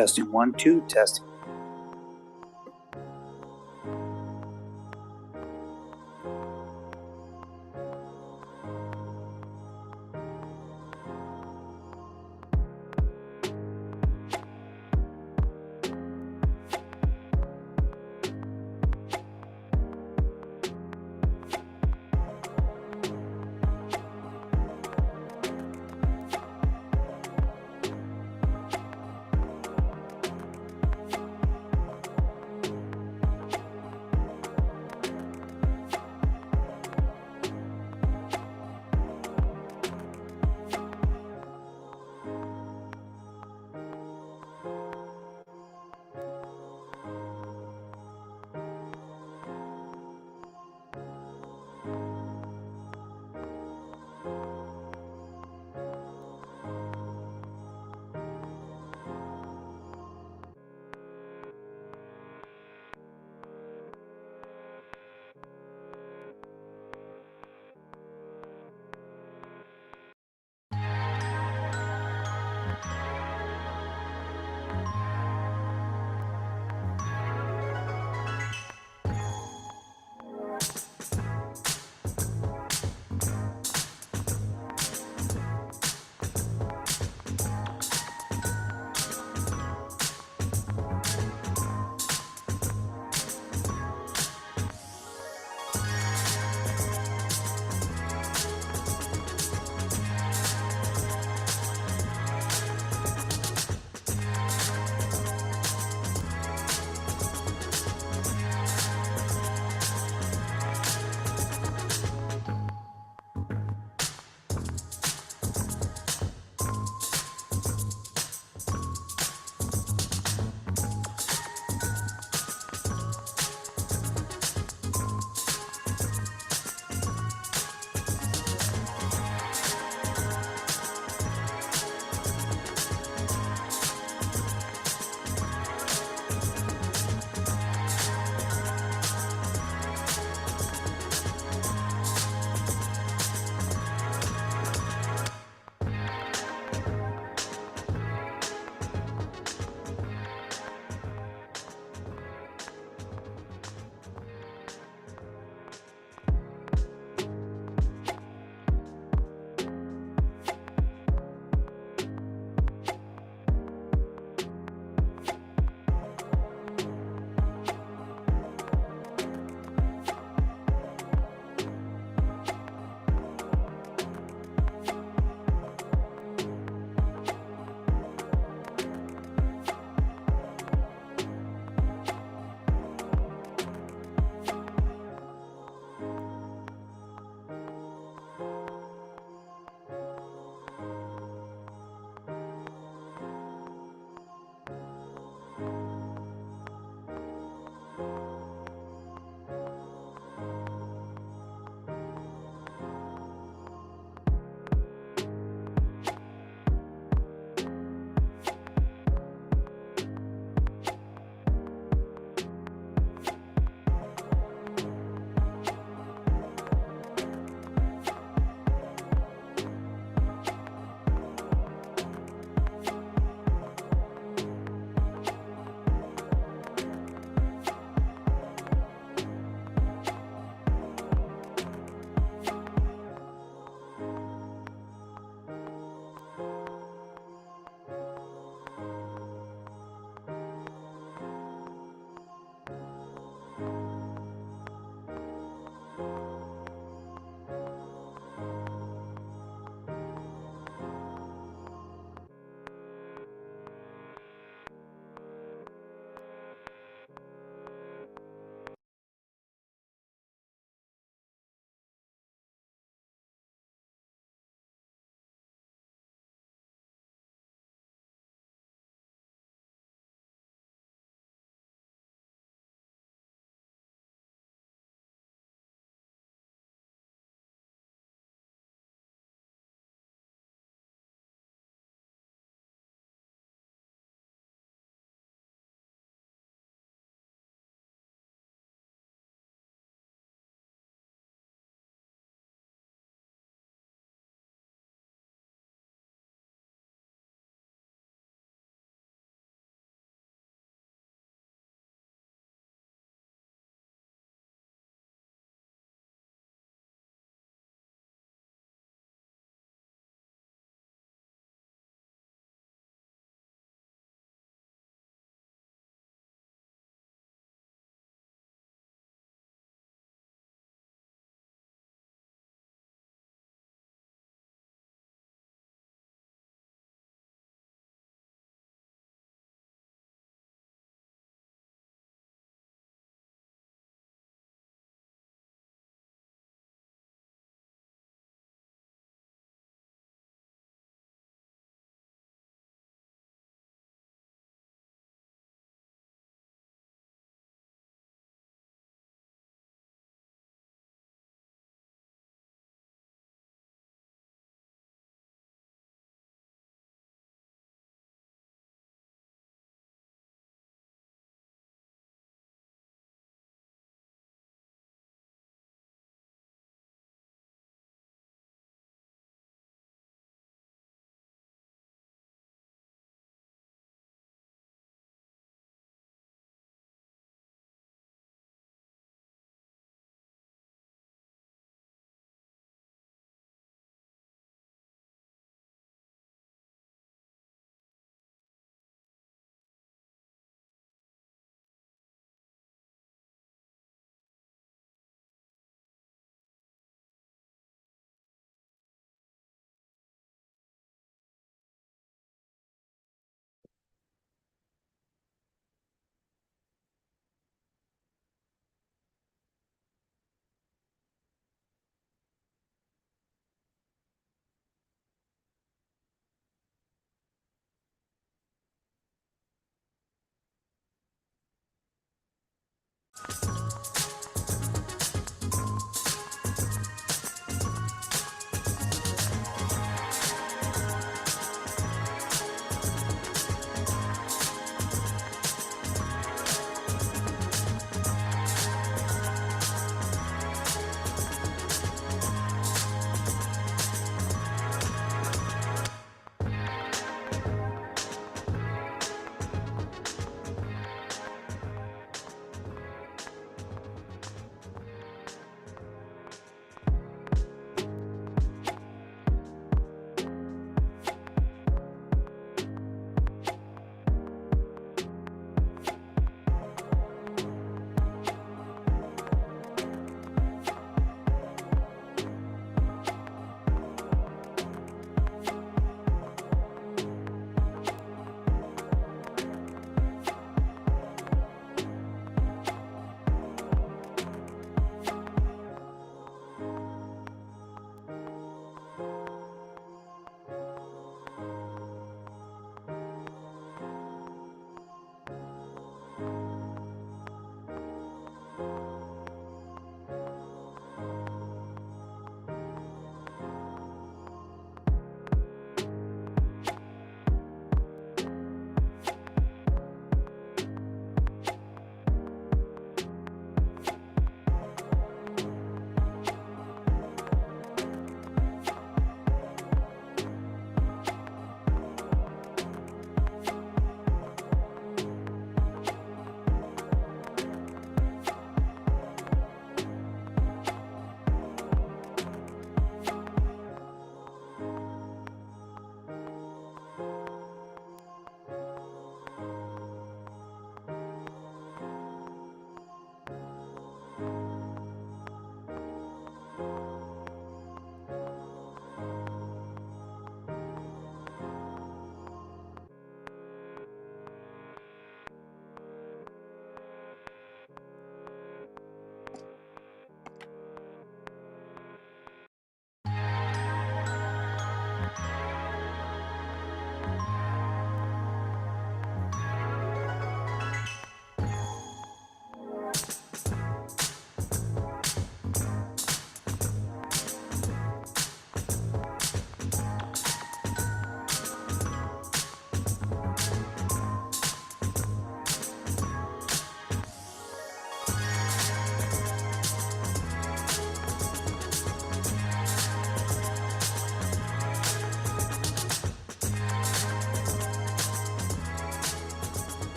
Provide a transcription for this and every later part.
Testing 1, 2, testing.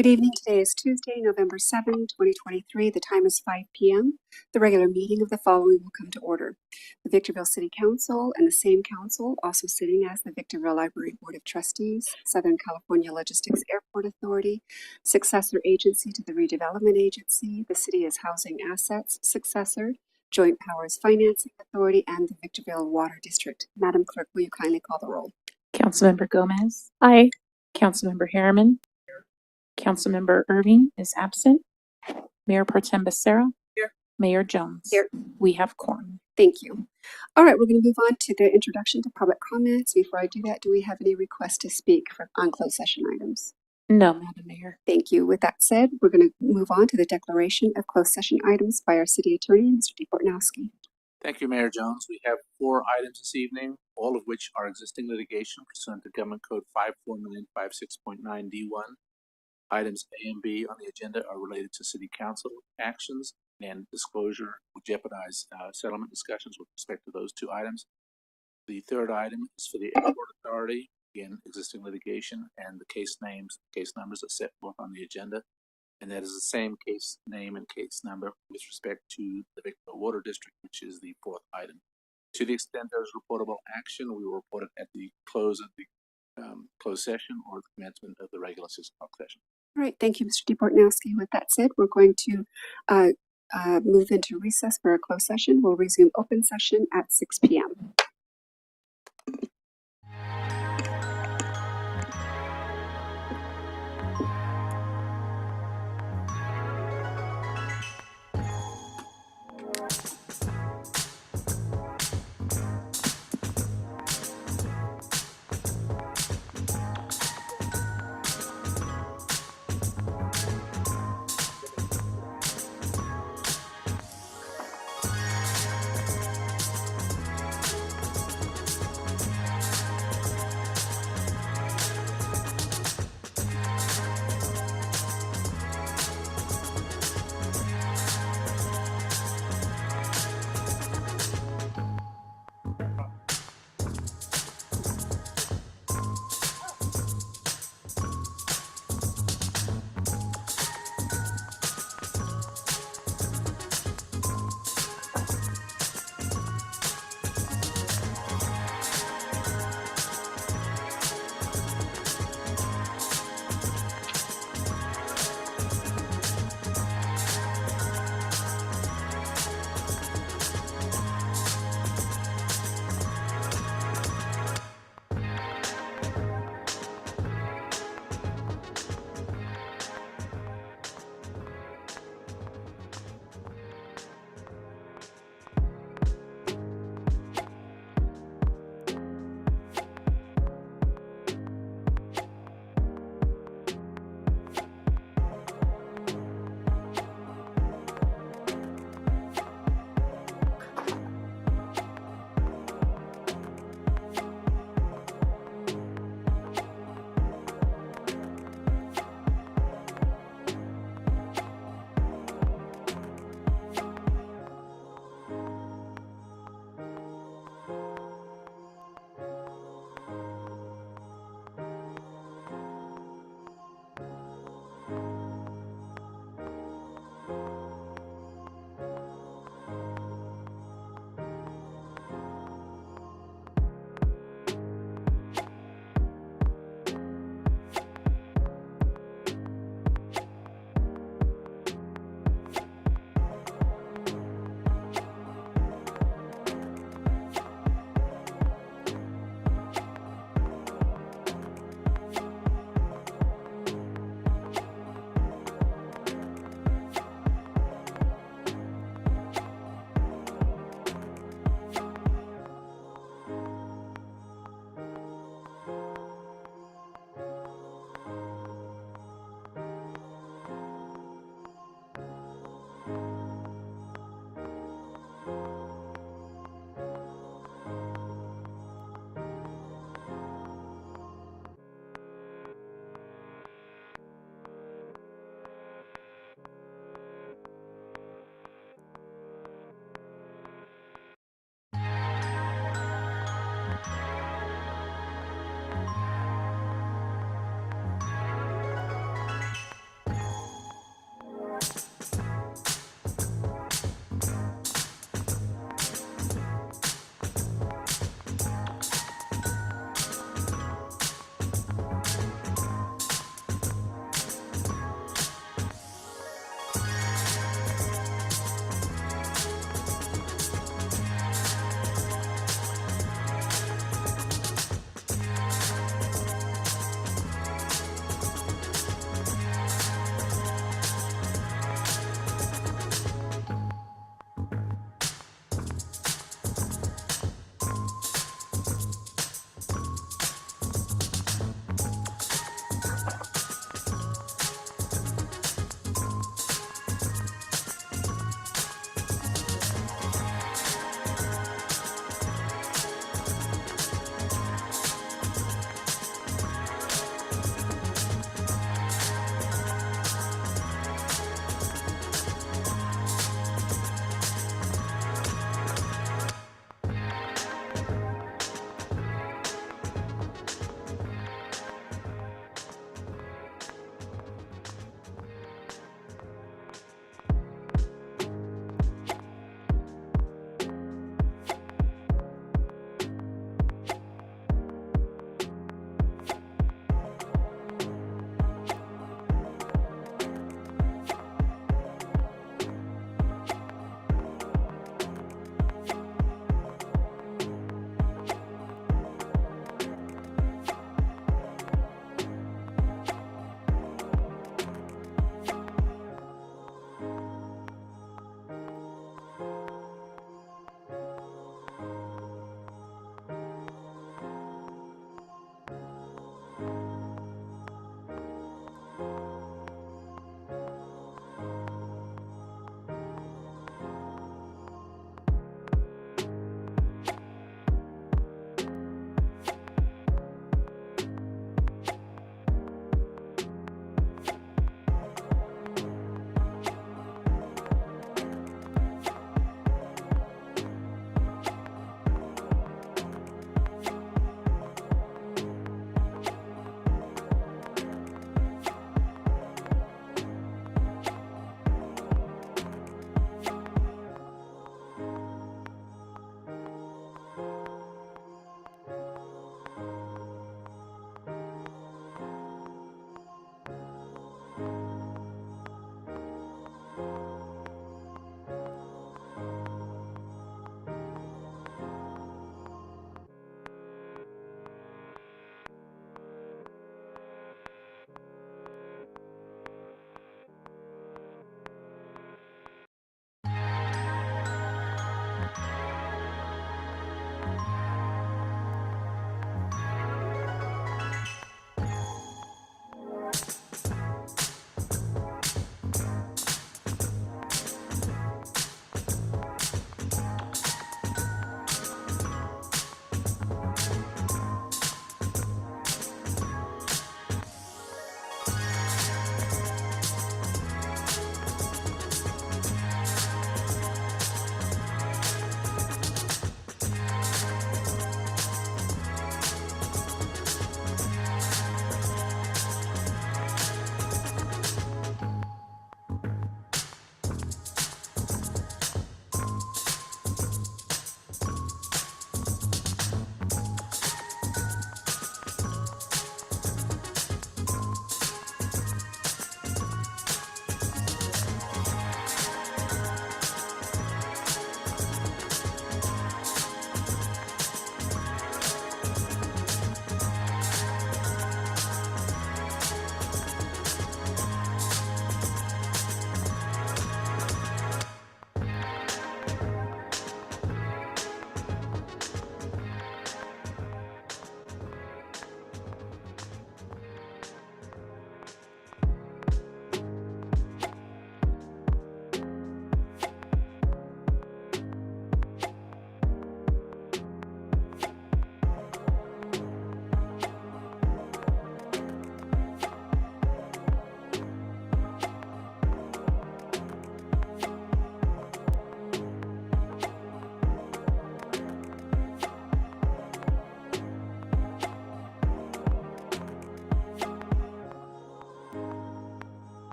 Good evening. Today is Tuesday, November 7, 2023. The time is 5 p.m. The regular meeting of the following will come to order. The Victorville City Council and the same council, also sitting as the Victorville Library Board of Trustees, Southern California Logistics Airport Authority, successor agency to the Redevelopment Agency, the City as Housing Assets successor, Joint Powers Financing Authority, and the Victorville Water District. Madam Clerk, will you kindly call the roll? Councilmember Gomez. Aye. Councilmember Harriman. Councilmember Irving is absent. Mayor Pro Tem Becerra. Here. Mayor Jones. Here. We have quorum. Thank you. All right, we're going to move on to the introduction to public comments. Before I do that, do we have any requests to speak on closed session items? No, Madam Mayor. Thank you. With that said, we're going to move on to the declaration of closed session items by our city attorney, Mr. DePortnowski. Thank you, Mayor Jones. We have 4 items this evening, all of which are existing litigation pursuant to Government Code 54956.9D1. Items A and B on the agenda are related to City Council actions, and disclosure would jeopardize settlement discussions with respect to those 2 items. The third item is for the Airport Authority, again, existing litigation, and the case numbers are set forth on the agenda. And that is the same case name and case number with respect to the Victorville Water District, which is the 4th item. To the extent there is reportable action, we will report it at the close of the closed session or the commencement of the regular 6 o'clock session. All right, thank you, Mr. DePortnowski. With that said, we're going to move into recess for a closed session. We'll resume open session at 6 p.m.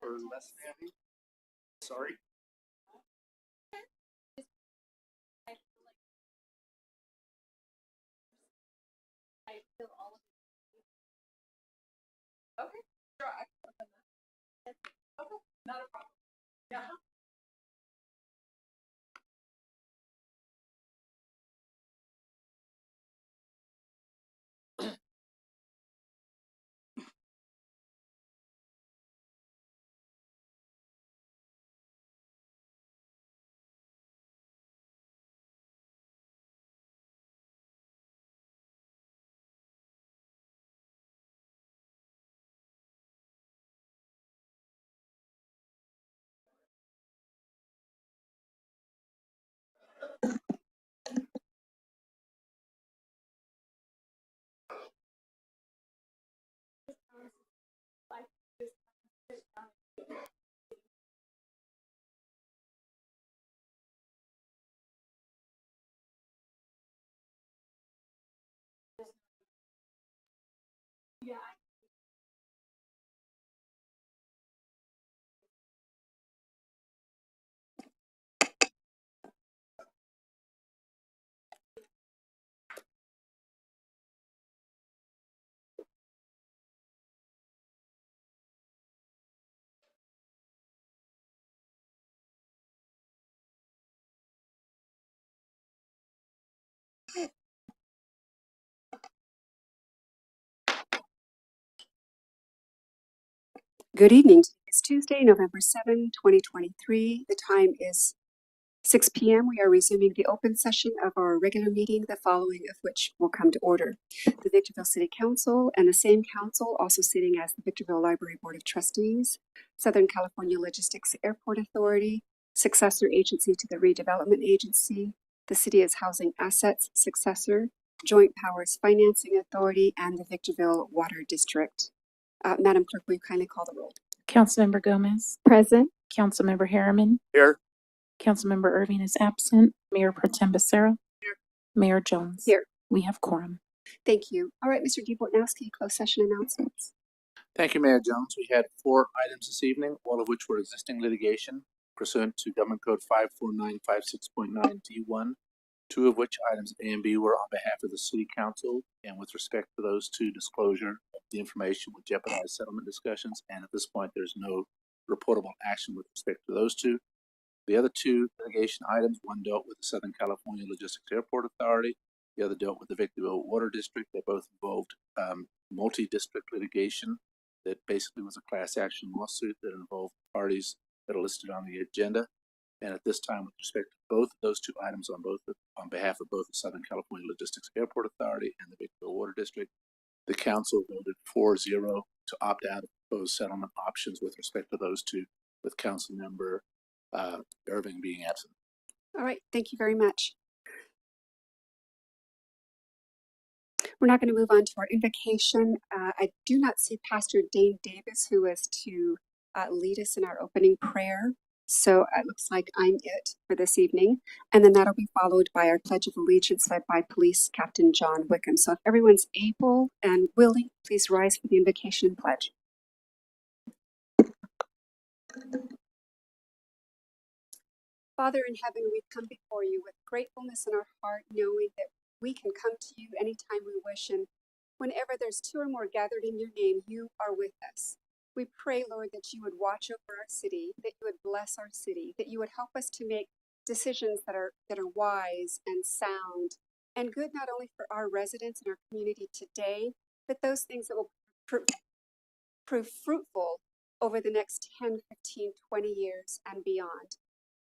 Or less than? Sorry. Okay, sure. Okay, not a problem. Yeah. Good evening. It's Tuesday, November 7, 2023. The time is 6 p.m. We are resuming the open session of our regular meeting, the following of which will come to order. The Victorville City Council and the same council also sitting as the Victorville Library Board of Trustees, Southern California Logistics Airport Authority, successor agency to the Redevelopment Agency, the City as Housing Assets successor, Joint Powers Financing Authority, and the Victorville Water District. Madam Clerk, will you kindly call the roll? Councilmember Gomez, Present. Councilmember Harriman, Here. Councilmember Irving is absent, Mayor Pro Tem Becerra. Here. Mayor Jones. Here. We have quorum. Thank you. All right, Mr. DeBortnowski, closed session announcements. Thank you, Mayor Jones. We had 4 items this evening, all of which were existing litigation pursuant to Government Code 54956.9 D1. 2 of which items A and B were on behalf of the City Council, and with respect to those 2, disclosure of the information would jeopardize settlement discussions, and at this point, there's no reportable action with respect to those 2. The other 2 litigation items, one dealt with the Southern California Logistics Airport Authority, the other dealt with the Victorville Water District. They both involved multi-district litigation that basically was a class action lawsuit that involved parties that are listed on the agenda. And at this time, with respect to both of those 2 items on behalf of both the Southern California Logistics Airport Authority and the Victorville Water District, the council voted 4-0 to opt out of proposed settlement options with respect to those 2, with Councilmember Irving being absent. All right, thank you very much. We're not going to move on to our invocation. I do not see Pastor Dane Davis, who is to lead us in our opening prayer. So it looks like I'm it for this evening. And then that'll be followed by our Pledge of Allegiance led by Police Captain John Wickham. So if everyone's able and willing, please rise for the invocation and pledge. Father in heaven, we come before you with gratefulness in our heart, knowing that we can come to you anytime we wish. And whenever there's 2 or more gathered in your name, you are with us. We pray, Lord, that you would watch over our city, that you would bless our city, that you would help us to make decisions that are wise and sound and good, not only for our residents and our community today, but those things that will prove fruitful over the next 10, 15, 20 years and beyond.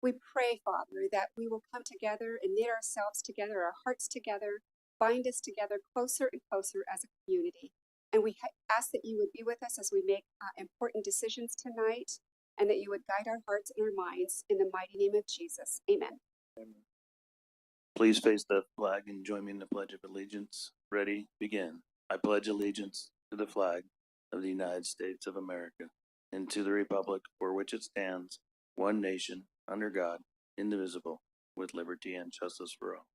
We pray, Father, that we will come together and knit ourselves together, our hearts together, bind us together closer and closer as a community. And we ask that you would be with us as we make important decisions tonight, and that you would guide our hearts and our minds in the mighty name of Jesus. Amen. Please face the flag and join me in the Pledge of Allegiance. Ready, begin. I pledge allegiance to the flag of the United States of America and to the republic for which it stands, one nation, under God, indivisible, with liberty and justice for all.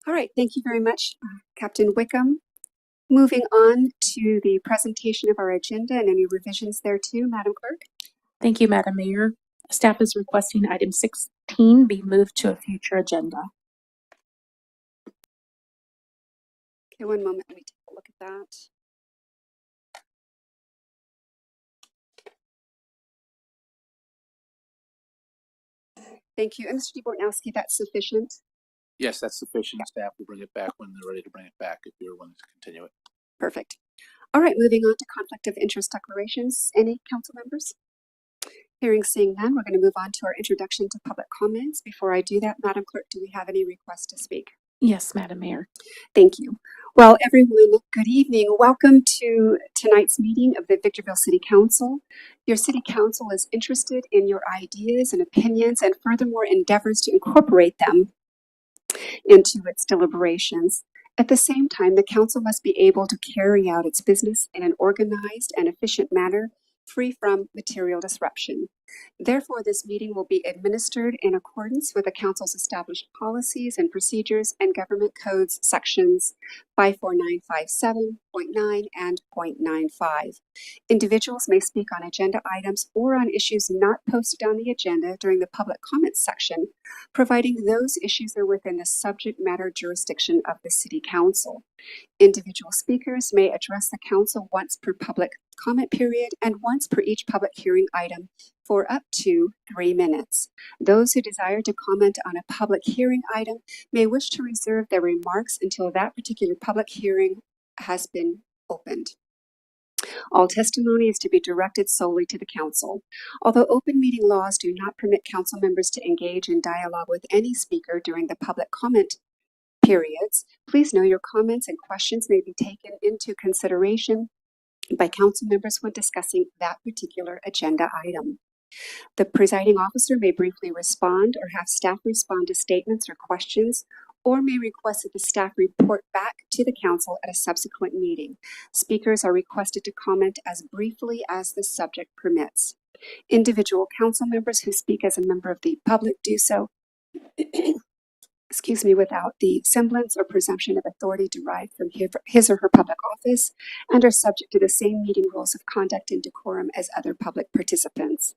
All right, thank you very much, Captain Wickham. Moving on to the presentation of our agenda and any revisions thereto, Madam Clerk. Thank you, Madam Mayor. Staff is requesting item 16 be moved to a future agenda. Okay, one moment, let me take a look at that. Thank you. And Mr. DeBortnowski, that's sufficient? Yes, that's sufficient. Staff will bring it back when they're ready to bring it back if you're willing to continue it. Perfect. All right, moving on to conflict of interest declarations. Any council members? Hearing, seeing none, we're going to move on to our introduction to public comments. Before I do that, Madam Clerk, do we have any requests to speak? Yes, Madam Mayor. Thank you. Well, everyone, good evening. Welcome to tonight's meeting of the Victorville City Council. Your City Council is interested in your ideas and opinions and furthermore endeavors to incorporate them into its deliberations. At the same time, the Council must be able to carry out its business in an organized and efficient manner, free from material disruption. Therefore, this meeting will be administered in accordance with the Council's established policies and procedures and Government Codes sections 54957.9 and .95. Individuals may speak on agenda items or on issues not posted on the agenda during the public comments section, providing those issues are within the subject matter jurisdiction of the City Council. Individual speakers may address the Council once per public comment period and once per each public hearing item for up to 3 minutes. Those who desire to comment on a public hearing item may wish to reserve their remarks until that particular public hearing has been opened. All testimony is to be directed solely to the Council. Although open meeting laws do not permit Council members to engage in dialogue with any speaker during the public comment periods, please know your comments and questions may be taken into consideration by Council members when discussing that particular agenda item. The presiding officer may briefly respond or have staff respond to statements or questions, or may request that the staff report back to the Council at a subsequent meeting. Speakers are requested to comment as briefly as the subject permits. Individual Council members who speak as a member of the public do so without the semblance or presumption of authority derived from his or her public office and are subject to the same meeting rules of conduct and decorum as other public participants.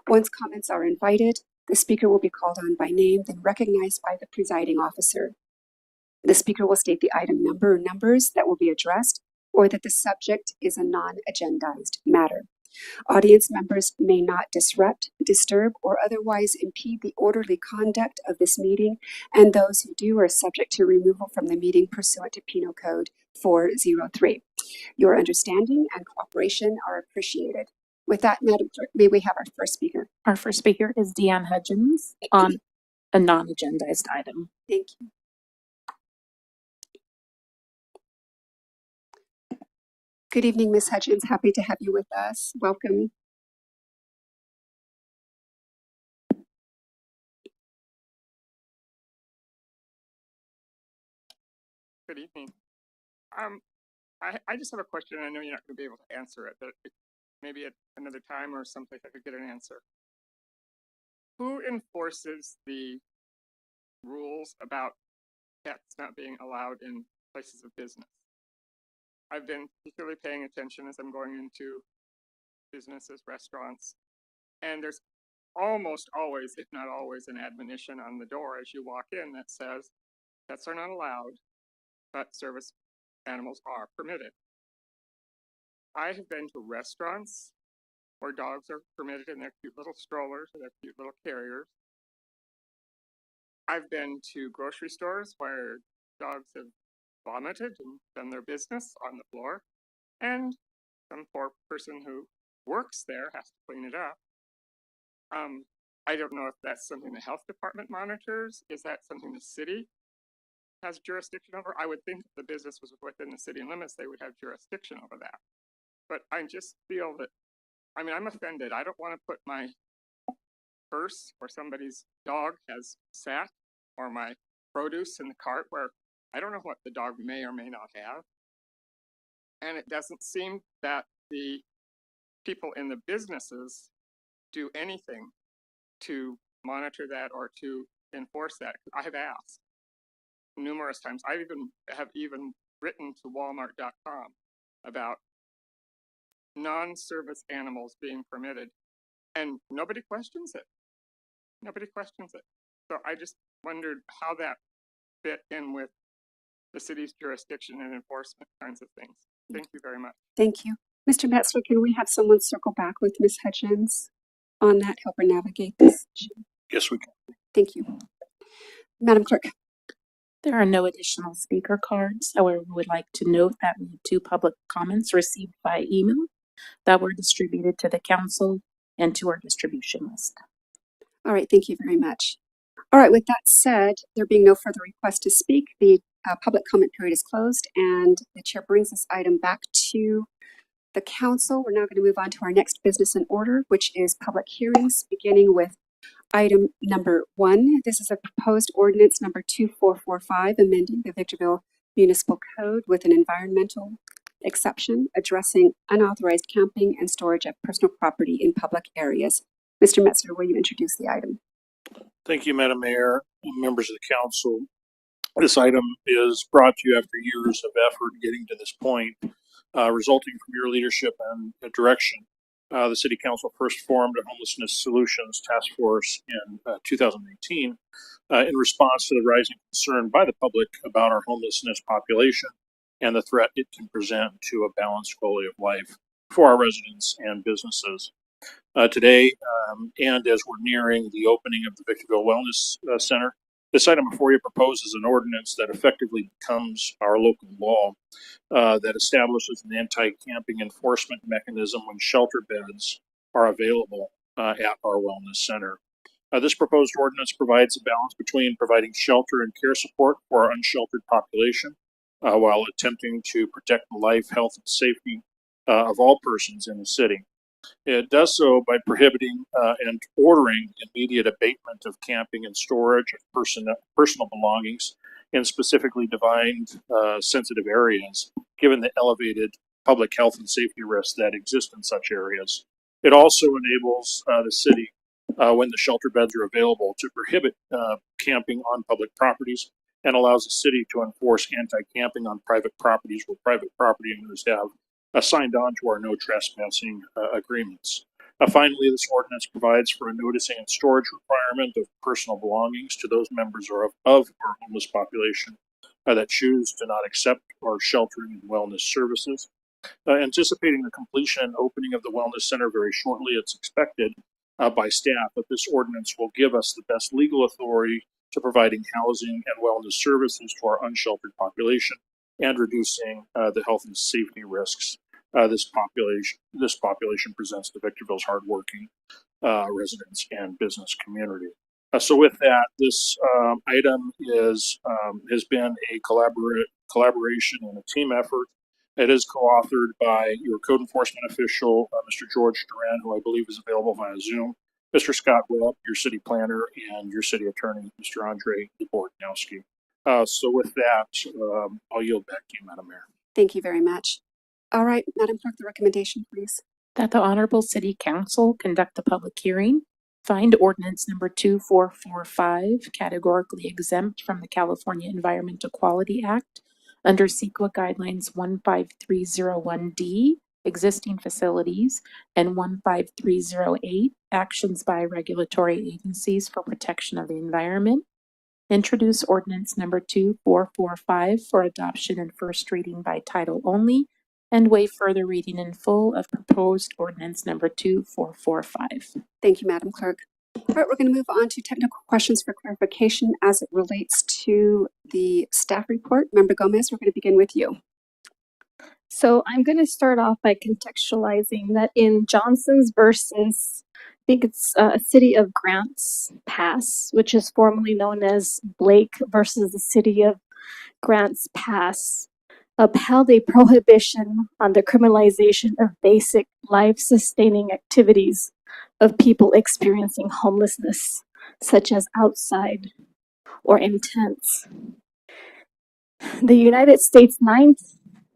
Once comments are invited, the speaker will be called on by name, then recognized by the presiding officer. The speaker will state the item number or numbers that will be addressed, or that the subject is a non-agendized matter. Audience members may not disrupt, disturb, or otherwise impede the orderly conduct of this meeting, and those who do are subject to removal from the meeting pursuant to Penal Code 403. Your understanding and cooperation are appreciated. With that, Madam Clerk, may we have our first speaker? Our first speaker is Deanne Hudgens on a non-agendized item. Thank you. Good evening, Ms. Hudgens. Happy to have you with us. Welcome. Good evening. I just have a question. I know you're not going to be able to answer it, but maybe at another time or someplace I could get an answer. Who enforces the rules about pets not being allowed in places of business? I've been particularly paying attention as I'm going into businesses, restaurants, and there's almost always, if not always, an admonition on the door as you walk in that says pets are not allowed, but service animals are permitted. I have been to restaurants where dogs are permitted in their cute little strollers or their cute little carriers. I've been to grocery stores where dogs have vomited and done their business on the floor. and some poor person who works there has to clean it up. I don't know if that's something the health department monitors. Is that something the city has jurisdiction over? I would think if the business was within the city limits, they would have jurisdiction over that. But I just feel that, I mean, I'm offended. I don't want to put my purse or somebody's dog has sat or my produce in the cart where I don't know what the dog may or may not have. And it doesn't seem that the people in the businesses do anything to monitor that or to enforce that. I have asked numerous times. I have even written to Walmart.com about non-service animals being permitted, and nobody questions it. Nobody questions it. So I just wondered how that fit in with the city's jurisdiction and enforcement kinds of things. Thank you very much. Thank you. Mr. Metzler, can we have someone circle back with Ms. Hutchins on that, help her navigate this issue? Yes, we can. Thank you. Madam Clerk. There are no additional speaker cards. However, we would like to note that we have 2 public comments received by email that were distributed to the council and to our distribution list. All right, thank you very much. All right, with that said, there being no further requests to speak, the public comment period is closed, and the chair brings this item back to the council. We're now going to move on to our next business in order, which is public hearings, beginning with item number 1. This is a proposed ordinance number 2445, amending the Victorville Municipal Code with an environmental exception addressing unauthorized camping and storage of personal property in public areas. Mr. Metzler, will you introduce the item? Thank you, Madam Mayor, and members of the council. This item is brought to you after years of effort getting to this point, resulting from your leadership and direction. The City Council first formed a homelessness solutions task force in 2018 in response to the rising concern by the public about our homelessness population and the threat it can present to a balanced quality of life for our residents and businesses. Today, and as we're nearing the opening of the Victorville Wellness Center, this item before you proposes an ordinance that effectively becomes our local law that establishes an anti-camping enforcement mechanism when shelter beds are available at our wellness center. This proposed ordinance provides a balance between providing shelter and care support for our unsheltered population while attempting to protect the life, health, and safety of all persons in the city. It does so by prohibiting and ordering immediate abatement of camping and storage of personal belongings in specifically defined sensitive areas, given the elevated public health and safety risks that exist in such areas. It also enables the city, when the shelter beds are available, to prohibit camping on public properties and allows the city to enforce anti-camping on private properties where private property owners have signed on to our no trespassing agreements. Finally, this ordinance provides for a noticing and storage requirement of personal belongings to those members of our homeless population that choose to not accept our sheltering and wellness services. Anticipating the completion and opening of the wellness center very shortly, it's expected by staff that this ordinance will give us the best legal authority to providing housing and wellness services to our unsheltered population and reducing the health and safety risks this population presents to Victorville's hardworking residents and business community. So with that, this item has been a collaboration and a team effort. It is co-authored by your code enforcement official, Mr. George Duran, who I believe is available via Zoom, Mr. Scott Rupp, your city planner, and your city attorney, Mr. Andre Dvorakowski. So with that, I'll yield back to you, Madam Mayor. Thank you very much. All right, Madam Clerk, the recommendation, please. That the Honorable City Council conduct a public hearing, find ordinance number 2445 categorically exempt from the California Environmental Quality Act under CEQA Guidelines 15301D, existing facilities, and 15308, actions by regulatory agencies for protection of the environment. Introduce ordinance number 2445 for adoption and first reading by title only, and waive further reading in full of proposed ordinance number 2445. Thank you, Madam Clerk. All right, we're going to move on to technical questions for clarification as it relates to the staff report. Member Gomez, we're going to begin with you. So I'm going to start off by contextualizing that in Johnson's versus, I think it's a city of Grants Pass, which is formerly known as Blake versus the city of Grants Pass, upheld a prohibition on the criminalization of basic life-sustaining activities of people experiencing homelessness, such as outside or in tents. The United States Ninth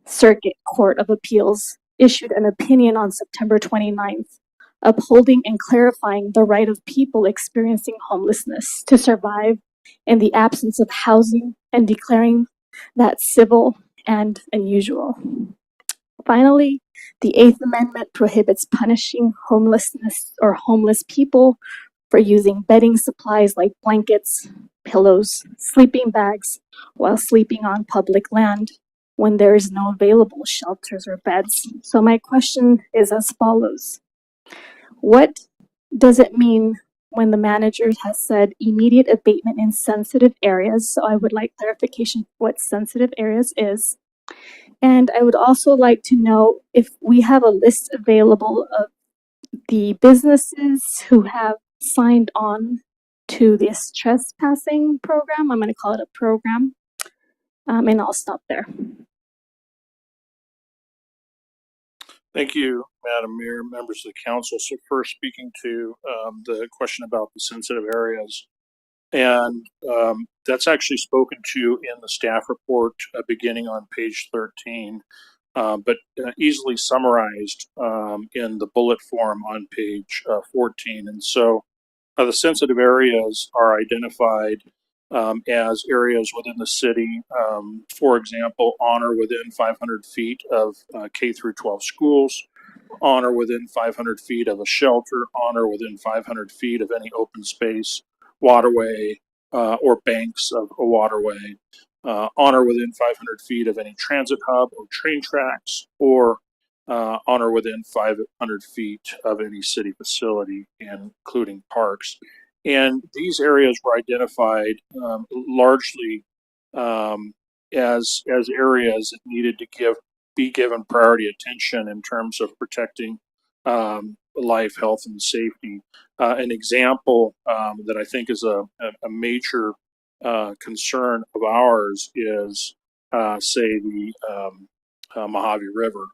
Circuit Court of Appeals issued an opinion on September 29th, upholding and clarifying the right of people experiencing homelessness to survive in the absence of housing and declaring that civil and unusual. Finally, the Eighth Amendment prohibits punishing homelessness or homeless people for using bedding supplies like blankets, pillows, sleeping bags while sleeping on public land when there is no available shelters or beds. So my question is as follows. What does it mean when the manager has said immediate abatement in sensitive areas? So I would like clarification what sensitive areas is. And I would also like to know if we have a list available of the businesses who have signed on to this trespassing program. I'm going to call it a program. And I'll stop there. Thank you, Madam Mayor, members of the council. So first, speaking to the question about the sensitive areas, and that's actually spoken to in the staff report beginning on page 13, but easily summarized in the bullet form on page 14. And so the sensitive areas are identified as areas within the city. For example, honor within 500 feet of K through 12 schools, honor within 500 feet of a shelter, honor within 500 feet of any open space, waterway, or banks of a waterway, honor within 500 feet of any transit hub or train tracks, or honor within 500 feet of any city facility, including parks. And these areas were identified largely as areas that needed to be given priority attention in terms of protecting life, health, and safety. An example that I think is a major concern of ours is, say, the Mojave River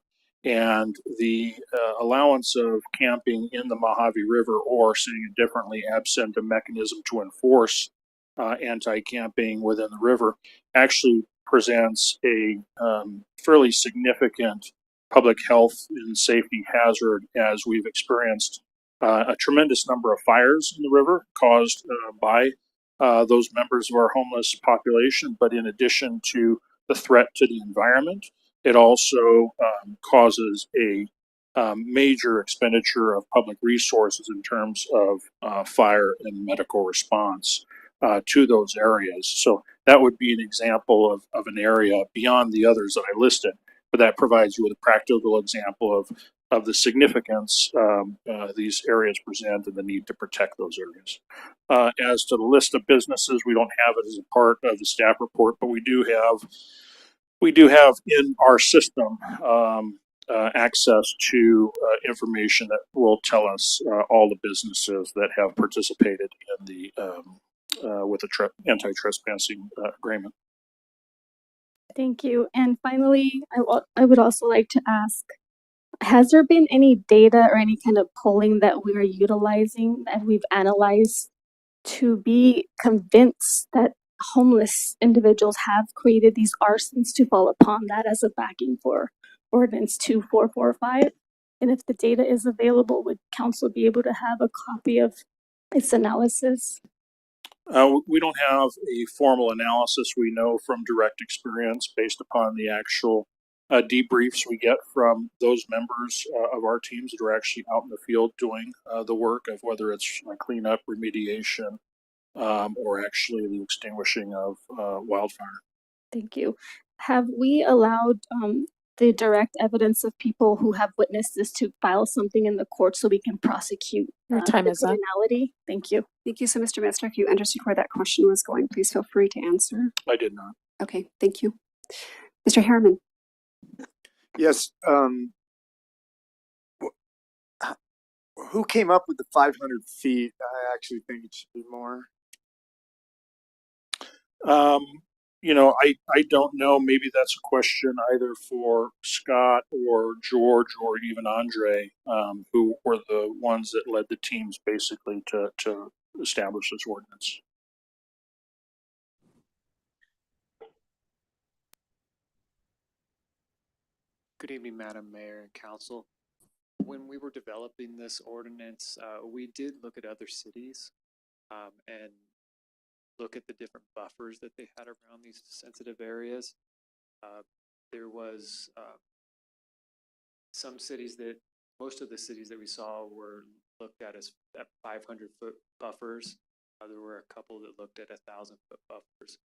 and the allowance of camping in the Mojave River, or saying it differently, absent a mechanism to enforce anti-camping within the river, actually presents a fairly significant public health and safety hazard, as we've experienced a tremendous number of fires in the river caused by those members of our homeless population. But in addition to the threat to the environment, it also causes a major expenditure of public resources in terms of fire and medical response to those areas. So that would be an example of an area beyond the others that I listed, but that provides you with a practical example of the significance these areas present and the need to protect those areas. As to the list of businesses, we don't have it as a part of the staff report, but we do have in our system access to information that will tell us all the businesses that have participated in the with the anti-trespassing agreement. Thank you. And finally, I would also like to ask, has there been any data or any kind of polling that we are utilizing that we've analyzed to be convinced that homeless individuals have created these arsons to fall upon that as a backing for ordinance 2445? And if the data is available, would council be able to have a copy of its analysis? We don't have a formal analysis. We know from direct experience, based upon the actual debriefs we get from those members of our teams that are actually out in the field doing the work of whether it's cleanup, remediation, or actually the extinguishing of wildfire. Thank you. Have we allowed the direct evidence of people who have witnessed this to file something in the court so we can prosecute Your time the is up. criminality? Thank you. Thank you. So, Mr. Metzler, if you understood where that question was going, please feel free to answer. I did not. Okay, thank you. Mr. Harriman. Yes, who came up with the 500 feet? I actually think it should be more. I don't know. Maybe that's a question either for Scott or George or even Andre, who were the ones that led the teams basically to establish this ordinance. Good evening, Madam Mayor and Council. When we were developing this ordinance, we did look at other cities and look at the different buffers that they had around these sensitive areas. There was most of the cities that we saw were looked at as at 500-foot buffers. There were a couple that looked at 1,000-foot buffers.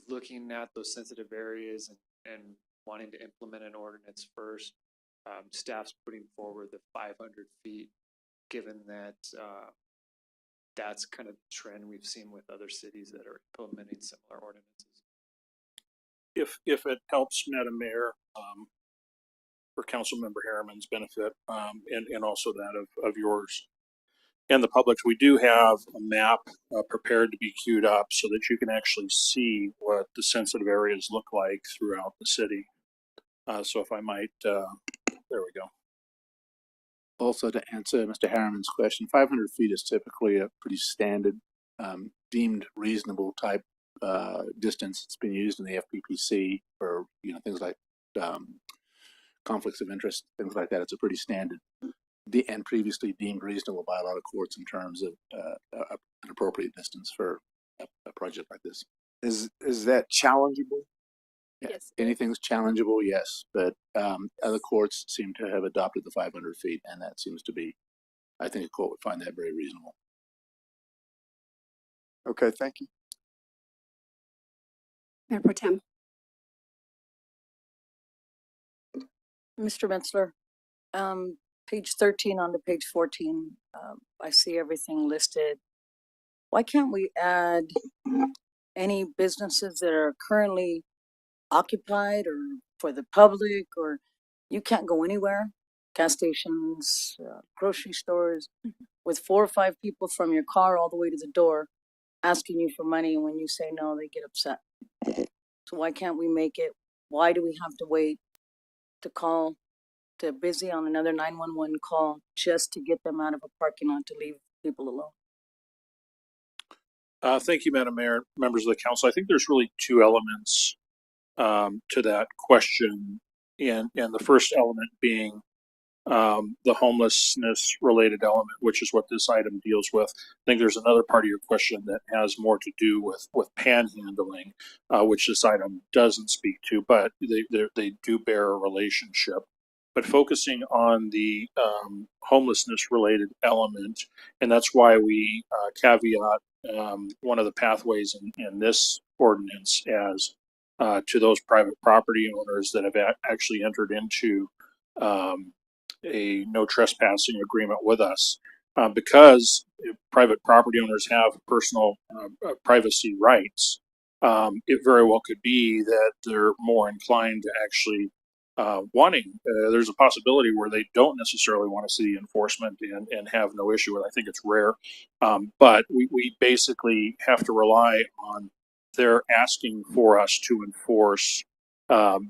Looking at those sensitive areas and wanting to implement an ordinance first, staff's putting forward the 500 feet, given that that's kind of the trend we've seen with other cities that are implementing similar ordinances. If it helps, Madam Mayor, for Councilmember Harriman's benefit, and also that of yours and the public's, we do have a map prepared to be queued up so that you can actually see what the sensitive areas look like throughout the city. So if I might, there we go. Also, to answer Mr. Harriman's question, 500 feet is typically a pretty standard, deemed reasonable type distance. It's been used in the FPPC for things like conflicts of interest, things like that. It's a pretty standard and previously deemed reasonable by a lot of courts in terms of an appropriate distance for a project like this. Is that challengeable? Yeah. Yes. Anything's challengeable, yes, but other courts seem to have adopted the 500 feet, and that seems to be, I think a court would find that very reasonable. Okay, thank you. Mayor Pro Tem. Mr. Metzler, page 13 on to page 14, I see everything listed. Why can't we add any businesses that are currently occupied or for the public, or you can't go anywhere, gas stations, grocery stores, with 4 or 5 people from your car all the way to the door asking you for money, and when you say no, they get upset. So why can't we make it, why do we have to wait to call, to busy on another 911 call just to get them out of a parking lot to leave people alone? Thank you, Madam Mayor, members of the council. I think there's really two elements to that question, and the first element being the homelessness related element, which is what this item deals with. I think there's another part of your question that has more to do with panhandling, which this item doesn't speak to, but they do bear a relationship. But focusing on the homelessness related element, and that's why we caveat one of the pathways in this ordinance as to those private property owners that have actually entered into a no trespassing agreement with us, because private property owners have personal privacy rights. It very well could be that they're more inclined to actually there's a possibility where they don't necessarily want to see enforcement and have no issue with it. I think it's rare, but we basically have to rely on their asking for us to enforce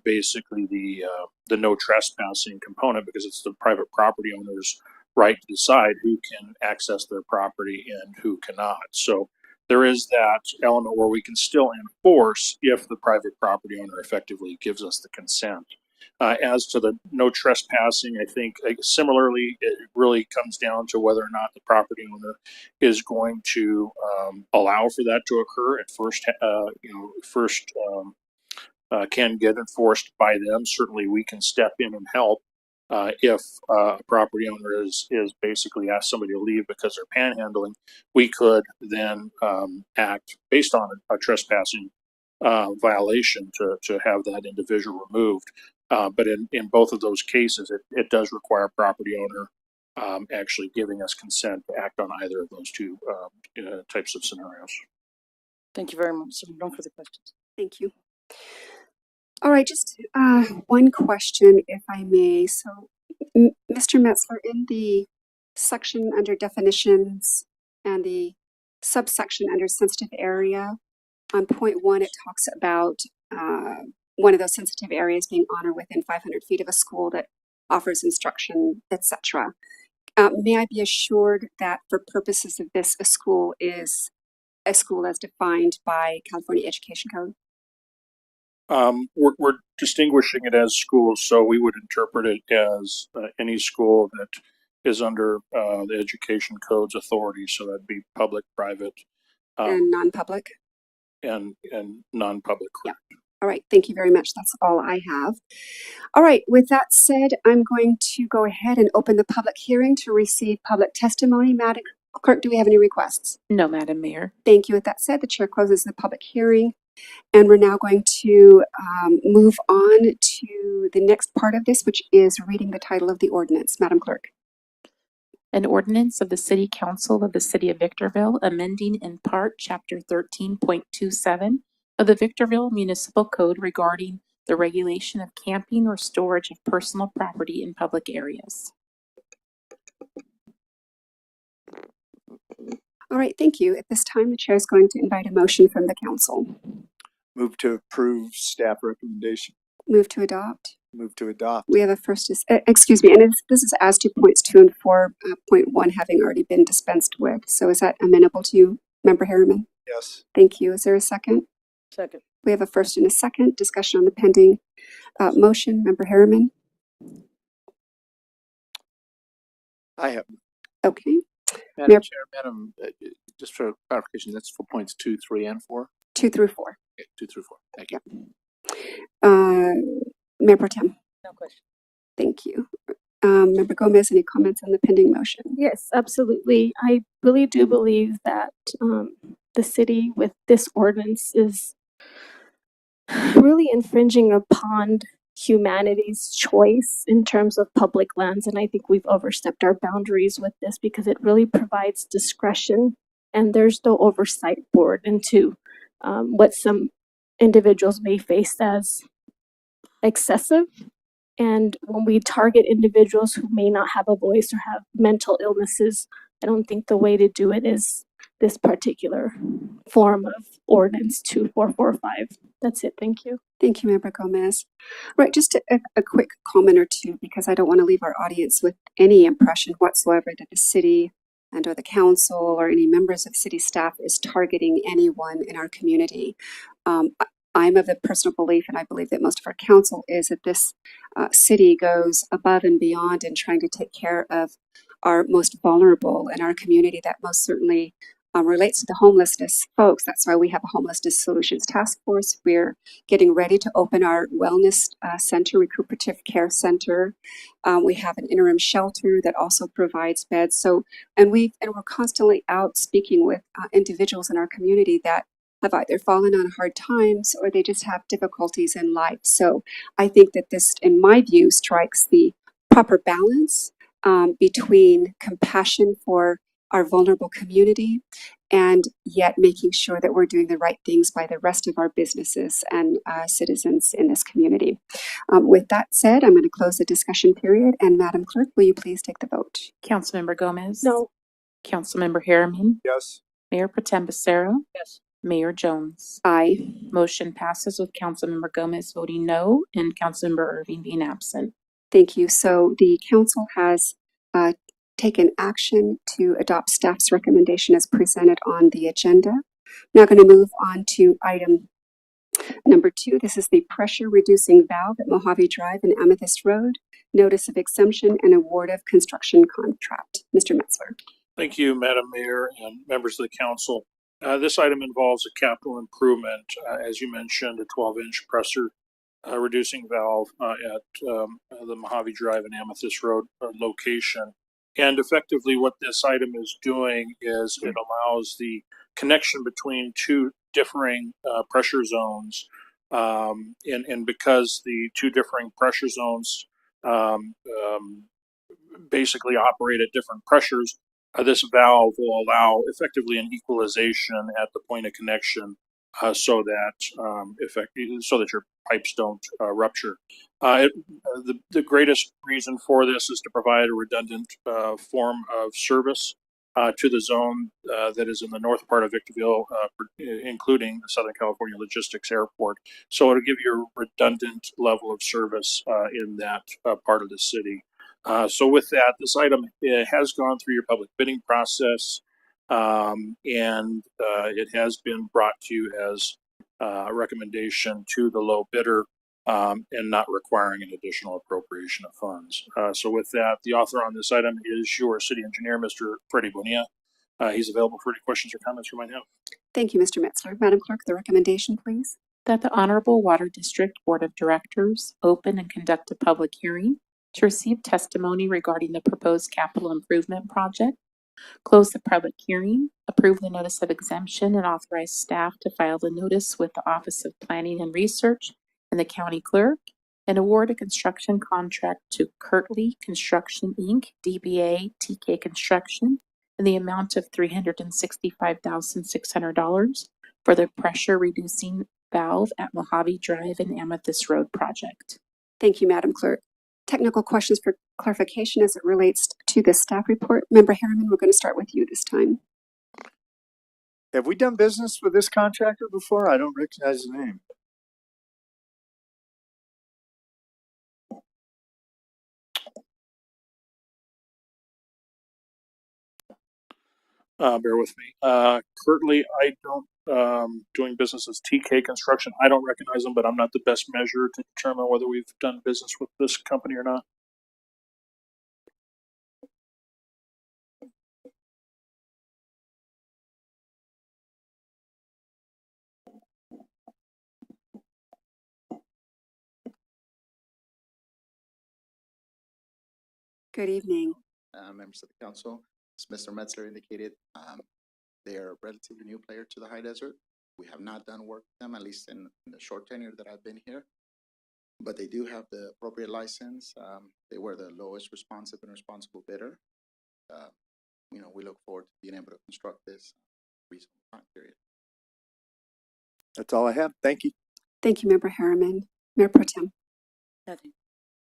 basically the no trespassing component, because it's the private property owner's right to decide who can access their property and who cannot. So there is that element where we can still enforce if the private property owner effectively gives us the consent. As to the no trespassing, I think similarly, it really comes down to whether or not the property owner is going to allow for that to occur at first. Can get enforced by them. Certainly, we can step in and help if a property owner is basically asked somebody to leave because they're panhandling. We could then act based on a trespassing violation to have that individual removed. But in both of those cases, it does require property owner actually giving us consent to act on either of those two types of scenarios. Thank you very much. So no further questions. Thank you. All right, just one question, if I may. So, Mr. Metzler, in the section under definitions and the subsection under sensitive area, on point one, it talks about one of those sensitive areas being on or within 500 feet of a school that offers instruction, etc. May I be assured that for purposes of this, a school is a school as defined by California Education Code? We're distinguishing it as schools, so we would interpret it as any school that is under the education code's authority. So that'd be public, private, And non-public? and non-public. Yeah. All right, thank you very much. That's all I have. All right, with that said, I'm going to go ahead and open the public hearing to receive public testimony. Madam Clerk, do we have any requests? No, Madam Mayor. Thank you. With that said, the chair closes the public hearing. And we're now going to move on to the next part of this, which is reading the title of the ordinance. Madam Clerk. An ordinance of the City Council of the City of Victorville amending in part Chapter 13.27 of the Victorville Municipal Code regarding the regulation of camping or storage of personal property in public areas. All right, thank you. At this time, the chair is going to invite a motion from the council. Move to approve staff recommendation. Move to adopt. Move to adopt. We have a first, excuse me, and this is as to points 2 and 4.1 having already been dispensed with. So is that amenable to you, Member Harriman? Yes. Thank you. Is there a second? Second. We have a first and a second. Discussion on the pending motion. Member Harriman? I have. Okay. Madam Mayor- Chair, Madam, just for clarification, that's for points 2, 3, and 4? 2 through 4. Okay, 2 through 4. Thank you. Mayor Pro Tem? No question. Thank you. Member Gomez, any comments on the pending motion? Yes, absolutely. I really do believe that the city with this ordinance is really infringing upon humanity's choice in terms of public lands. And I think we've overstepped our boundaries with this because it really provides discretion and there's no oversight board into what some individuals may face as excessive. And when we target individuals who may not have a voice or have mental illnesses, I don't think the way to do it is this particular form of ordinance 2445. That's it. Thank you. Thank you, Member Gomez. Right, just a quick comment or two, because I don't want to leave our audience with any impression whatsoever that the city and or the council or any members of city staff is targeting anyone in our community. I'm of the personal belief, and I believe that most of our council is, that this city goes above and beyond in trying to take care of our most vulnerable in our community. That most certainly relates to the homelessness folks. That's why we have a homelessness solutions task force. We're getting ready to open our wellness center, recuperative care center. We have an interim shelter that also provides beds. So, and we're constantly out speaking with individuals in our community that have either fallen on hard times or they just have difficulties in life. So I think that this, in my view, strikes the proper balance between compassion for our vulnerable community and yet making sure that we're doing the right things by the rest of our businesses and citizens in this community. With that said, I'm going to close the discussion period, and Madam Clerk, will you please take the vote? Councilmember Gomez? No. Councilmember Harriman? Yes. Mayor Pro Tem Becerra? Yes. Mayor Jones? Aye. Motion passes with Councilmember Gomez voting no and Councilmember Irving being absent. Thank you. So the council has taken action to adopt staff's recommendation as presented on the agenda. Now going to move on to item number 2. This is the pressure reducing valve at Mojave Drive and Amethyst Road. Notice of exemption and award of construction contract. Mr. Metzler. Thank you, Madam Mayor and members of the council. This item involves a capital improvement, as you mentioned, a 12-inch pressure reducing valve at the Mojave Drive and Amethyst Road location. And effectively what this item is doing is it allows the connection between two differing pressure zones. And because the two differing pressure zones basically operate at different pressures, this valve will allow effectively an equalization at the point of connection so that so that your pipes don't rupture. The greatest reason for this is to provide a redundant form of service to the zone that is in the north part of Victorville, including the Southern California Logistics Airport. So it'll give you a redundant level of service in that part of the city. So with that, this item has gone through your public bidding process, and it has been brought to you as a recommendation to the low bidder, and not requiring an additional appropriation of funds. So with that, the author on this item is your city engineer, Mr. Freddie Bonilla. He's available for any questions or comments you might have. Thank you, Mr. Metzler. Madam Clerk, the recommendation, please. That the Honorable Water District Board of Directors open and conduct a public hearing to receive testimony regarding the proposed capital improvement project, close the public hearing, approve the notice of exemption, and authorize staff to file the notice with the Office of Planning and Research and the county clerk, and award a construction contract to Kirtley Construction, Inc., DBA TK Construction, in the amount of $365,600 for the pressure reducing valve at Mojave Drive and Amethyst Road project. Thank you, Madam Clerk. Technical questions for clarification as it relates to the staff report. Member Harriman, we're going to start with you this time. Have we done business with this contractor before? I don't recognize the name. Bear with me. Currently, I don't, doing business as TK Construction. I don't recognize them, but I'm not the best measure to determine whether we've done business with this company or not. Good evening. Members of the council, as Mr. Metzler indicated, they are a relatively new player to the high desert. We have not done work with them, at least in the short tenure that I've been here. But they do have the appropriate license. They were the lowest responsive and responsible bidder. We look forward to being able to construct this reasonable time period. That's all I have. Thank you. Thank you, Member Harriman. Mayor Pro Tem. Nothing.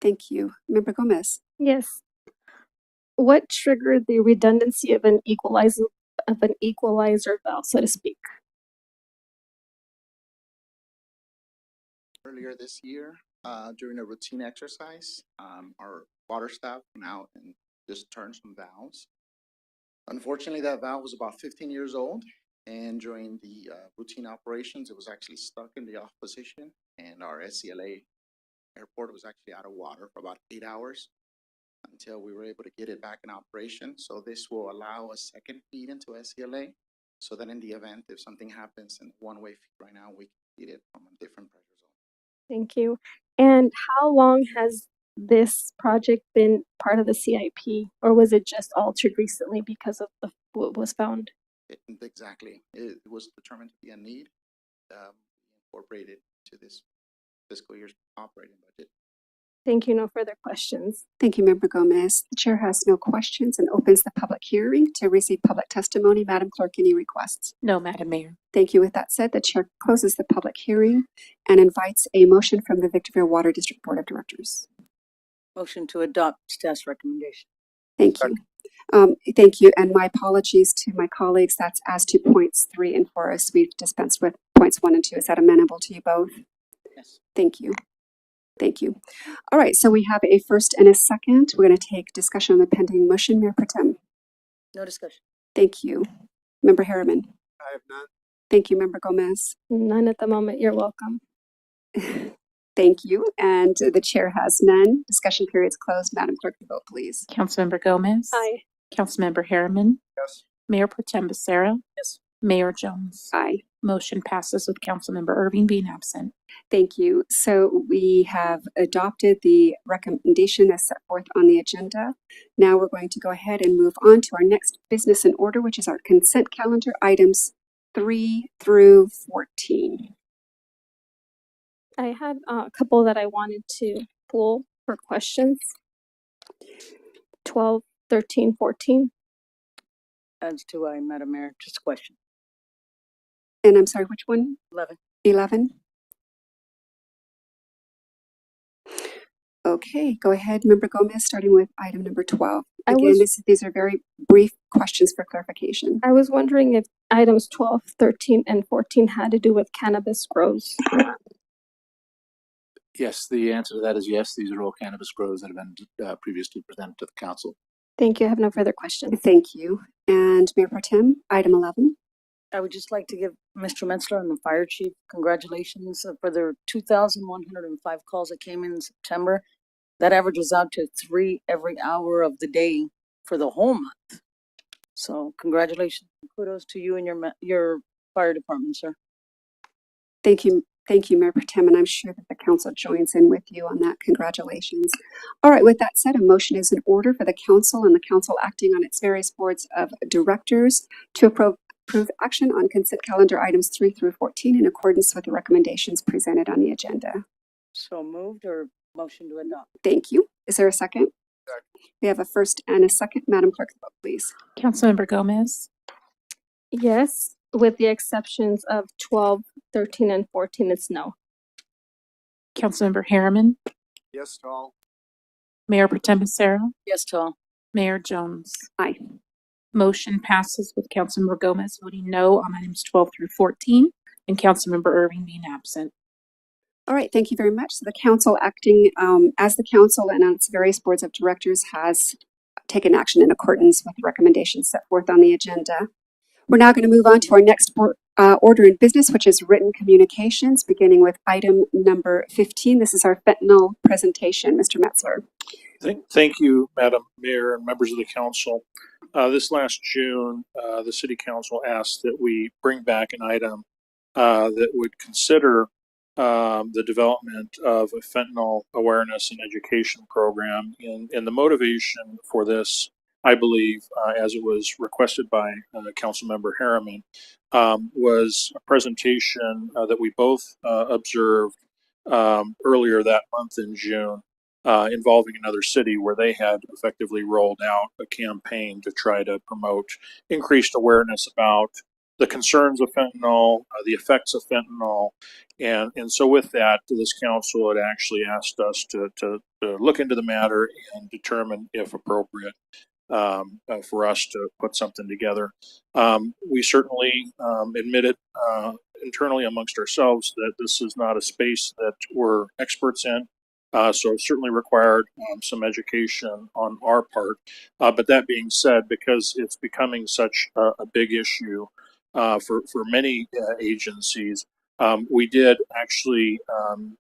Thank you. Member Gomez. Yes. What triggered the redundancy of an equalizer valve, so to speak? Earlier this year, during a routine exercise, our water staff went out and just turned some valves. Unfortunately, that valve was about 15 years old, and during the routine operations, it was actually stuck in the off position, and our SCLA airport was actually out of water for about 8 hours until we were able to get it back in operation. So this will allow a second feed into SCLA, so that in the event if something happens in one-way feed right now, we can feed it from a different pressure zone. Thank you. And how long has this project been part of the CIP, or was it just altered recently because of what was found? Exactly. It was determined to be a need, incorporated to this fiscal year's operating budget. Thank you. No further questions. Thank you, Member Gomez. The chair has no questions and opens the public hearing to receive public testimony. Madam Clerk, any requests? No, Madam Mayor. Thank you. With that said, the chair closes the public hearing and invites a motion from the Victorville Water District Board of Directors. Motion to adopt staff's recommendation. Thank you. Thank you. And my apologies to my colleagues. That's as to points 3 and 4, as we've dispensed with points 1 and 2. Is that amenable to you both? Yes. Thank you. Thank you. All right. So we have a first and a second. We're going to take discussion on the pending motion. Mayor Pro Tem. No discussion. Thank you. Member Harriman. I have none. Thank you, Member Gomez. None at the moment. You're welcome. Thank you. And the chair has none. Discussion period is closed. Madam Clerk, the vote, please. Councilmember Gomez. Aye. Councilmember Harriman. Yes. Mayor Pro Tem Becerra. Yes. Mayor Jones. Aye. Motion passes with Councilmember Irving being absent. Thank you. So we have adopted the recommendation as set forth on the agenda. Now we're going to go ahead and move on to our next business in order, which is our consent calendar items 3 through 14. I had a couple that I wanted to pull for questions. 12, 13, 14. As to I, Madam Mayor, just a question. And I'm sorry, which one? 11. 11? Okay, go ahead, Member Gomez, starting with item number 12. I Again, was- these are very brief questions for clarification. I was wondering if items 12, 13, and 14 had to do with cannabis grows. Yes, the answer to that is yes. These are all cannabis grows that have been previously presented to the council. Thank you. I have no further questions. Thank you. And Mayor Pro Tem, item 11. I would just like to give Mr. Metzler and the fire chief congratulations for their 2,105 calls that came in September. That averages out to 3 every hour of the day for the whole month. So congratulations, kudos to you and your fire department, sir. Thank you, Mayor Pro Tem, and I'm sure that the council joins in with you on that. Congratulations. All right, with that said, a motion is in order for the council and the council acting on its various boards of directors to approve action on consent calendar items 3 through 14 in accordance with the recommendations presented on the agenda. So moved or motion to adopt? Thank you. Is there a second? We have a first and a second. Madam Clerk, vote please. Councilmember Gomez, Yes, with the exceptions of 12, 13, and 14, it's no. Councilmember Harriman, Yes to all. Mayor Pro Tem Becerra, Yes to all. Mayor Jones. Aye. Motion passes with Councilmember Gomez voting no on items 12 through 14 and Councilmember Irving being absent. All right, thank you very much. So the council acting as the council and on its various boards of directors has taken action in accordance with the recommendations set forth on the agenda. We're now going to move on to our next order in business, which is written communications, beginning with item number 15. This is our fentanyl presentation. Mr. Metzler. Thank you, Madam Mayor and members of the council. This last June, the city council asked that we bring back an item that would consider the development of a fentanyl awareness and education program. And the motivation for this, I believe, as it was requested by Councilmember Harriman, was a presentation that we both observed earlier that month in June. Involving another city where they had effectively rolled out a campaign to try to promote increased awareness about the concerns of fentanyl, the effects of fentanyl. And so with that, this council had actually asked us to look into the matter and determine if appropriate for us to put something together. We certainly admitted internally amongst ourselves that this is not a space that we're experts in. So it certainly required some education on our part. But that being said, because it's becoming such a big issue for many agencies, we did actually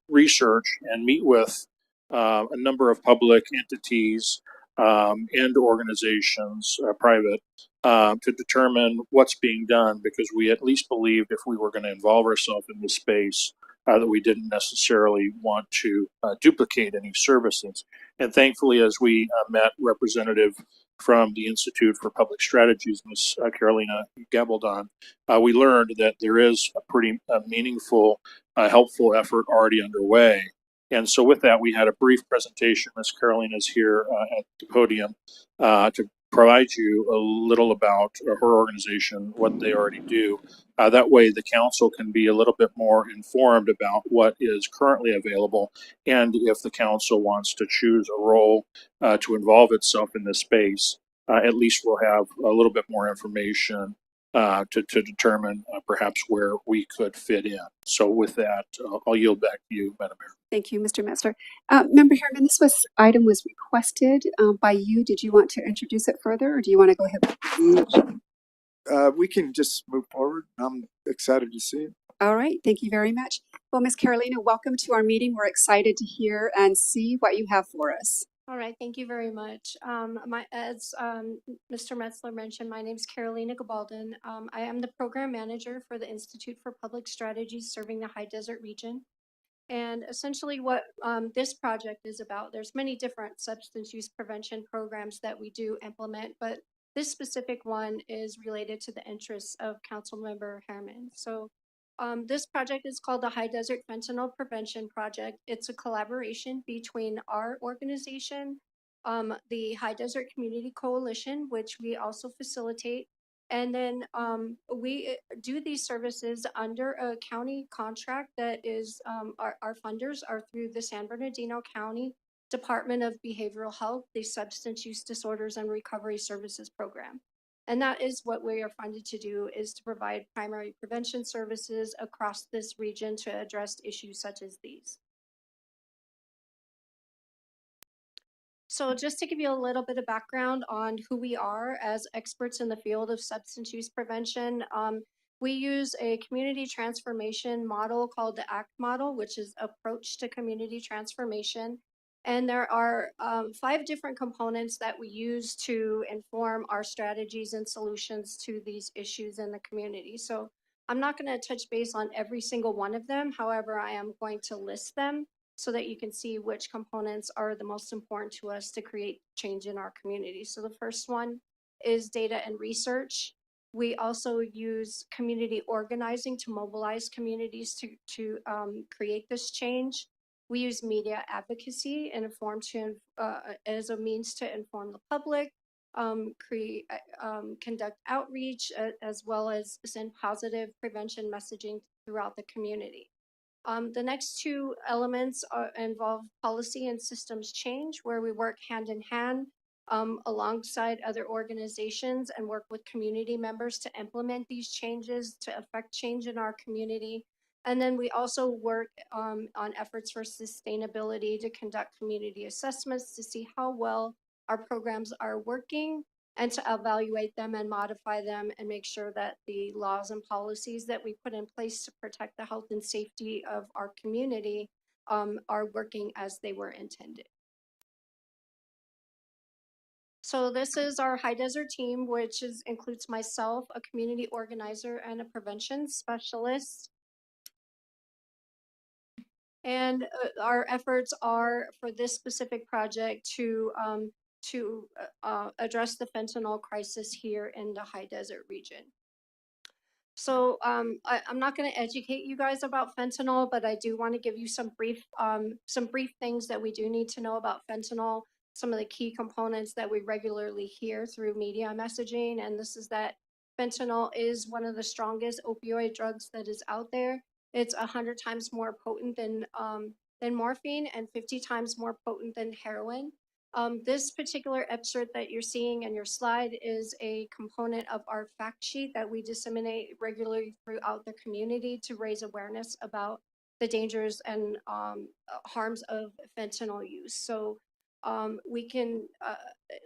research and meet with a number of public entities and organizations, private, to determine what's being done, because we at least believed if we were going to involve ourselves in this space, that we didn't necessarily want to duplicate any services. And thankfully, as we met representative from the Institute for Public Strategies, Ms. Carolina Gabaldon, we learned that there is a pretty meaningful, helpful effort already underway. And so with that, we had a brief presentation. Ms. Carolina is here at the podium to provide you a little about her organization, what they already do. That way the council can be a little bit more informed about what is currently available. And if the council wants to choose a role to involve itself in this space, at least we'll have a little bit more information to determine perhaps where we could fit in. So with that, I'll yield back to you, Madam Mayor. Thank you, Mr. Metzler. Member Harriman, this item was requested by you. Did you want to introduce it further, or do you want to go ahead? We can just move forward. I'm excited to see it. All right, thank you very much. Well, Ms. Carolina, welcome to our meeting. We're excited to hear and see what you have for us. All right, thank you very much. As Mr. Metzler mentioned, my name is Carolina Gabaldon. I am the program manager for the Institute for Public Strategies serving the High Desert region. And essentially what this project is about, there's many different substance use prevention programs that we do implement, but this specific one is related to the interests of Councilmember Harriman. So this project is called the High Desert Fentanyl Prevention Project. It's a collaboration between our organization, the High Desert Community Coalition, which we also facilitate, And then we do these services under a county contract that is, our funders are through the San Bernardino County Department of Behavioral Health, the Substance Use Disorders and Recovery Services Program. And that is what we are funded to do, is to provide primary prevention services across this region to address issues such as these. So just to give you a little bit of background on who we are as experts in the field of substance use prevention, we use a community transformation model called the ACT model, which is approach to community transformation. And there are 5 different components that we use to inform our strategies and solutions to these issues in the community. So I'm not going to touch base on every single one of them. However, I am going to list them so that you can see which components are the most important to us to create change in our community. So the first one is data and research. We also use community organizing to mobilize communities to create this change. We use media advocacy and as a means to inform the public, conduct outreach, as well as send positive prevention messaging throughout the community. The next 2 elements involve policy and systems change, where we work hand in hand alongside other organizations and work with community members to implement these changes to affect change in our community. And then we also work on efforts for sustainability to conduct community assessments to see how well our programs are working, and to evaluate them and modify them and make sure that the laws and policies that we put in place to protect the health and safety of our community are working as they were intended. So this is our High Desert team, which includes myself, a community organizer, and a prevention specialist. And our efforts are for this specific project to address the fentanyl crisis here in the High Desert region. So I'm not going to educate you guys about fentanyl, but I do want to give you some brief things that we do need to know about fentanyl, some of the key components that we regularly hear through media messaging. And this is that fentanyl is one of the strongest opioid drugs that is out there. It's 100 times more potent than morphine and 50 times more potent than heroin. This particular excerpt that you're seeing in your slide is a component of our fact sheet that we disseminate regularly throughout the community to raise awareness about the dangers and harms of fentanyl use. So we can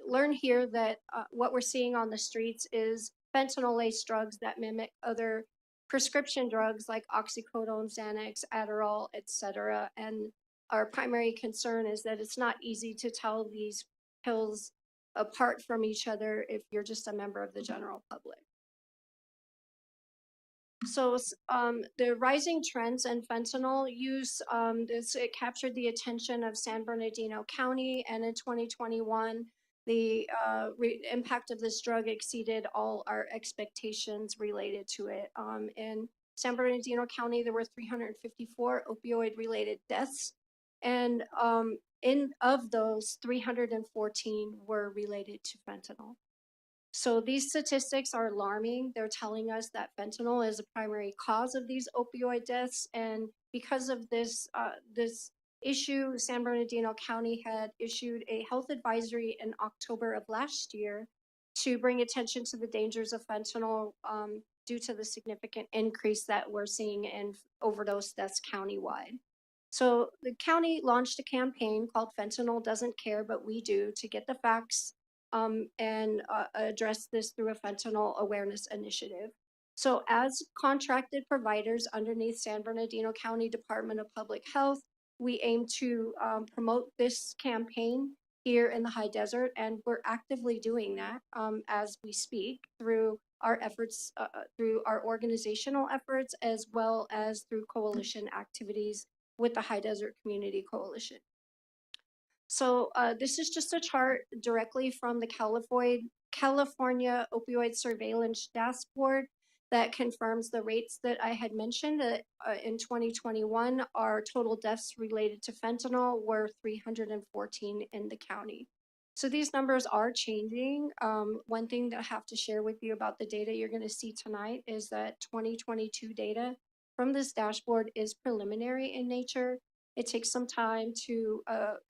learn here that what we're seeing on the streets is fentanyl-laced drugs that mimic other prescription drugs like oxycodone, Xanax, Adderall, etc. And our primary concern is that it's not easy to tell these pills apart from each other if you're just a member of the general public. So the rising trends in fentanyl use, it captured the attention of San Bernardino County, and in 2021, the impact of this drug exceeded all our expectations related to it. In San Bernardino County, there were 354 opioid-related deaths, and of those, 314 were related to fentanyl. So these statistics are alarming. They're telling us that fentanyl is a primary cause of these opioid deaths, and because of this issue, San Bernardino County had issued a health advisory in October of last year to bring attention to the dangers of fentanyl due to the significant increase that we're seeing in overdose deaths countywide. So the county launched a campaign called Fentanyl Doesn't Care, But We Do, to get the facts and address this through a fentanyl awareness initiative. So as contracted providers underneath San Bernardino County Department of Public Health, we aim to promote this campaign here in the High Desert, and we're actively doing that as we speak through our efforts, through our organizational efforts, as well as through coalition activities with the High Desert Community Coalition. So this is just a chart directly from the California Opioid Surveillance Dashboard that confirms the rates that I had mentioned. That in 2021, our total deaths related to fentanyl were 314 in the county. So these numbers are changing. One thing that I have to share with you about the data you're going to see tonight is that 2022 data from this dashboard is preliminary in nature. It takes some time to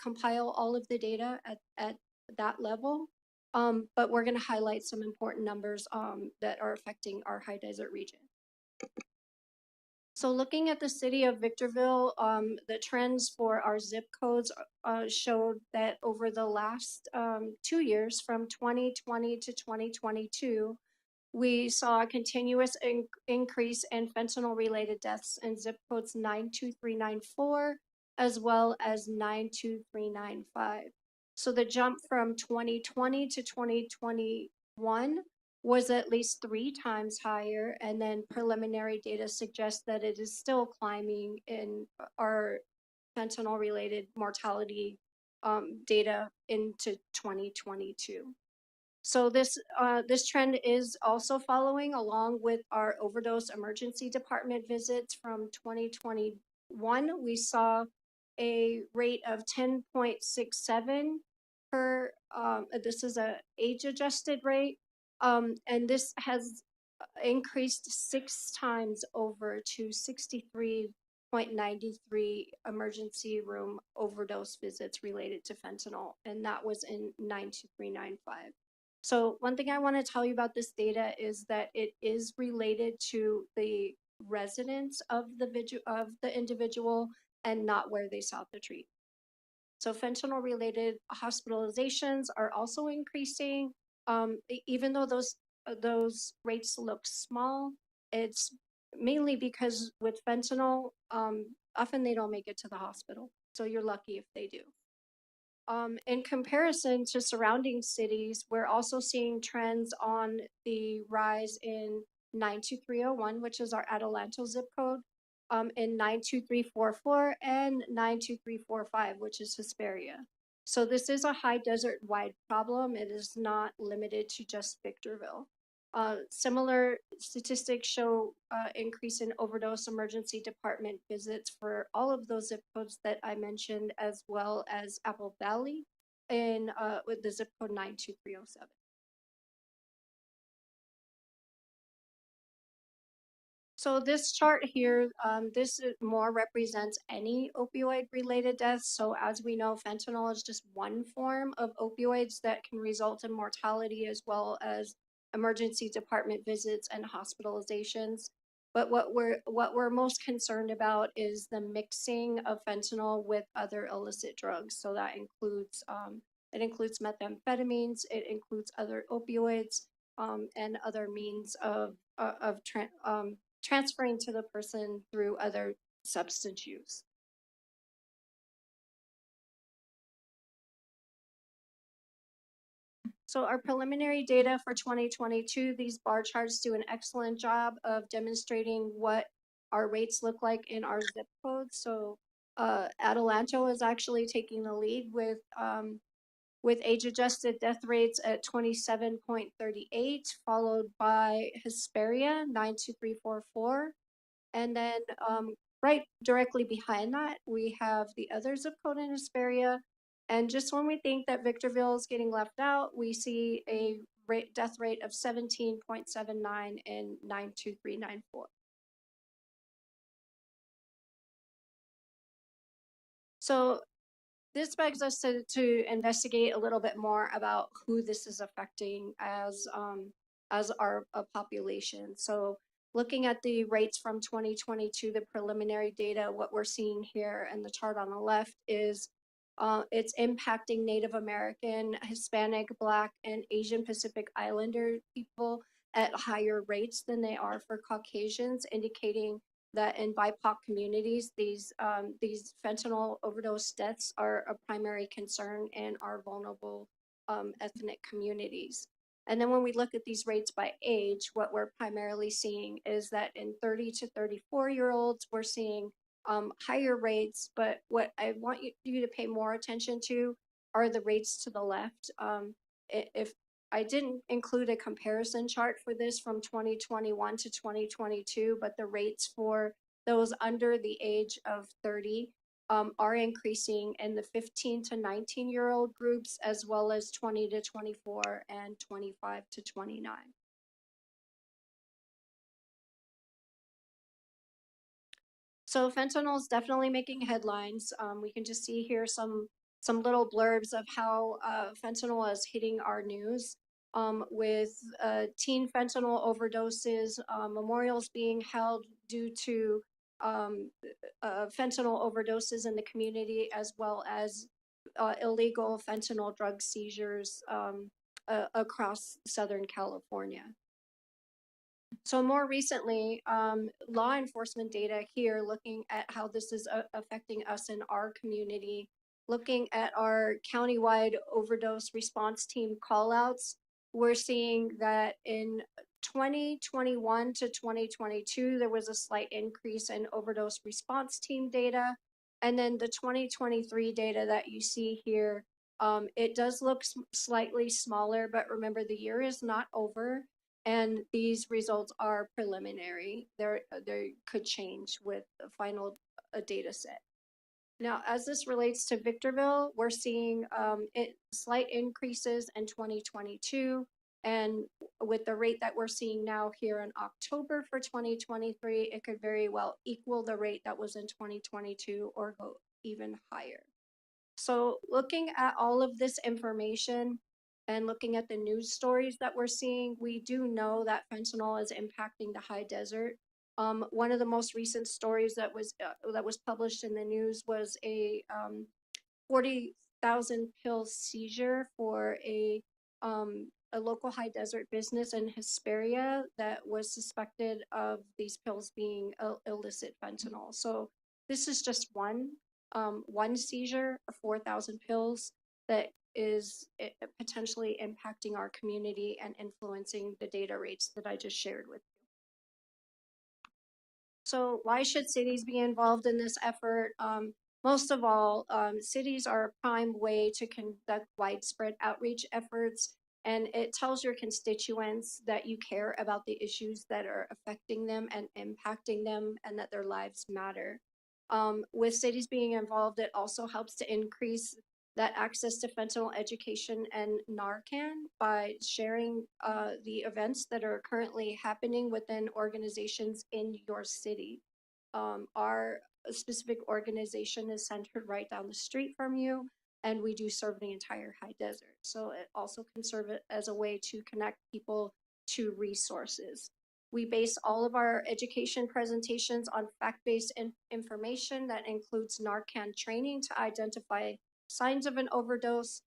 compile all of the data at that level. But we're going to highlight some important numbers that are affecting our high desert region. So looking at the city of Victorville, the trends for our zip codes showed that over the last 2 years, from 2020 to 2022, we saw a continuous increase in fentanyl-related deaths in zip codes 92394 as well as 92395. So the jump from 2020 to 2021 was at least 3 times higher, and then preliminary data suggests that it is still climbing in our fentanyl-related mortality data into 2022. So this trend is also following along with our overdose emergency department visits from 2021. We saw a rate of 10.67 per, this is a age-adjusted rate. And this has increased 6 times over to 63.93 emergency room overdose visits related to fentanyl, and that was in 92395. So one thing I want to tell you about this data is that it is related to the residence of the individual and not where they sought the treatment. So fentanyl related hospitalizations are also increasing. Even though those rates look small, it's mainly because with fentanyl, often they don't make it to the hospital. So you're lucky if they do. In comparison to surrounding cities, we're also seeing trends on the rise in 92301, which is our Adelanto zip code, in 92344 and 92345, which is Hesperia. So this is a high desert wide problem. It is not limited to just Victorville. Similar statistics show increase in overdose emergency department visits for all of those zip codes that I mentioned, as well as Apple Valley in with the zip code 92307. So this chart here, this more represents any opioid-related deaths. So as we know, fentanyl is just one form of opioids that can result in mortality as well as emergency department visits and hospitalizations. But what we're most concerned about is the mixing of fentanyl with other illicit drugs. So that includes it includes methamphetamines, it includes other opioids, and other means of transferring to the person through other substance use. So our preliminary data for 2022, these bar charts do an excellent job of demonstrating what our rates look like in our zip codes. So Adelanto is actually taking the lead with age-adjusted death rates at 27.38, followed by Hesperia 92344, and then right directly behind that we have the other zip code in Hesperia. And just when we think that Victorville is getting left out, we see a death rate of 17.79 in 92394. So this begs us to investigate a little bit more about who this is affecting as our population. So looking at the rates from 2022, the preliminary data, what we're seeing here and the chart on the left is it's impacting Native American, Hispanic, Black, and Asian Pacific Islander people at higher rates than they are for Caucasians, indicating that in BIPOC communities, these fentanyl overdose deaths are a primary concern in our vulnerable ethnic communities. And then when we look at these rates by age, what we're primarily seeing is that in 30 to 34-year-olds, we're seeing higher rates, but what I want you to pay more attention to are the rates to the left. If I didn't include a comparison chart for this from 2021 to 2022, but the rates for those under the age of 30 are increasing in the 15 to 19-year-old groups, as well as 20 to 24 and 25 to 29. So fentanyl is definitely making headlines. We can just see here some little blurbs of how fentanyl is hitting our news. With teen fentanyl overdoses, memorials being held due to fentanyl overdoses in the community, as well as illegal fentanyl drug seizures across Southern California. So more recently, law enforcement data here, looking at how this is affecting us in our community, looking at our countywide overdose response team callouts, we're seeing that in 2021 to 2022, there was a slight increase in overdose response team data. And then the 2023 data that you see here, it does look slightly smaller, but remember the year is not over. And these results are preliminary. They could change with the final data set. Now, as this relates to Victorville, we're seeing slight increases in 2022. And with the rate that we're seeing now here in October for 2023, it could very well equal the rate that was in 2022 or go even higher. So looking at all of this information, and looking at the news stories that we're seeing, we do know that fentanyl is impacting the high desert. One of the most recent stories that was published in the news was a 40,000 pill seizure for a local high desert business in Hesperia that was suspected of these pills being illicit fentanyl. So this is just one seizure of 4,000 pills that is potentially impacting our community and influencing the data rates that I just shared with you. So why should cities be involved in this effort? Most of all, cities are a prime way to conduct widespread outreach efforts, and it tells your constituents that you care about the issues that are affecting them and impacting them, and that their lives matter. With cities being involved, it also helps to increase that access to fentanyl education and Narcan by sharing the events that are currently happening within organizations in your city. Our specific organization is centered right down the street from you, and we do serve the entire high desert. So it also can serve it as a way to connect people to resources. We base all of our education presentations on fact-based information that includes Narcan training to identify signs of an overdose,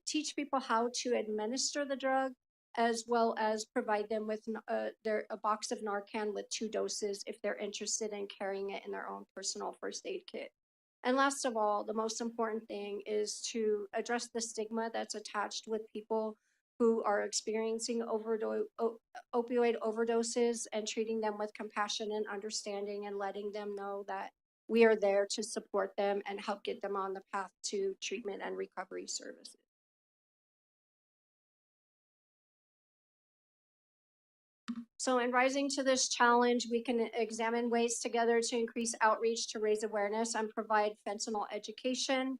teach people how to administer the drug, as well as provide them with a box of Narcan with 2 doses if they're interested in carrying it in their own personal first aid kit. And last of all, the most important thing is to address the stigma that's attached with people who are experiencing opioid overdoses, and treating them with compassion and understanding, and letting them know that we are there to support them and help get them on the path to treatment and recovery services. So in rising to this challenge, we can examine ways together to increase outreach to raise awareness and provide fentanyl education,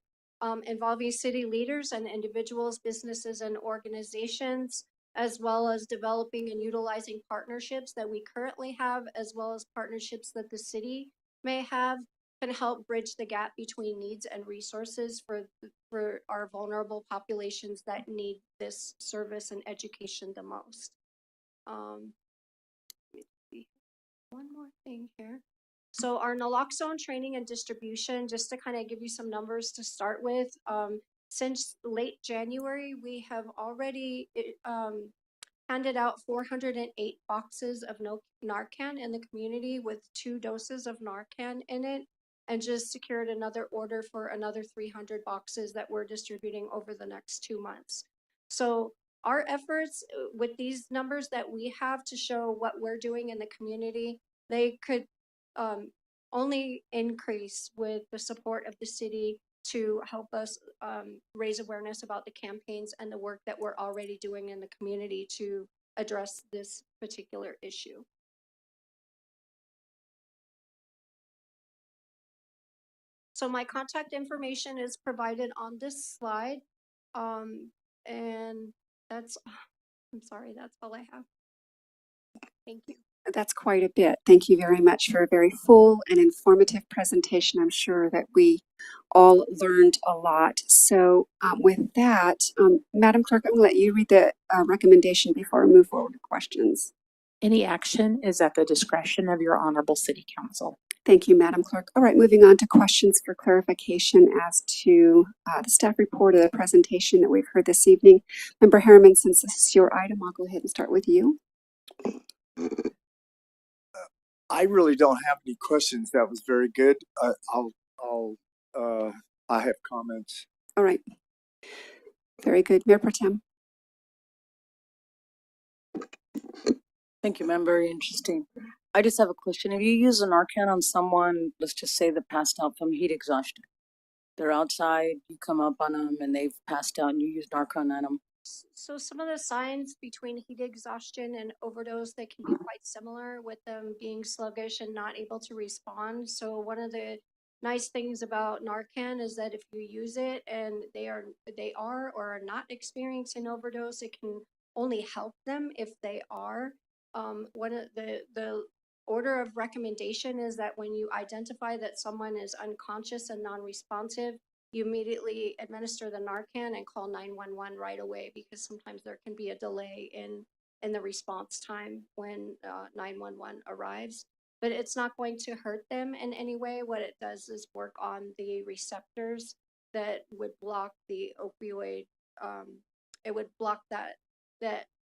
involving city leaders and individuals, businesses, and organizations, as well as developing and utilizing partnerships that we currently have, as well as partnerships that the city may have, can help bridge the gap between needs and resources for our vulnerable populations that need this service and education the most. One more thing here. So our naloxone training and distribution, just to kind of give you some numbers to start with, since late January, we have already handed out 408 boxes of Narcan in the community with 2 doses of Narcan in it, and just secured another order for another 300 boxes that we're distributing over the next 2 months. So our efforts with these numbers that we have to show what we're doing in the community, they could only increase with the support of the city to help us raise awareness about the campaigns and the work that we're already doing in the community to address this particular issue. So my contact information is provided on this slide. And that's, I'm sorry, that's all I have. Thank you. That's quite a bit. Thank you very much for a very full and informative presentation. I'm sure that we all learned a lot. So with that, Madam Clerk, I'm going to let you read the recommendation before we move forward to questions. Any action is at the discretion of your honorable city council. Thank you, Madam Clerk. All right, moving on to questions for clarification as to the staff report or the presentation that we've heard this evening. Member Harriman, since this is your item, I'll go ahead and start with you. I really don't have any questions. That was very good. I have comments. All right. Very good. Mayor Pro Tem. Thank you, ma'am. Very interesting. I just have a question. If you use a Narcan on someone, let's just say that passed out from heat exhaustion, they're outside, you come up on them and they've passed out and you use Narcan on them. So some of the signs between heat exhaustion and overdose, they can be quite similar, with them being sluggish and not able to respond. So one of the nice things about Narcan is that if you use it and they are or are not experiencing overdose, it can only help them if they are. One of the order of recommendation is that when you identify that someone is unconscious and non-responsive, you immediately administer the Narcan and call 911 right away, because sometimes there can be a delay in the response time when 911 arrives. But it's not going to hurt them in any way. What it does is work on the receptors that would block the opioid. It would block that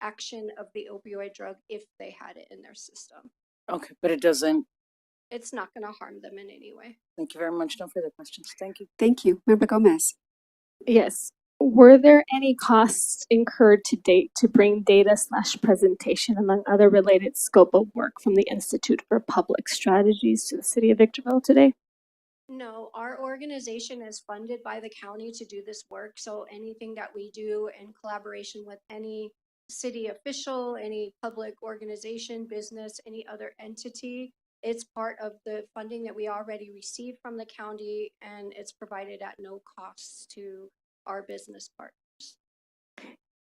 action of the opioid drug if they had it in their system. Okay, but it doesn't. It's not going to harm them in any way. Thank you very much. No further questions. Thank you. Thank you. Member Gomez. Yes. Were there any costs incurred to date to bring data/presentation, among other related scope of work, from the Institute for Public Strategies to the City of Victorville today? No, our organization is funded by the county to do this work. So anything that we do in collaboration with any city official, any public organization, business, any other entity, it's part of the funding that we already received from the county, and it's provided at no cost to our business partners.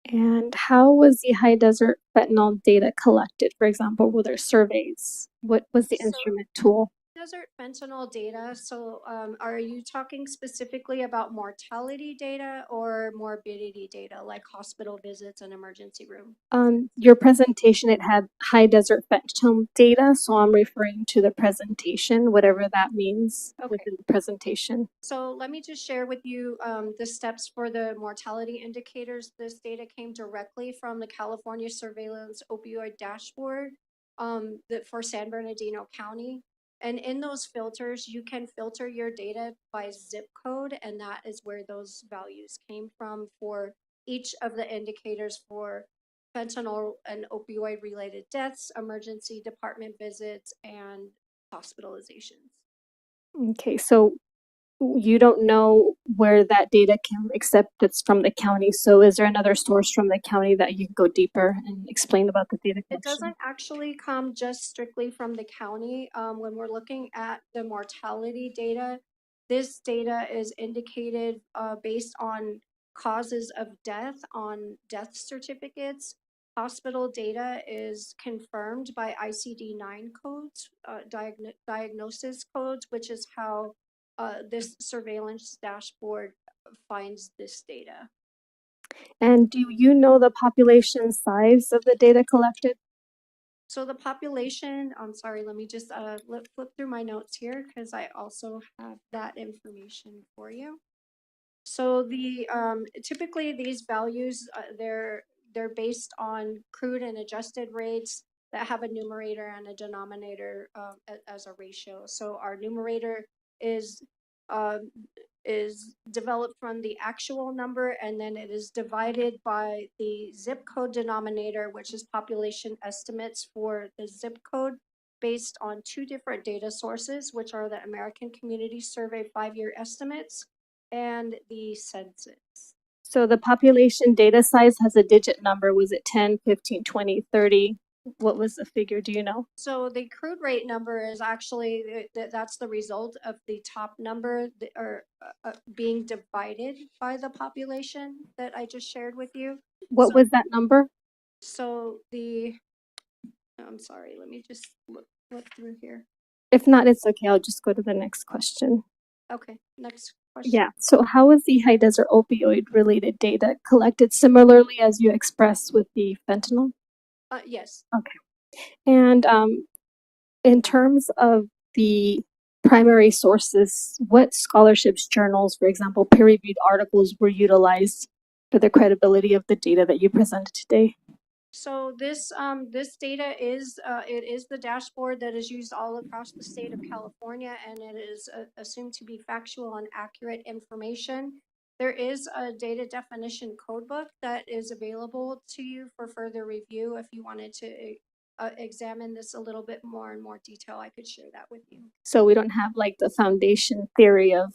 And how was the high desert fentanyl data collected? For example, were there surveys? What was the instrument tool? Desert fentanyl data. So are you talking specifically about mortality data or morbidity data, like hospital visits and emergency room? Your presentation, it had high desert fentanyl data, so I'm referring to the presentation, whatever that means within the presentation. So let me just share with you the steps for the mortality indicators. This data came directly from the California Surveillance Opioid Dashboard for San Bernardino County. And in those filters, you can filter your data by zip code, and that is where those values came from for each of the indicators for fentanyl and opioid-related deaths, emergency department visits, and hospitalizations. Okay, so you don't know where that data came, except it's from the county. So is there another source from the county that you can go deeper and explain about the data collection? It doesn't actually come just strictly from the county. When we're looking at the mortality data, this data is indicated based on causes of death on death certificates. Hospital data is confirmed by ICD-9 codes, diagnosis codes, which is how this surveillance dashboard finds this data. And do you know the population size of the data collected? So the population, I'm sorry, let me just flip through my notes here, because I also have that information for you. So the typically these values, they're based on crude and adjusted rates that have a numerator and a denominator as a ratio. So our numerator is developed from the actual number, and then it is divided by the zip code denominator, which is population estimates for the zip code based on two different data sources, which are the American Community Survey 5-year estimates and the census. So the population data size has a digit number. Was it 10, 15, 20, 30? What was the figure? Do you know? So the crude rate number is actually, that's the result of the top number being divided by the population that I just shared with you. What So- was that number? So I'm sorry, let me just look through here. If not, it's okay. I'll just go to the next question. Okay, next question. Yeah. So how was the high desert opioid related data collected similarly as you expressed with the fentanyl? Yes. And in terms of the primary sources, what scholarships, journals, for example, peer-reviewed articles were utilized for the credibility of the data that you presented today? So this data is it is the dashboard that is used all across the state of California, and it is assumed to be factual and accurate information. There is a data definition codebook that is available to you for further review. If you wanted to examine this a little bit more in more detail, I could share that with you. So we don't have like the foundation theory of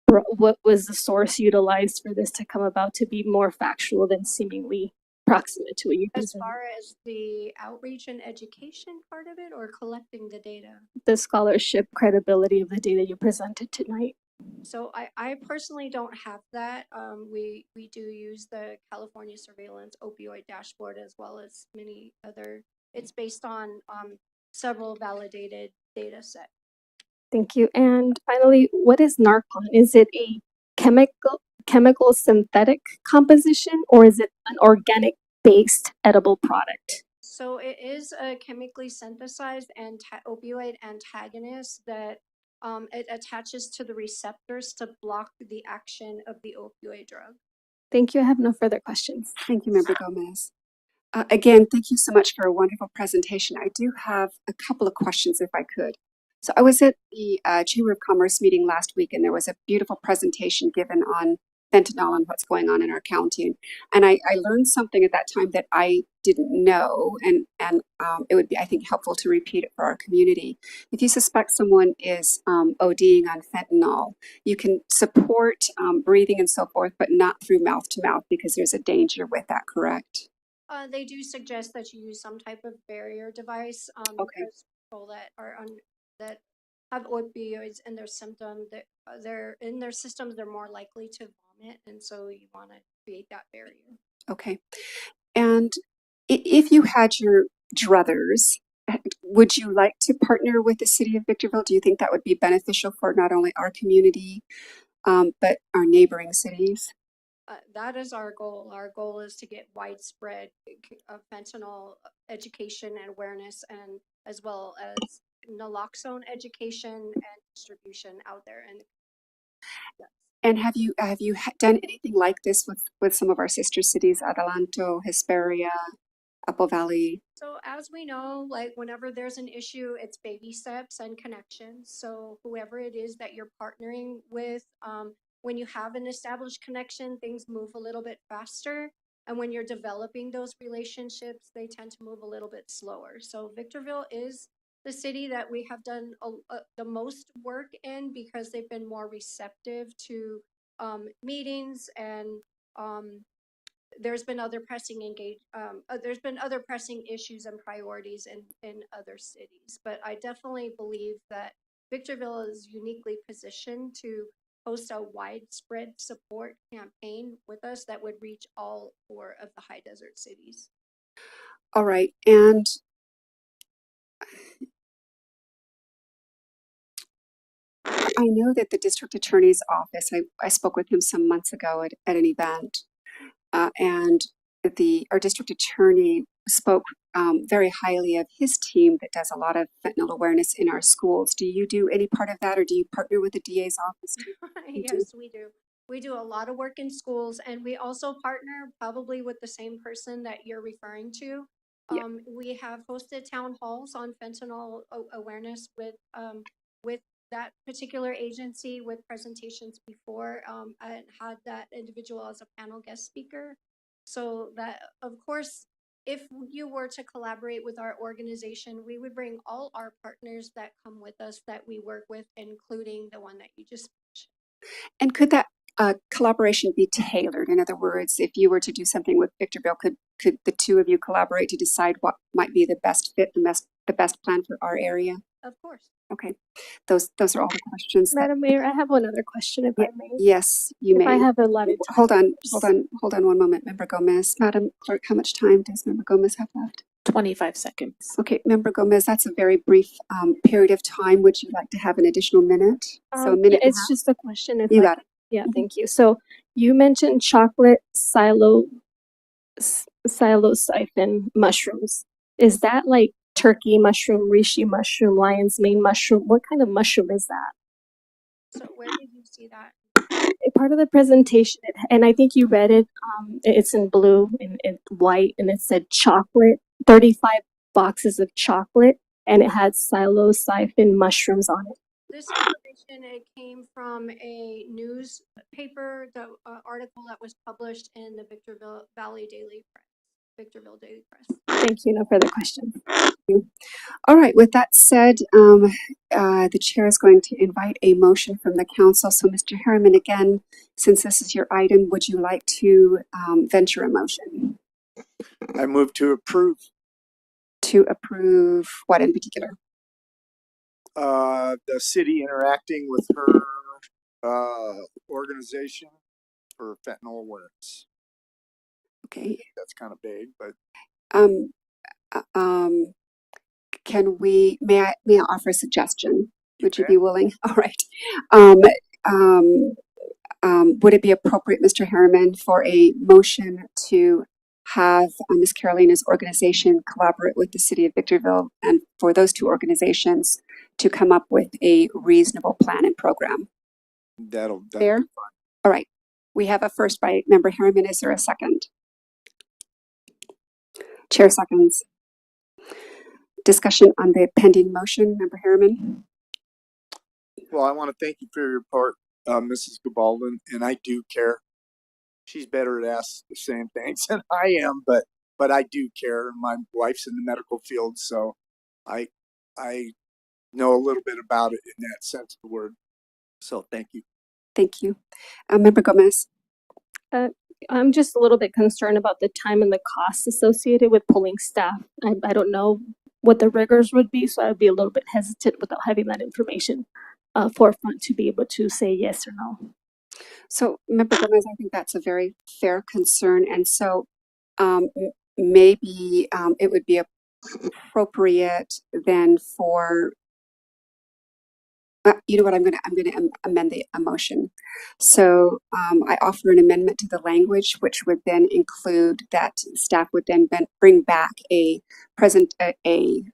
what was the source utilized for this to come about to be more factual than seemingly proximate to what you As presented. far as the outreach and education part of it, or collecting the data? The scholarship credibility of the data you presented tonight. So I personally don't have that. We do use the California Surveillance Opioid Dashboard as well as many other. It's based on several validated data set. Thank you. And finally, what is Narcan? Is it a chemical synthetic composition, or is it an organic based edible product? So it is a chemically synthesized opioid antagonist that it attaches to the receptors to block the action of the opioid drug. Thank you. I have no further questions. Thank you, Member Gomez. Again, thank you so much for a wonderful presentation. I do have a couple of questions if I could. So I was at the Chamber of Commerce meeting last week, and there was a beautiful presentation given on fentanyl and what's going on in our county. And I learned something at that time that I didn't know, and it would be, I think, helpful to repeat it for our community. If you suspect someone is ODing on fentanyl, you can support breathing and so forth, but not through mouth to mouth because there's a danger with that, correct? They do suggest that you use some type of barrier device. Okay. Because people that are that have opioids in their symptom, that they're in their systems, they're more likely to vomit, and so you want to create that barrier. Okay. And if you had your druthers, would you like to partner with the city of Victorville? Do you think that would be beneficial for not only our community, but our neighboring cities? That is our goal. Our goal is to get widespread fentanyl education and awareness, and as well as naloxone education and distribution out there. And yes. And have you done anything like this with some of our sister cities, Adelanto, Hesperia, Apple Valley? So as we know, like whenever there's an issue, it's baby steps and connections. So whoever it is that you're partnering with, when you have an established connection, things move a little bit faster. And when you're developing those relationships, they tend to move a little bit slower. So Victorville is the city that we have done the most work in because they've been more receptive to meetings, and there's been other pressing issues and priorities in other cities. But I definitely believe that Victorville is uniquely positioned to host a widespread support campaign with us that would reach all 4 of the high desert cities. All right. And I know that the district attorney's office, I spoke with him some months ago at an event, and our district attorney spoke very highly of his team that does a lot of fentanyl awareness in our schools. Do you do any part of that, or do you partner with the DA's office? Yes, we do. We do a lot of work in schools, and we also partner probably with the same person that you're referring to. Yeah. We have hosted town halls on fentanyl awareness with that particular agency with presentations before, and had that individual as a panel guest speaker. So that, of course, if you were to collaborate with our organization, we would bring all our partners that come with us that we work with, including the one that you just mentioned. And could that collaboration be tailored? In other words, if you were to do something with Victorville, could the two of you collaborate to decide what might be the best fit, the best plan for our area? Of course. Okay, those are all the questions. That, Madam Mayor, I have one other question, if I may. yes, you If may. I have allotted time. Hold on one moment, Member Gomez. Madam Clerk, how much time does Member Gomez have left? 25 seconds. Okay, Member Gomez, that's a very brief period of time. Would you like to have an additional minute? So a minute. Yeah, it's just a question. If You I got it. Yeah, thank you. So you mentioned chocolate psilocybin mushrooms. Is that like turkey mushroom, reishi mushroom, lion's mane mushroom? What kind of mushroom is that? So where did you see that? A part of the presentation, and I think you read it. It's in blue and white, and it said chocolate. 35 boxes of chocolate, and it had psilocybin mushrooms on it. This information, it came from a newspaper, the article that was published in the Victorville Daily Press. Thank you. No further questions. All right, with that said, the chair is going to invite a motion from the council. So Mr. Harriman, again, since this is your item, would you like to venture a motion? I move to approve To approve what in particular? the city interacting with her organization for fentanyl awareness. Okay. That's kind of big, but May I offer a suggestion? Would you can. be willing? All right. Would it be appropriate, Mr. Harriman, for a motion to have Ms. Carolina's organization collaborate with the city of Victorville and for those two organizations to come up with a reasonable plan and program? That'll Fair? be fine. All right. We have a first by Member Harriman. Is there a second? Chair seconds. Discussion on the pending motion, Member Harriman. Well, I want to thank you for your part, Mrs. Gabaldon, and I do care. She's better at asking the same things than I am, but I do care. My wife's in the medical field, so I know a little bit about it in that sense of the word. So thank you. Thank you. Member Gomez. I'm just a little bit concerned about the time and the costs associated with pulling staff. I don't know what the rigors would be, so I'd be a little bit hesitant without having that information forefront to be able to say yes or no. So, Member Gomez, I think that's a very fair concern, and so maybe it would be appropriate then for. You know what? I'm going to amend the motion. So I offer an amendment to the language, which would then include that staff would then bring back a presentation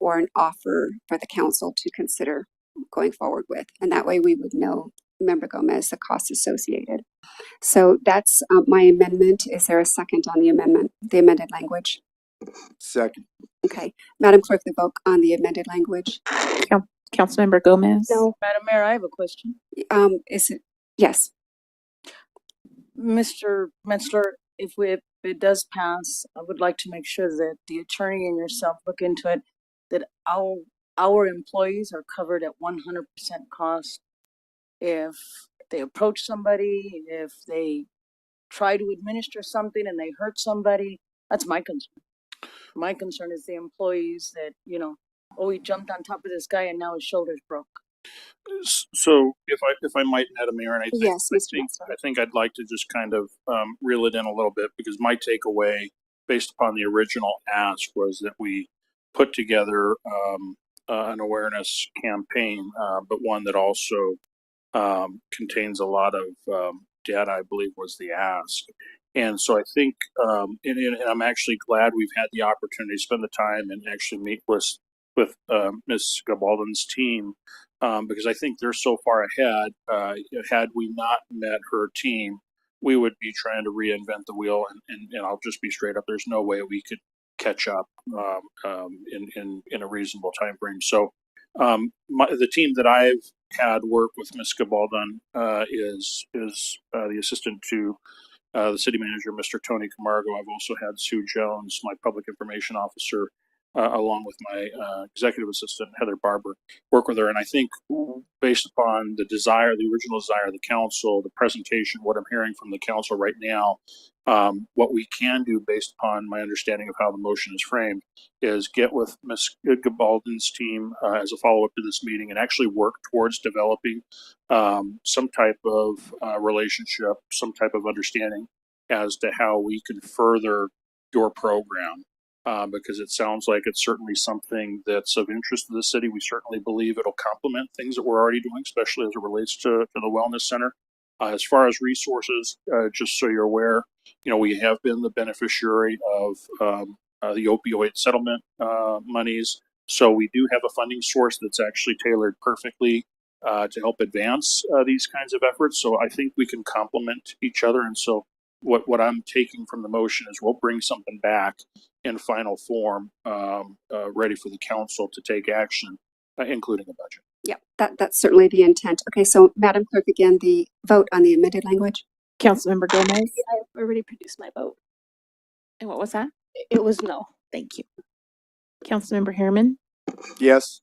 or an offer for the council to consider going forward with, and that way we would know, Member Gomez, the costs associated. So that's my amendment. Is there a second on the amendment, the amended language? Second. Okay, Madam Clerk, the vote on the amended language. Councilmember Gomez? No. Madam Mayor, I have a question. Is it, yes, Mr. Metzler, if it does pass, I would like to make sure that the attorney and yourself look into it, that our employees are covered at 100% cost. If they approach somebody, if they try to administer something and they hurt somebody, that's my concern. My concern is the employees that, oh, he jumped on top of this guy and now his shoulder's broke. So if I might, Madam Mayor, and yes, Mr. I think I'd like to just kind of reel it in a little bit, because my takeaway based upon the original ask was that we put together an awareness campaign, but one that also contains a lot of data, I believe was the ask. And so I think, and I'm actually glad we've had the opportunity to spend the time and actually meet with Ms. Gabaldon's team, because I think they're so far ahead. Had we not met her team, we would be trying to reinvent the wheel. And I'll just be straight up. There's no way we could catch up in a reasonable time frame. So the team that I've had work with Ms. Gabaldon is the assistant to the city manager, Mr. Tony Camargo. I've also had Sue Jones, my public information officer, along with my executive assistant, Heather Barber, work with her. And I think based upon the original desire of the council, the presentation, what I'm hearing from the council right now, what we can do based upon my understanding of how the motion is framed is get with Ms. Gabaldon's team as a follow-up to this meeting and actually work towards developing some type of relationship, some type of understanding as to how we can further your program. Because it sounds like it's certainly something that's of interest to the city. We certainly believe it'll complement things that we're already doing, especially as it relates to the wellness center. As far as resources, just so you're aware, we have been the beneficiary of the opioid settlement monies. So we do have a funding source that's actually tailored perfectly to help advance these kinds of efforts. So I think we can complement each other. And so what I'm taking from the motion is we'll bring something back in final form, ready for the council to take action, including a budget. Yeah, that's certainly the intent. Okay, so Madam Clerk, again, the vote on the amended language. Councilmember Gomez. I already produced my vote. And what was that? It was no. Thank you. Councilmember Harriman, Yes.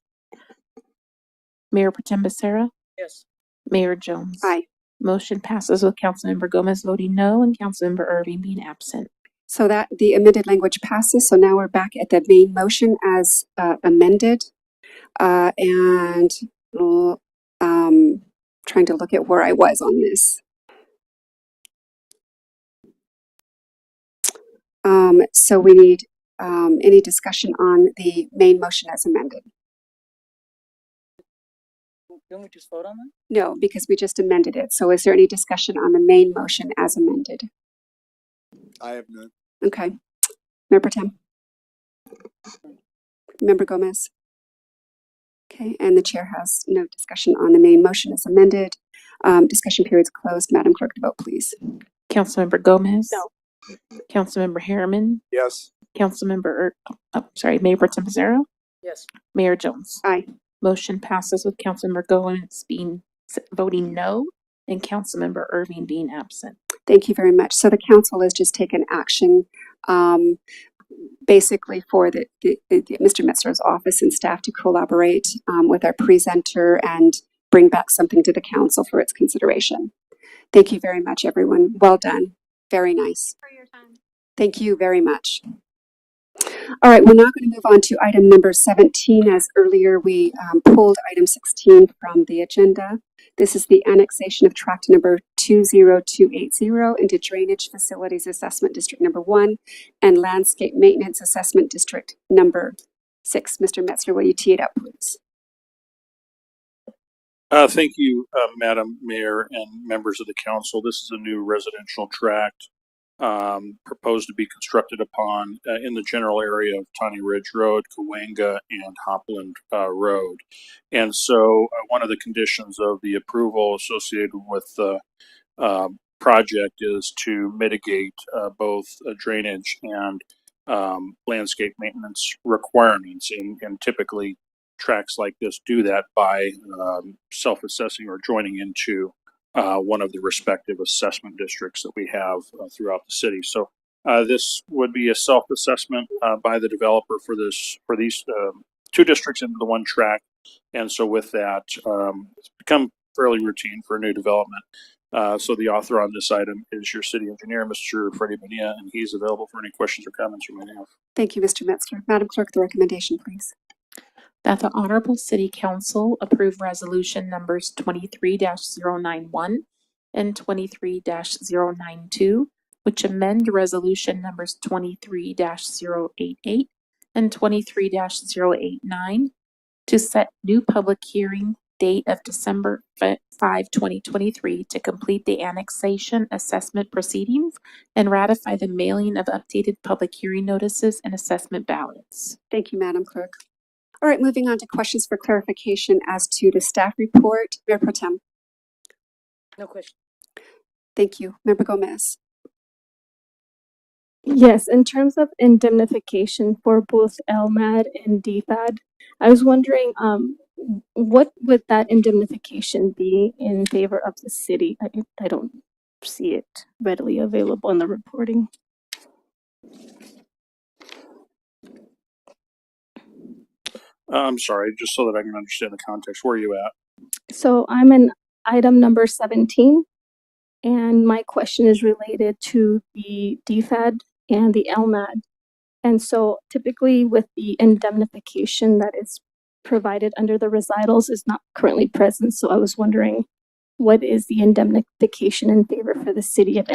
Mayor Protem Becerra, Yes. Mayor Jones. Aye. Motion passes with Councilmember Gomez voting no and Councilmember Irving being absent. So that the amended language passes. So now we're back at the main motion as amended. And trying to look at where I was on this. So we need any discussion on the main motion as amended? Don't we just vote on that? No, because we just amended it. So is there any discussion on the main motion as amended? I have none. Okay. Mayor Protem? Member Gomez? Okay, and the chair has no discussion on the main motion as amended. Discussion period's closed. Madam Clerk, the vote, please. Councilmember Gomez. No. Councilmember Harriman. Yes. Mayor Protem Becerra. Yes. Mayor Jones. Aye. Motion passes with Councilmember Gomez voting no and Councilmember Irving being absent. Thank you very much. So the council has just taken action basically for the Mr. Metzler's office and staff to collaborate with our presenter and bring back something to the council for its consideration. Thank you very much, everyone. Well done. Very nice. For your time. Thank you very much. All right, we're now going to move on to item number 17. As earlier, we pulled item 16 from the agenda. This is the annexation of tract number 20280 into Drainage Facilities Assessment District number 1 and Landscape Maintenance Assessment District number 6. Mr. Metzler, will you tee it up, please? Thank you, Madam Mayor and members of the council. This is a new residential tract proposed to be constructed upon in the general area of Tawny Ridge Road, Cahuenga, and Hopland Road. And so one of the conditions of the approval associated with the project is to mitigate both drainage and landscape maintenance requirements. And typically tracts like this do that by self-assessing or joining into one of the respective assessment districts that we have throughout the city. So this would be a self-assessment by the developer for these two districts into the one tract. And so with that, it's become fairly routine for a new development. So the author on this item is your city engineer, Mr. Freddie Bonilla, and he's available for any questions or comments you may have. Thank you, Mr. Metzler. Madam Clerk, the recommendation, please. That the Honorable City Council approve resolution numbers 23-091 and 23-092, which amend resolution numbers 23-088 and 23-089 to set new public hearing date of December 5, 2023 to complete the annexation assessment proceedings and ratify the mailing of updated public hearing notices and assessment ballots. Thank you, Madam Clerk. All right, moving on to questions for clarification as to the staff report. Mayor Protem. No question. Thank you. Member Gomez. Yes, in terms of indemnification for both LMAD and DFAD, I was wondering, what would that indemnification be in favor of the city? I don't see it readily available in the reporting. I'm sorry, just so that I can understand the context. Where are you at? So I'm in item number 17, and my question is related to the DFAD and the LMAD. And so typically with the indemnification that is provided under the recitals is not currently present. So I was wondering, what is the indemnification in favor for the city if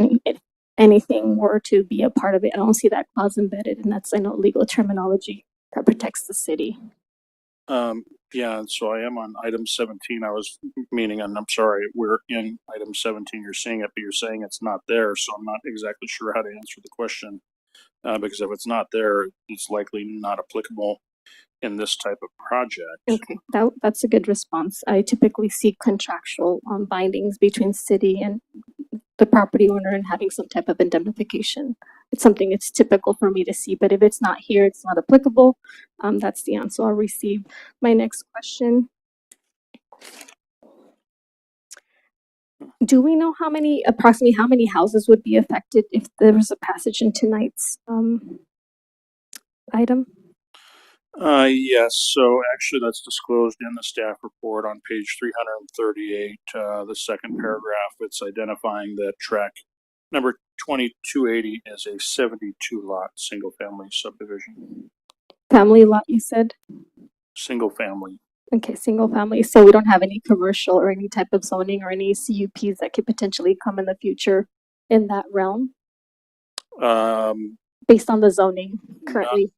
anything were to be a part of it? I don't see that clause embedded, and that's, I know, legal terminology that protects the city. Yeah, so I am on item 17. I was meaning, and I'm sorry, we're in item 17. You're seeing it, but you're saying it's not there. So I'm not exactly sure how to answer the question. Because if it's not there, it's likely not applicable in this type of project. Okay, that's a good response. I typically see contractual bindings between city and the property owner and having some type of indemnification. It's something it's typical for me to see, but if it's not here, it's not applicable. That's the answer I'll receive. My next question. Do we know approximately how many houses would be affected if there was a passage in tonight's item? Yes, so actually that's disclosed in the staff report on page 338, the second paragraph. It's identifying that track number 2280 is a 72 lot single family subdivision. Family lot, you said? Single family. Okay, single family. So we don't have any commercial or any type of zoning or any CUPs that could potentially come in the future in that realm based on the zoning currently.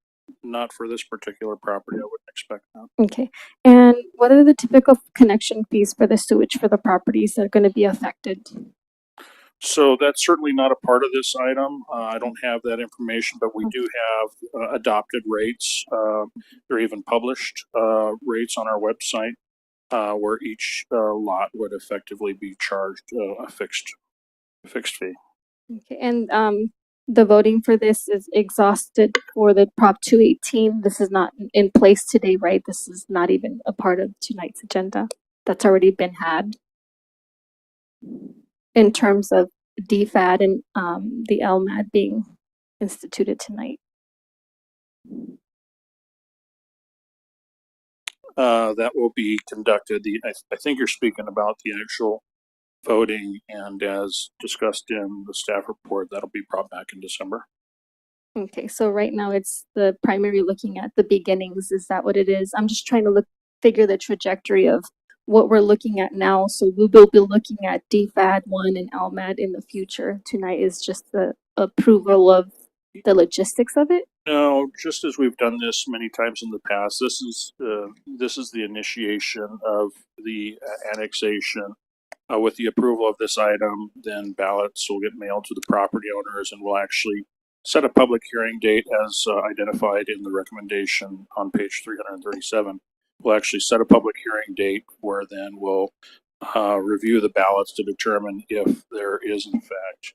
Not for this particular property. I wouldn't expect that. Okay. And what are the typical connection fees for the sewage for the properties that are going to be affected? So that's certainly not a part of this item. I don't have that information, but we do have adopted rates. They're even published rates on our website where each lot would effectively be charged a fixed fee. Okay. And the voting for this is exhausted for the Prop 218. This is not in place today, right? This is not even a part of tonight's agenda. That's already been had. In terms of DFAD and the LMAD being instituted tonight. That will be conducted. I think you're speaking about the actual voting, and as discussed in the staff report, that'll be brought back in December. Okay, so right now it's the primary looking at the beginnings. Is that what it is? I'm just trying to figure the trajectory of what we're looking at now. So we will be looking at DFAD 1 and LMAD in the future. Tonight is just the approval of the logistics of it. No, just as we've done this many times in the past, this is the initiation of the annexation. With the approval of this item, then ballots will get mailed to the property owners, and we'll actually set a public hearing date as identified in the recommendation on page 337. We'll actually set a public hearing date where then we'll review the ballots to determine if there is in fact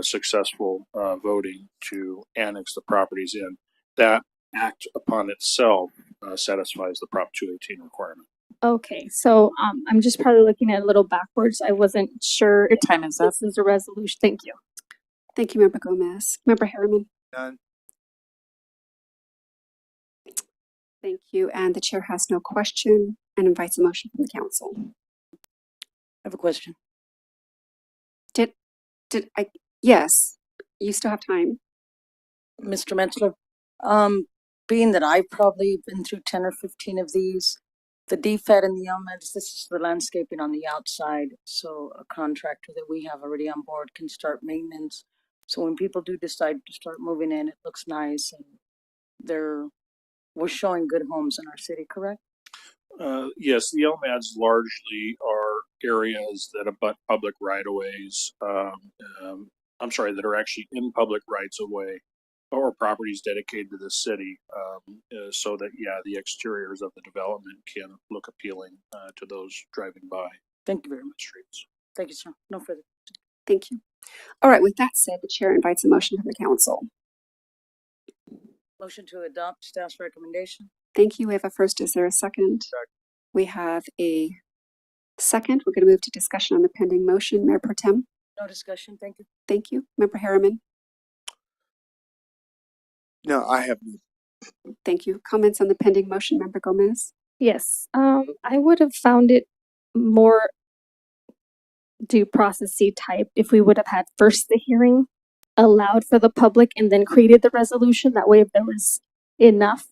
successful voting to annex the properties in. That act upon itself satisfies the Prop 218 requirement. Okay, so I'm just probably looking at it a little backwards. I wasn't sure. Your time is up. This is a resolution. Thank you. Thank you, Member Gomez. Member Harriman. None. Thank you. And the chair has no question and invites a motion from the council. I have a question. Yes, you still have time. Mr. Metzler, being that I've probably been through 10 or 15 of these, the DFAD and the LMADs, this is the landscaping on the outside. So a contractor that we have already on board can start maintenance. So when people do decide to start moving in, it looks nice and we're showing good homes in our city, correct? Yes, the LMADs largely are areas that abut public right-of-ways. I'm sorry, that are actually in public rights-of-way or properties dedicated to the city, so that, yeah, the exteriors of the development can look appealing to those driving by. Thank you very much. Streets. Thank you, sir. No further. Thank you. All right, with that said, the chair invites a motion from the council. Motion to adopt staff's recommendation. Thank you. We have a first. Is there a second? We have a second. We're going to move to discussion on the pending motion. Mayor Pro Tem. No discussion. Thank you. Thank you. Member Harriman. No, I have. Thank you. Comments on the pending motion, Member Gomez? Yes, I would have found it more due processy type if we would have had first the hearing, allowed for the public, and then created the resolution. That way, if there was enough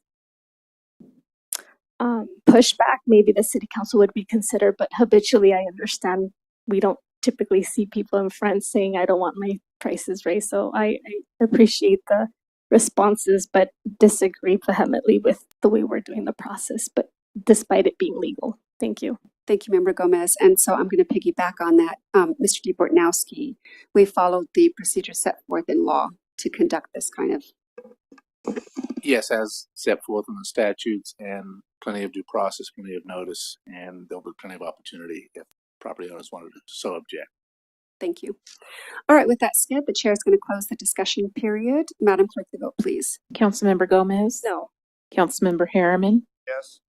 pushback, maybe the city council would be considered. But habitually, I understand we don't typically see people in front saying, I don't want my prices raised. So I appreciate the responses, but disagree vehemently with the way we're doing the process, but despite it being legal. Thank you. Thank you, Member Gomez. And so I'm going to piggyback on that. Mr. DeBortnowski, we followed the procedure set forth in law to conduct this kind of. Yes, as set forth in the statutes, and plenty of due process, plenty of notice, and there'll be plenty of opportunity if property owners wanted to so object. Thank you. All right, with that said, the chair is going to close the discussion period. Madam Clerk, the vote, please. Councilmember Gomez? No. Councilmember Harriman? Yes.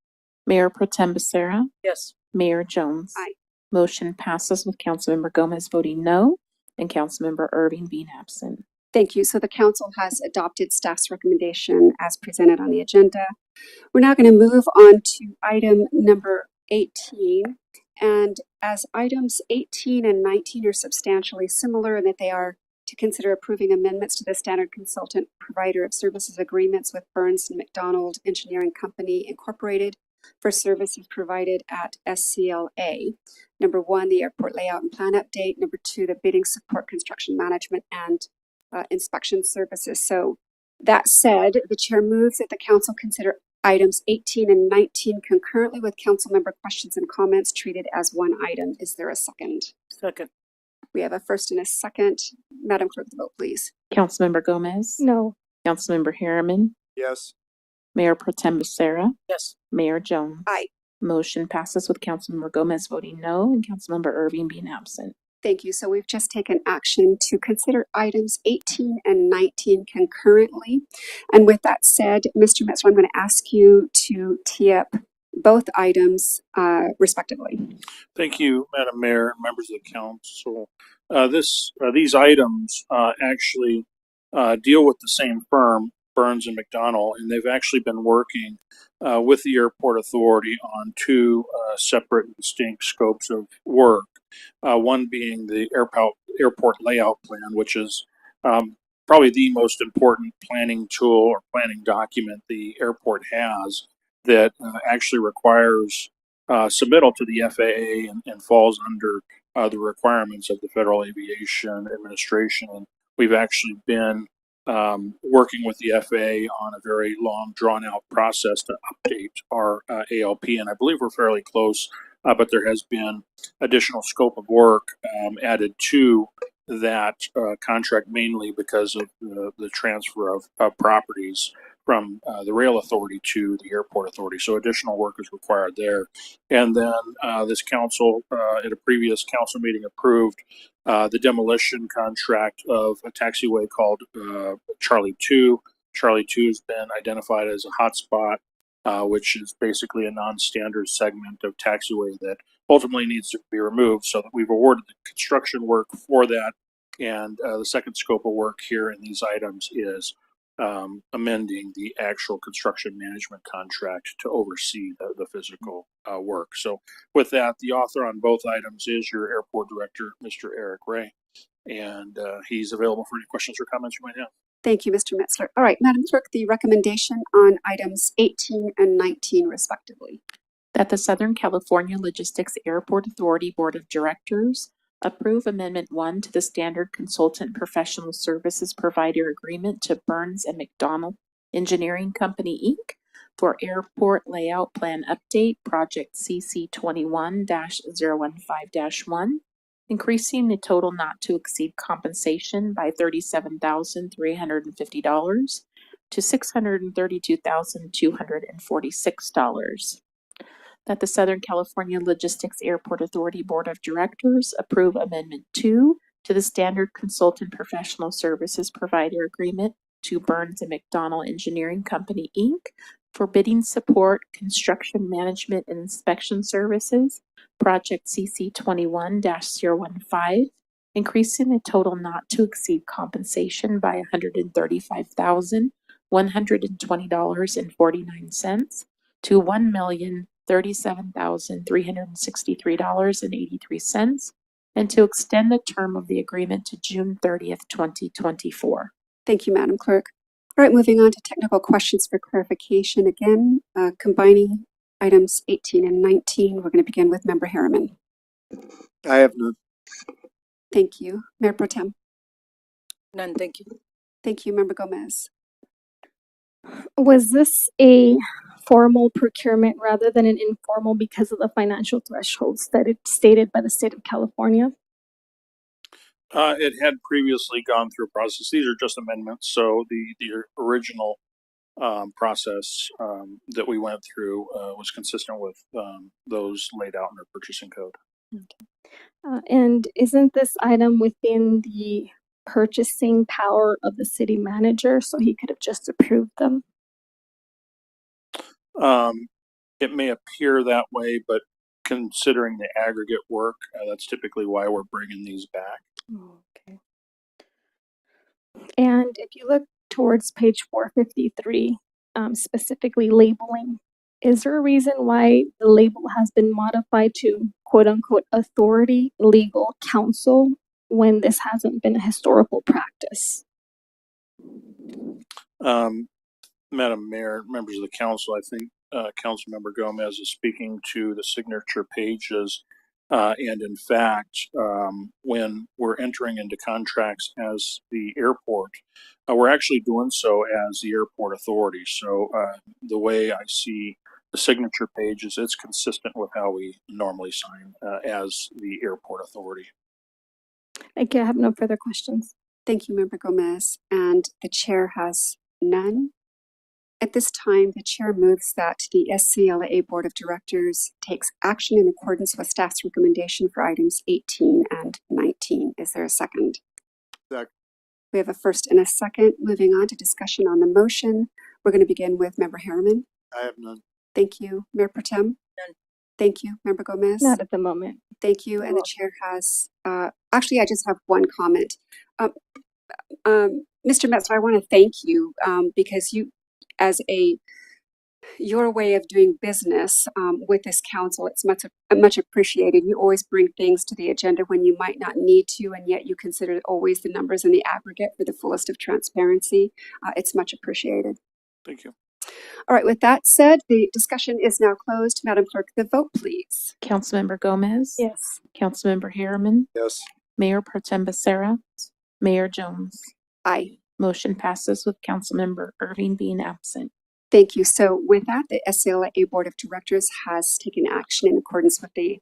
Mayor Pro Tem Becerra? Yes. Mayor Jones? Aye. Motion passes with Councilmember Gomez voting no and Councilmember Irving being absent. Thank you. So the council has adopted staff's recommendation as presented on the agenda. We're now going to move on to item number 18. And as items 18 and 19 are substantially similar in that they are to consider approving amendments to the standard consultant provider of services agreements with Burns and McDonald Engineering Company Incorporated for services provided at SCLA. Number 1, the airport layout and plan update. Number 2, the bidding support, construction management, and inspection services. So that said, the chair moves that the council consider items 18 and 19 concurrently with council member questions and comments treated as one item. Is there a second? Second. We have a first and a second. Madam Clerk, the vote, please. Councilmember Gomez? No. Councilmember Harriman? Yes. Mayor Pro Tem Becerra? Yes. Mayor Jones? Aye. Motion passes with Councilmember Gomez voting no and Councilmember Irving being absent. Thank you. So we've just taken action to consider items 18 and 19 concurrently. And with that said, Mr. Metzler, I'm going to ask you to tee up both items respectively. Thank you, Madam Mayor and members of the council. These items actually deal with the same firm, Burns and McDonald, and they've actually been working with the airport authority on two separate and distinct scopes of work. One being the airport layout plan, which is probably the most important planning tool or planning document the airport has that actually requires submittal to the FAA and falls under the requirements of the Federal Aviation Administration. And we've actually been working with the FAA on a very long, drawn-out process to update our ALP, and I believe we're fairly close, but there has been additional scope of work added to that contract, mainly because of the transfer of properties from the rail authority to the airport authority. So additional work is required there. And then this council, at a previous council meeting, approved the demolition contract of a taxiway called Charlie 2. Charlie 2 has been identified as a hotspot, which is basically a non-standard segment of taxiway that ultimately needs to be removed. So that we've awarded the construction work for that. And the second scope of work here in these items is amending the actual construction management contract to oversee the physical work. So with that, the author on both items is your airport director, Mr. Eric Ray, and he's available for any questions or comments you might have. Thank you, Mr. Metzler. All right, Madam Clerk, the recommendation on items 18 and 19 respectively. That the Southern California Logistics Airport Authority Board of Directors approve Amendment 1 to the Standard Consultant Professional Services Provider Agreement to Burns and McDonald Engineering Company, Inc. for Airport Layout Plan Update, Project CC 21-015-1, increasing the total not to exceed compensation by $37,350 to $632,246. That the Southern California Logistics Airport Authority Board of Directors approve Amendment 2 to the Standard Consultant Professional Services Provider Agreement to Burns and McDonald Engineering Company, Inc. for bidding support, construction management, and inspection services, Project CC 21-015, increasing the total not to exceed compensation by $135,000 $120.49 to $1,037,363.83, and to extend the term of the agreement to June 30th, 2024. Thank you, Madam Clerk. All right, moving on to technical questions for clarification. Again, combining items 18 and 19. We're going to begin with Member Harriman. I have none. Thank you. Mayor Pro Tem. None, thank you. Thank you, Member Gomez. Was this a formal procurement rather than an informal because of the financial thresholds that it stated by the state of California? It had previously gone through a process. These are just amendments, so the original process that we went through was consistent with those laid out in our purchasing code. And isn't this item within the purchasing power of the city manager, so he could have just approved them? It may appear that way, but considering the aggregate work, that's typically why we're bringing these back. Okay. And if you look towards page 453, specifically labeling, is there a reason why the label has been modified to quote unquote authority legal counsel when this hasn't been a historical practice? Madam Mayor, members of the council, I think Councilmember Gomez is speaking to the signature pages. And in fact, when we're entering into contracts as the airport, we're actually doing so as the airport authority. So the way I see the signature pages, it's consistent with how we normally sign as the airport authority. Okay, I have no further questions. Thank you, Member Gomez. And the chair has none. At this time, the chair moves that the SCLA Board of Directors takes action in accordance with staff's recommendation for items 18 and 19. Is there a second? Second. We have a first and a second. Moving on to discussion on the motion. We're going to begin with Member Harriman. I have none. Thank you. Mayor Pro Tem? None. Thank you. Member Gomez? Not at the moment. Thank you. And the chair has, actually, I just have one comment. Mr. Metzler, I want to thank you because you, as your way of doing business with this council, it's much appreciated. You always bring things to the agenda when you might not need to, and yet you consider always the numbers in the aggregate for the fullest of transparency. It's much appreciated. Thank you. All right, with that said, the discussion is now closed. Madam Clerk, the vote, please. Councilmember Gomez? Yes. Councilmember Harriman? Yes. Mayor Pro Tem Becerra? Mayor Jones? Aye. Motion passes with Councilmember Irving being absent. Thank you. So with that, the SCLA Board of Directors has taken action in accordance with the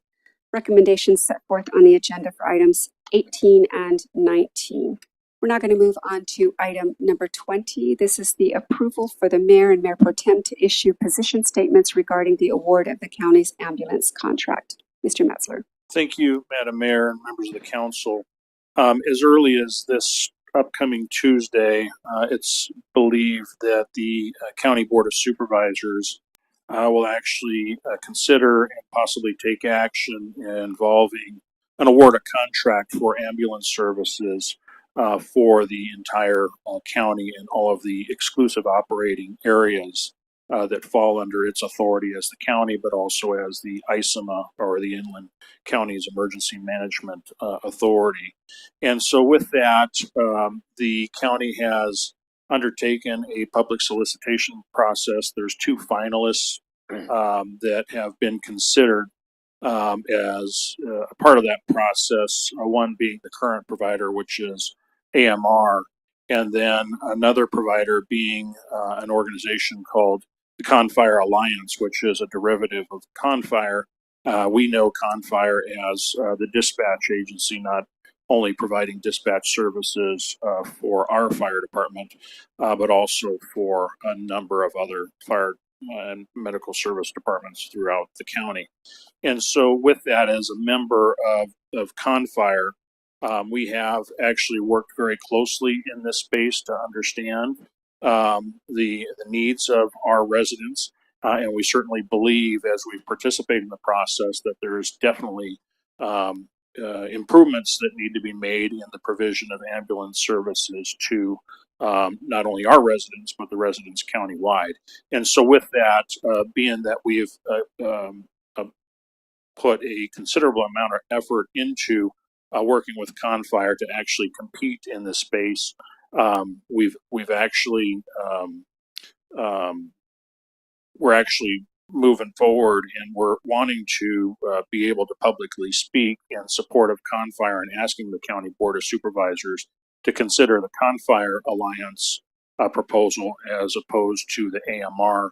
recommendations set forth on the agenda for items 18 and 19. We're now going to move on to item number 20. This is the approval for the mayor and mayor pro tem to issue position statements regarding the award of the county's ambulance contract. Mr. Metzler. Thank you, Madam Mayor and members of the council. As early as this upcoming Tuesday, it's believed that the County Board of Supervisors will actually consider and possibly take action involving an award of contract for ambulance services for the entire county and all of the exclusive operating areas that fall under its authority as the county, but also as the ISEMA, or the Inland Counties Emergency Management Authority. And so with that, the county has undertaken a public solicitation process. There's 2 finalists that have been considered as a part of that process, one being the current provider, which is AMR, and then another provider being an organization called the Confire Alliance, which is a derivative of Confire. We know Confire as the dispatch agency, not only providing dispatch services for our fire department, but also for a number of other fire and medical service departments throughout the county. And so with that, as a member of Confire, we have actually worked very closely in this space to understand the needs of our residents. And we certainly believe, as we participate in the process, that there's definitely improvements that need to be made in the provision of ambulance services to not only our residents, but the residents countywide. And so with that, being that we've put a considerable amount of effort into working with Confire to actually compete in this space, we've actually we're actually moving forward, and we're wanting to be able to publicly speak in support of Confire and asking the County Board of Supervisors to consider the Confire Alliance proposal as opposed to the AMR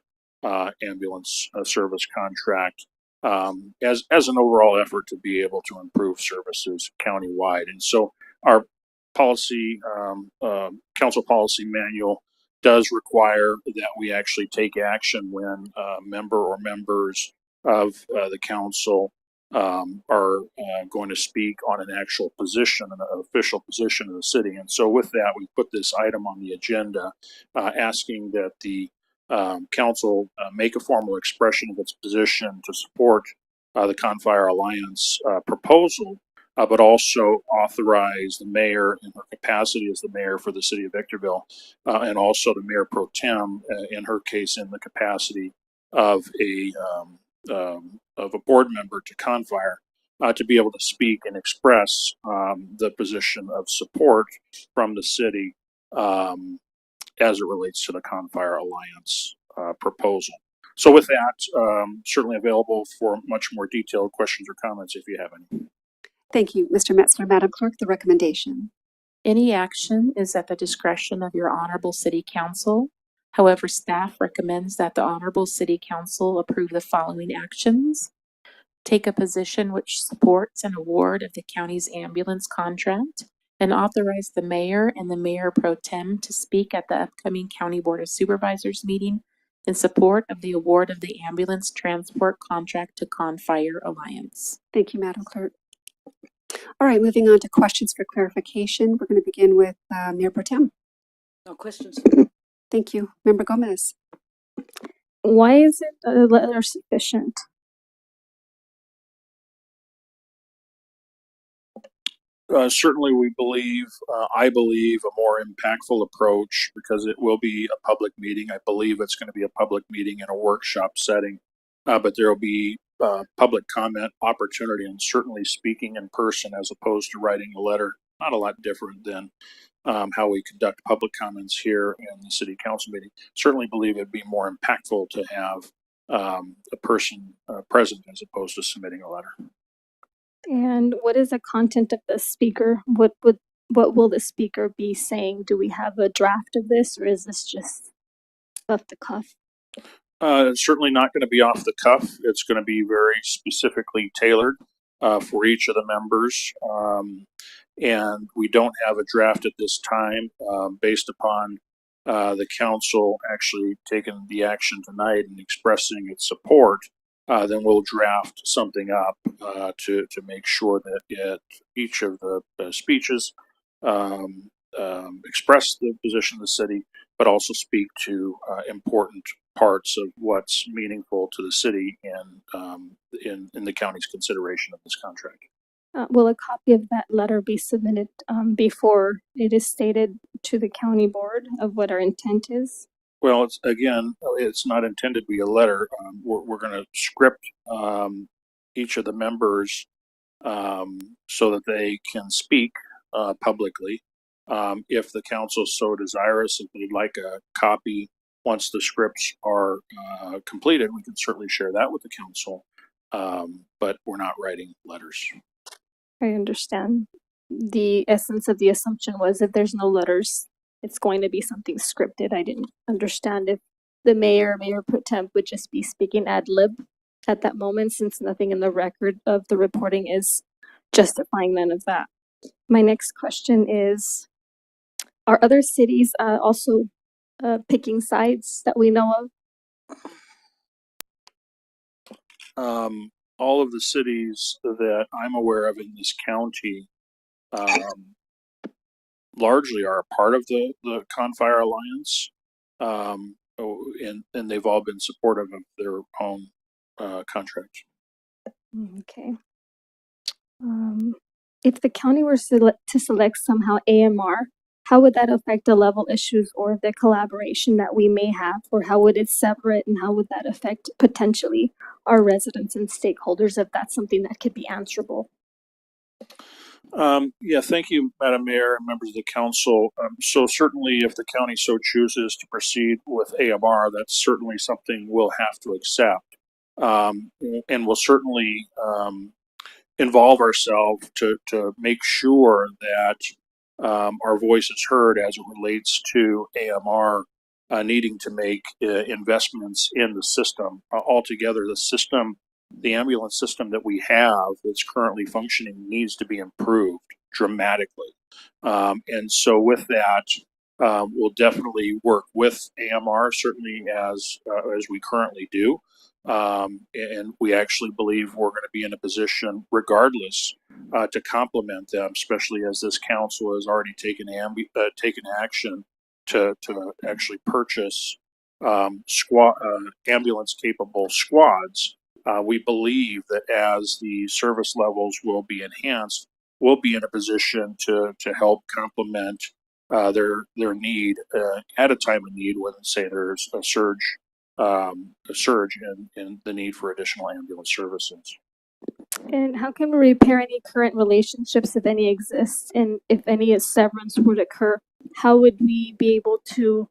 ambulance service contract as an overall effort to be able to improve services countywide. And so our policy, council policy manual does require that we actually take action when a member or members of the council are going to speak on an actual position, an official position of the city. And so with that, we put this item on the agenda asking that the council make a formal expression of its position to support the Confire Alliance proposal, but also authorize the mayor in her capacity as the mayor for the city of Victorville, and also the mayor pro tem in her case in the capacity of a board member to Confire, to be able to speak and express the position of support from the city as it relates to the Confire Alliance proposal. So with that, certainly available for much more detailed questions or comments if you have any. Thank you, Mr. Metzler. Madam Clerk, the recommendation. Any action is at the discretion of your Honorable City Council. However, staff recommends that the Honorable City Council approve the following actions. Take a position which supports an award of the county's ambulance contract and authorize the mayor and the mayor pro tem to speak at the upcoming County Board of Supervisors meeting in support of the award of the ambulance transport contract to Confire Alliance. Thank you, Madam Clerk. All right, moving on to questions for clarification. We're going to begin with Mayor Pro Tem. No questions. Thank you. Member Gomez. Why is it a letter sufficient? Certainly, we believe, I believe, a more impactful approach because it will be a public meeting. I believe it's going to be a public meeting in a workshop setting, but there will be public comment opportunity and certainly speaking in person as opposed to writing a letter. Not a lot different than how we conduct public comments here in the city council meeting. Certainly believe it'd be more impactful to have a person present as opposed to submitting a letter. And what is the content of the speaker? What will the speaker be saying? Do we have a draft of this, or is this just off the cuff? It's certainly not going to be off the cuff. It's going to be very specifically tailored for each of the members. And we don't have a draft at this time based upon the council actually taking the action tonight and expressing its support. Then we'll draft something up to make sure that each of the speeches express the position of the city, but also speak to important parts of what's meaningful to the city and in the county's consideration of this contract. Will a copy of that letter be submitted before it is stated to the county board of what our intent is? Well, it's not intended to be a letter. We're going to script each of the members so that they can speak publicly. If the council is so desirous, if they'd like a copy once the scripts are completed, we can certainly share that with the council. But we're not writing letters. I understand. The essence of the assumption was if there's no letters, it's going to be something scripted. I didn't understand if the mayor pro temp would just be speaking ad lib at that moment, since nothing in the record of the reporting is justifying none of that. My next question is, are other cities also picking sides that we know of? All of the cities that I'm aware of in this county largely are a part of the Confire Alliance, and they've all been supportive of their own contracts. Okay. if the county were to select somehow AMR, how would that affect the level issues or the collaboration that we may have, or how would it sever it, and how would that affect potentially our residents and stakeholders if that's something that could be answerable? Yeah, thank you, Madam Mayor and members of the council. So certainly if the county so chooses to proceed with AMR, that's certainly something we'll have to accept. And we'll certainly involve ourselves to make sure that our voice is heard as it relates to AMR needing to make investments in the system. Altogether, the ambulance system that we have that's currently functioning needs to be improved dramatically. And so with that, we'll definitely work with AMR, certainly as we currently do. And we actually believe we're going to be in a position, regardless, to complement them, especially as this council has already taken action to actually purchase ambulance capable squads. We believe that as the service levels will be enhanced, we'll be in a position to help complement their need at a time of need when, say, there's a surge in the need for additional ambulance services. And how can we repair any current relationships, if any exist, and if any severance would occur, how would we be able to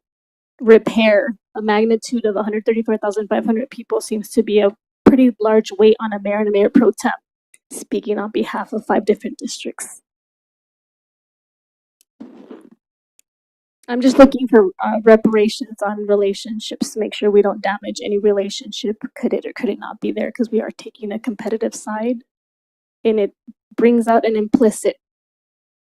repair a magnitude of 134,500 people? Seems to be a pretty large weight on a mayor and a mayor pro tem, speaking on behalf of 5 different districts. I'm just looking for reparations on relationships to make sure we don't damage any relationship. Could it or could it not be there? Because we are taking a competitive side, and it brings out an implicit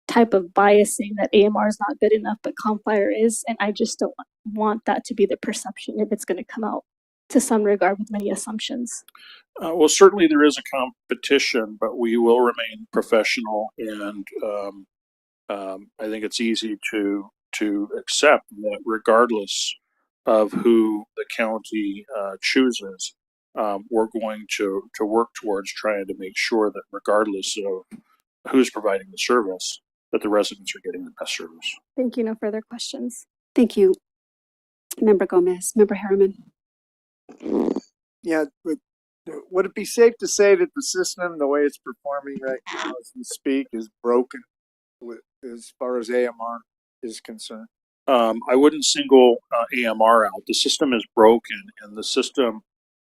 type of biasing that AMR is not good enough, but Comfire is, and I just don't want that to be the perception if it's going to come out to some regard with many assumptions. Well, certainly there is a competition, but we will remain professional, and I think it's easy to accept that regardless of who the county chooses, we're going to work towards trying to make sure that regardless of who's providing the service, that the residents are getting the best service. Thank you. No further questions. Thank you, Member Gomez. Member Harriman. Yeah, but would it be safe to say that the system, the way it's performing right now as we speak, is broken as far as AMR is concerned? I wouldn't single AMR out. The system is broken, and the system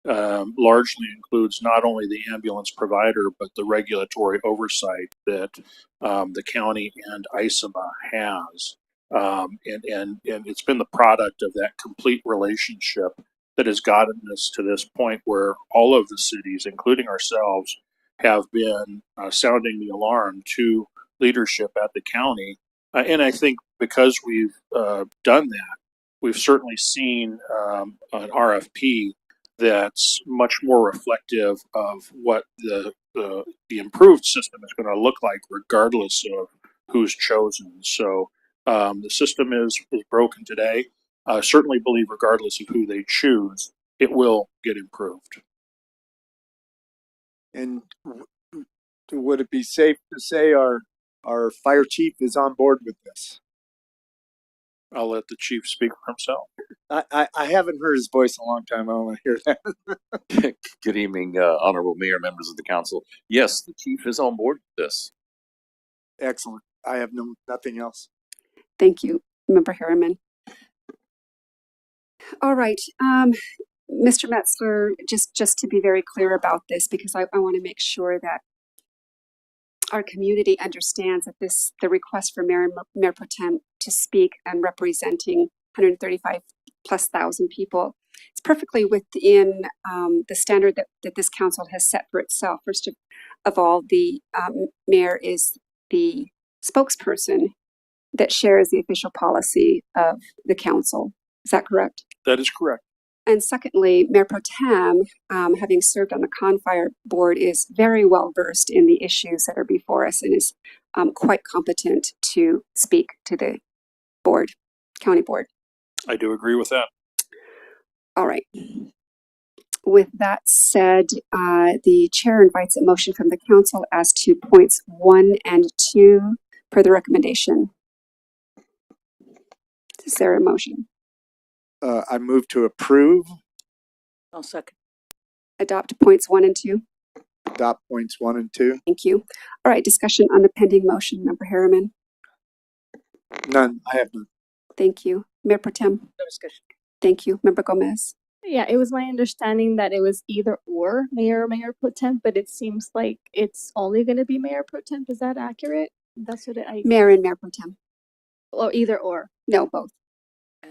largely includes not only the ambulance provider, but the regulatory oversight that the county and ISEMA has. And it's been the product of that complete relationship that has gotten us to this point where all of the cities, including ourselves, have been sounding the alarm to leadership at the county. And I think because we've done that, we've certainly seen an RFP that's much more reflective of what the improved system is going to look like, regardless of who's chosen. So the system is broken today. Certainly believe, regardless of who they choose, it will get improved. And would it be safe to say our fire chief is on board with this? I'll let the chief speak for himself. I haven't heard his voice in a long time. I want to hear that. Good evening, honorable mayor, members of the council. Yes, the chief is on board with this. Excellent. I have nothing else. Thank you, Member Harriman. All right, Mr. Metzler, just to be very clear about this, because I want to make sure that our community understands that the request for Mayor Pro Tem to speak and representing 135,000+ people, it's perfectly within the standard that this council has set for itself. First of all, the mayor is the spokesperson that shares the official policy of the council. Is that correct? That is correct. And secondly, Mayor Pro Tem, having served on the Confire board, is very well versed in the issues that are before us and is quite competent to speak to the board, county board. I do agree with that. All right. with that said, the chair invites a motion from the council as to points 1 and 2 per the recommendation. Is there a motion? I move to approve, I'll second. Adopt points 1 and 2. adopt points 1 and 2. Thank you. All right, discussion on the pending motion, Member Harriman. None. I have none. Thank you. Mayor Pro Tem. No discussion. Thank you. Member Gomez. Yeah, it was my understanding that it was either or mayor pro temp, but it seems like it's only going to be mayor pro temp. Is that accurate? That's what Mayor and Mayor Pro Tem. or either or. No, both.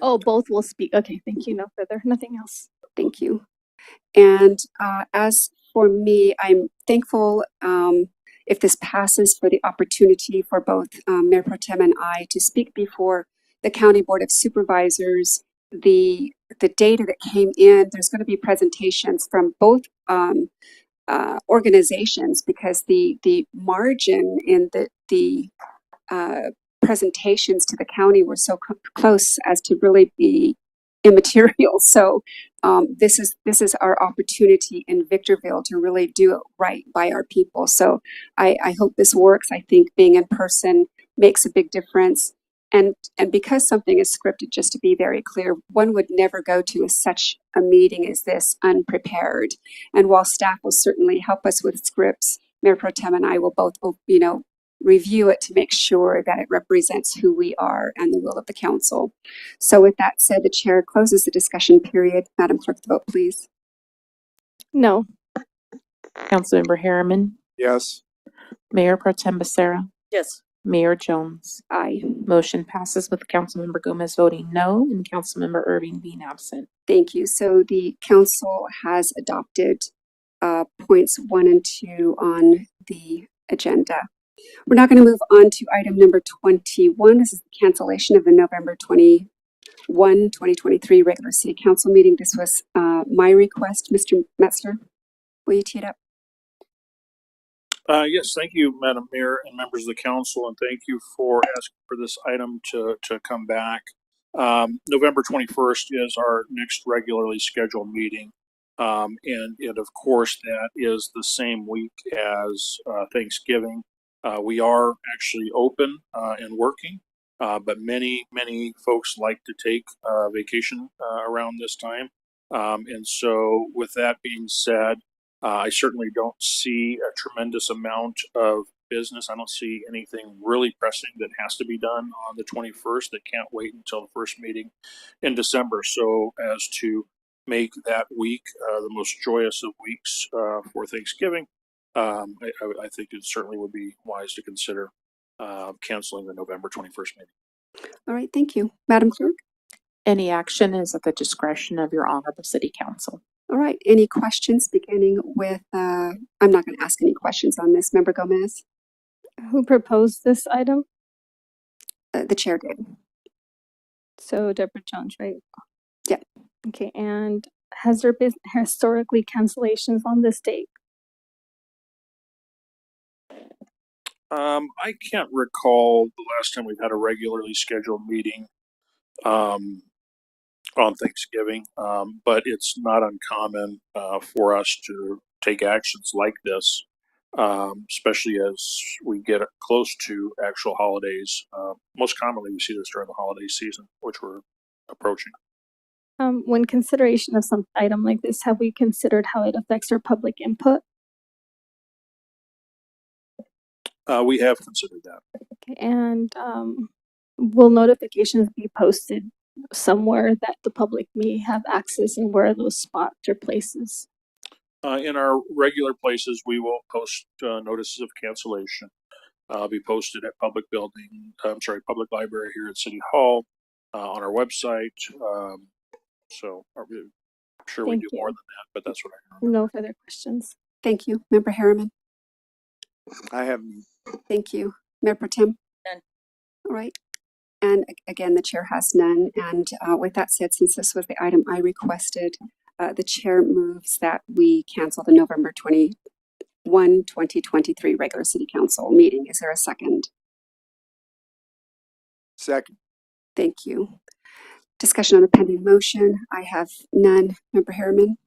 Oh, both will speak. Okay, thank you. No further. Nothing else. Thank you. And as for me, I'm thankful if this passes for the opportunity for both Mayor Pro Tem and I to speak before the County Board of Supervisors. The data that came in, there's going to be presentations from both organizations because the margin in the presentations to the county were so close as to really be immaterial. So this is our opportunity in Victorville to really do it right by our people. So I hope this works. I think being in person makes a big difference. And because something is scripted, just to be very clear, one would never go to such a meeting as this unprepared. And while staff will certainly help us with scripts, Mayor Pro Tem and I will both, review it to make sure that it represents who we are and the will of the council. So with that said, the chair closes the discussion period. Madam Clerk, the vote, please. No. Councilmember Harriman, Yes. Mayor Pro Tem Becerra, Yes. Mayor Jones. Aye. Motion passes with Councilmember Gomez voting no and Councilmember Irving being absent. Thank you. So the council has adopted points 1 and 2 on the agenda. We're now going to move on to item number 21. This is the cancellation of the November 2023 regular city council meeting. This was my request. Mr. Metzler, will you tee it up? Yes, thank you, Madam Mayor and members of the council, and thank you for asking for this item to come back. November 21st is our next regularly scheduled meeting. And of course, that is the same week as Thanksgiving. We are actually open and working, but many folks like to take vacation around this time. And so with that being said, I certainly don't see a tremendous amount of business. I don't see anything really pressing that has to be done on the 21st that can't wait until the first meeting in December. So as to make that week the most joyous of weeks for Thanksgiving, I think it certainly would be wise to consider canceling the November 21st meeting. All right, thank you. Madam Clerk? Any action is at the discretion of your honorable city council. All right, any questions beginning with, I'm not going to ask any questions on this. Member Gomez? Who proposed this item? The chair did. So Deborah Jones, right? Yeah. Okay, and has there been historically cancellations on this date? I can't recall the last time we've had a regularly scheduled meeting on Thanksgiving, but it's not uncommon for us to take actions like this, especially as we get close to actual holidays. Most commonly, we see this during the holiday season, which we're approaching. When consideration of some item like this, have we considered how it affects our public input? We have considered that. Okay, and will notifications be posted somewhere that the public may have access, and where are those spots or places? In our regular places, we will post notices of cancellation. Be posted at public library here at City Hall, on our website. So I'm sure we Thank do you. more than that, but that's what I remember. No further questions. Thank you. Member Harriman? I have Thank you. Mayor Pro Tem? None. All right. And again, the chair has none. And with that said, since this was the item I requested, the chair moves that we cancel the November 2023 regular city council meeting. Is there a second? second. Thank you. Discussion on the pending motion. I have none. Member Harriman?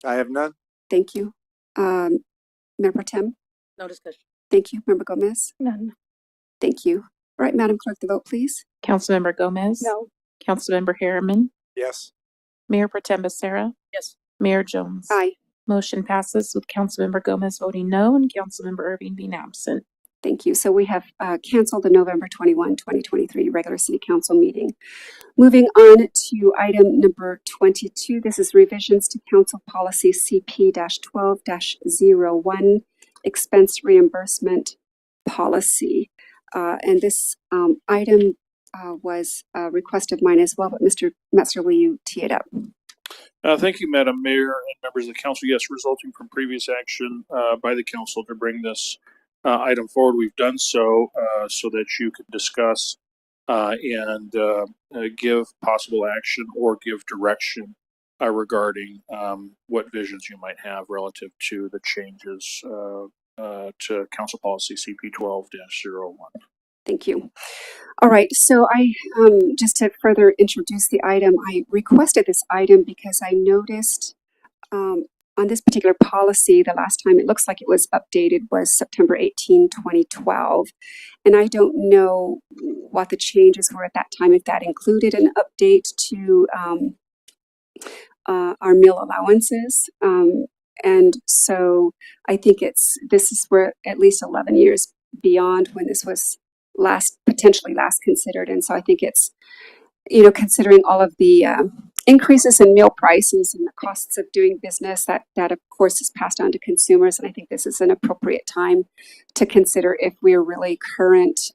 I have none. Thank you. Member Pro Tem? No discussion. Thank you. Member Gomez? None. Thank you. All right, Madam Clerk, the vote, please. Councilmember Gomez. No. Councilmember Harriman. Yes. Mayor Pro Tem Becerra. Yes. Mayor Jones. Aye. Motion passes with Councilmember Gomez voting no and Councilmember Irving being absent. Thank you. So we have canceled the November 21, 2023 regular city council meeting. Moving on to item number 22. This is revisions to council policy CP-12-01 expense reimbursement policy. And this item was a request of mine as well, but Mr. Metzler, will you tee it up? Thank you, Madam Mayor and members of the council. Yes, resulting from previous action by the council to bring this item forward, we've done so so that you could discuss and give possible action or give direction regarding what visions you might have relative to the changes to council policy CP 12-01. Thank you. All right, so I, just to further introduce the item, I requested this item because I noticed on this particular policy, the last time it looks like it was updated was September 18, 2012. And I don't know what the changes were at that time, if that included an update to our meal allowances. And so I think this is where at least 11 years beyond when this was potentially last considered. And so I think it's, considering all of the increases in meal prices and the costs of doing business, that of course is passed on to consumers. And I think this is an appropriate time to consider if we're really current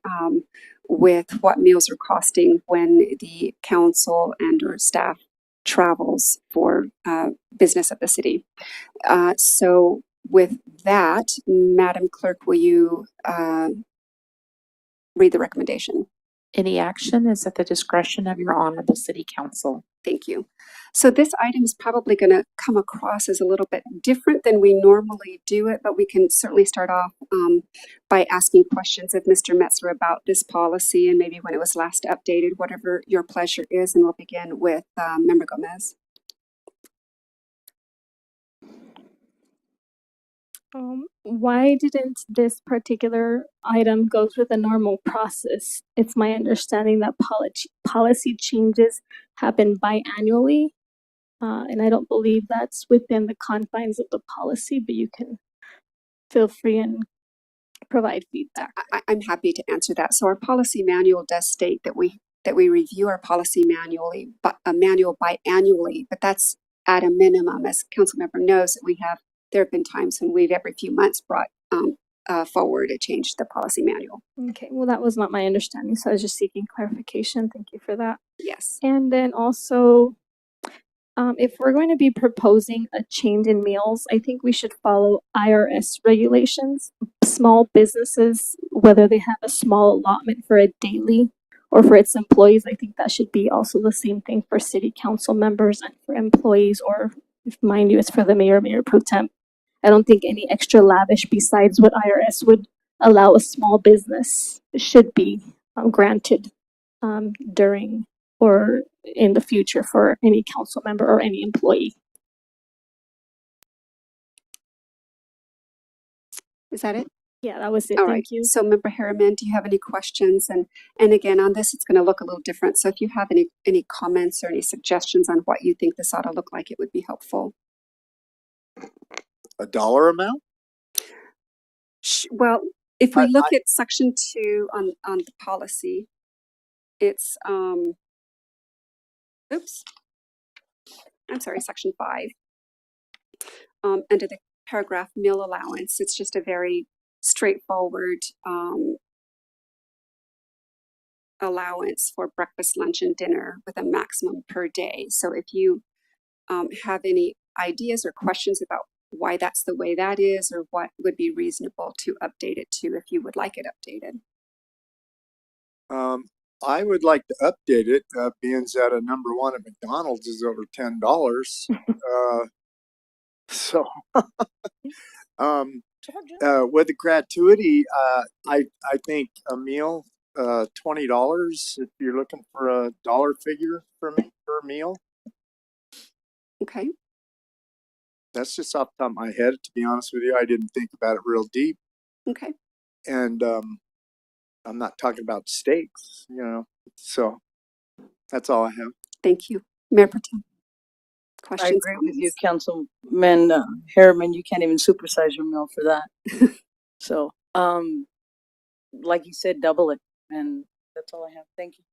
with what meals are costing when the council and or staff travels for business of the city. So with that, Madam Clerk, will you read the recommendation? Any action is at the discretion of your honorable city council. Thank you. So this item is probably going to come across as a little bit different than we normally do it, but we can certainly start off by asking questions of Mr. Metzler about this policy and maybe when it was last updated, whatever your pleasure is. And we'll begin with Member Gomez. Why didn't this particular item go through the normal process? It's my understanding that policy changes happen biannually, and I don't believe that's within the confines of the policy, but you can feel free and provide feedback. I'm happy to answer that. So our policy manual does state that we review our policy manual biannually, but that's at a minimum. As council member knows, there have been times when we've every few months brought forward a change to the policy manual. Okay, well, that was not my understanding, so I was just seeking clarification. Thank you for that. Yes. And then also, if we're going to be proposing a change in meals, I think we should follow IRS regulations. Small businesses, whether they have a small allotment for a daily or for its employees, I think that should be also the same thing for city council members and for employees, or if mind you, it's for the mayor pro tem. I don't think any extra lavish besides what IRS would allow a small business should be granted during or in the future for any council member or any employee. Is that it? Yeah, that was it. All Thank right. you. So Member Harriman, do you have any questions? And again, on this, it's going to look a little different. So if you have any comments or any suggestions on what you think this ought to look like, it would be helpful. A dollar amount? Well, if we look at section 2 on the policy, it's section 5. Under the paragraph meal allowance, it's just a very straightforward allowance for breakfast, lunch, and dinner with a maximum per day. So if you have any ideas or questions about why that's the way that is, or what would be reasonable to update it to if you would like it updated. I would like to update it, being that a number one at McDonald's is over $10. So, with the gratuity, I think a meal, $20 if you're looking for a dollar figure for me per meal. Okay. That's just off the top of my head, to be honest with you. I didn't think about it real deep. Okay. And I'm not talking about stakes, you know. So that's all I have. Thank you. Mayor Protem. I Questions? agree with you, comments? Councilman Harriman. You can't even supersize your meal for that. So, like you said, double it, and that's all I have. Thank you.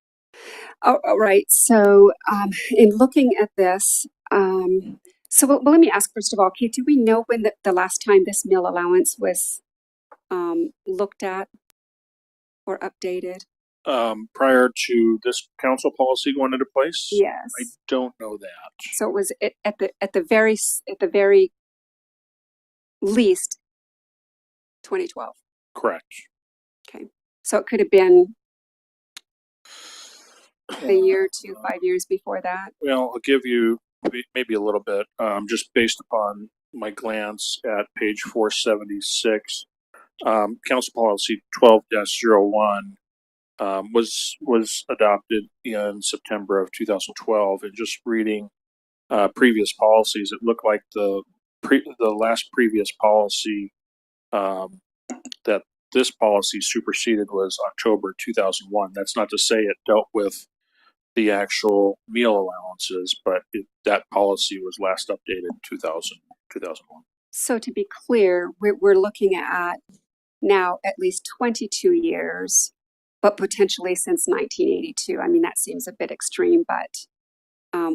All right. So, in looking at this, well, let me ask first of all, Kate, do we know when the last time this meal allowance was looked at or updated? Prior to this council policy going into place? Yes. I don't know that. So it was at the very least 2012. Correct. Okay. So it could have been a year, 5 years before that. Well, I'll give you maybe a little bit, just based upon my glance at page 476. Council policy 12-01 was adopted in September of 2012, and just reading previous policies, it looked like the last previous policy that this policy superseded was October 2001. That's not to say it dealt with the actual meal allowances, but that policy was last updated in 2001. So to be clear, we're looking at now at least 22 years, but potentially since 1982. I mean, that seems a bit extreme, but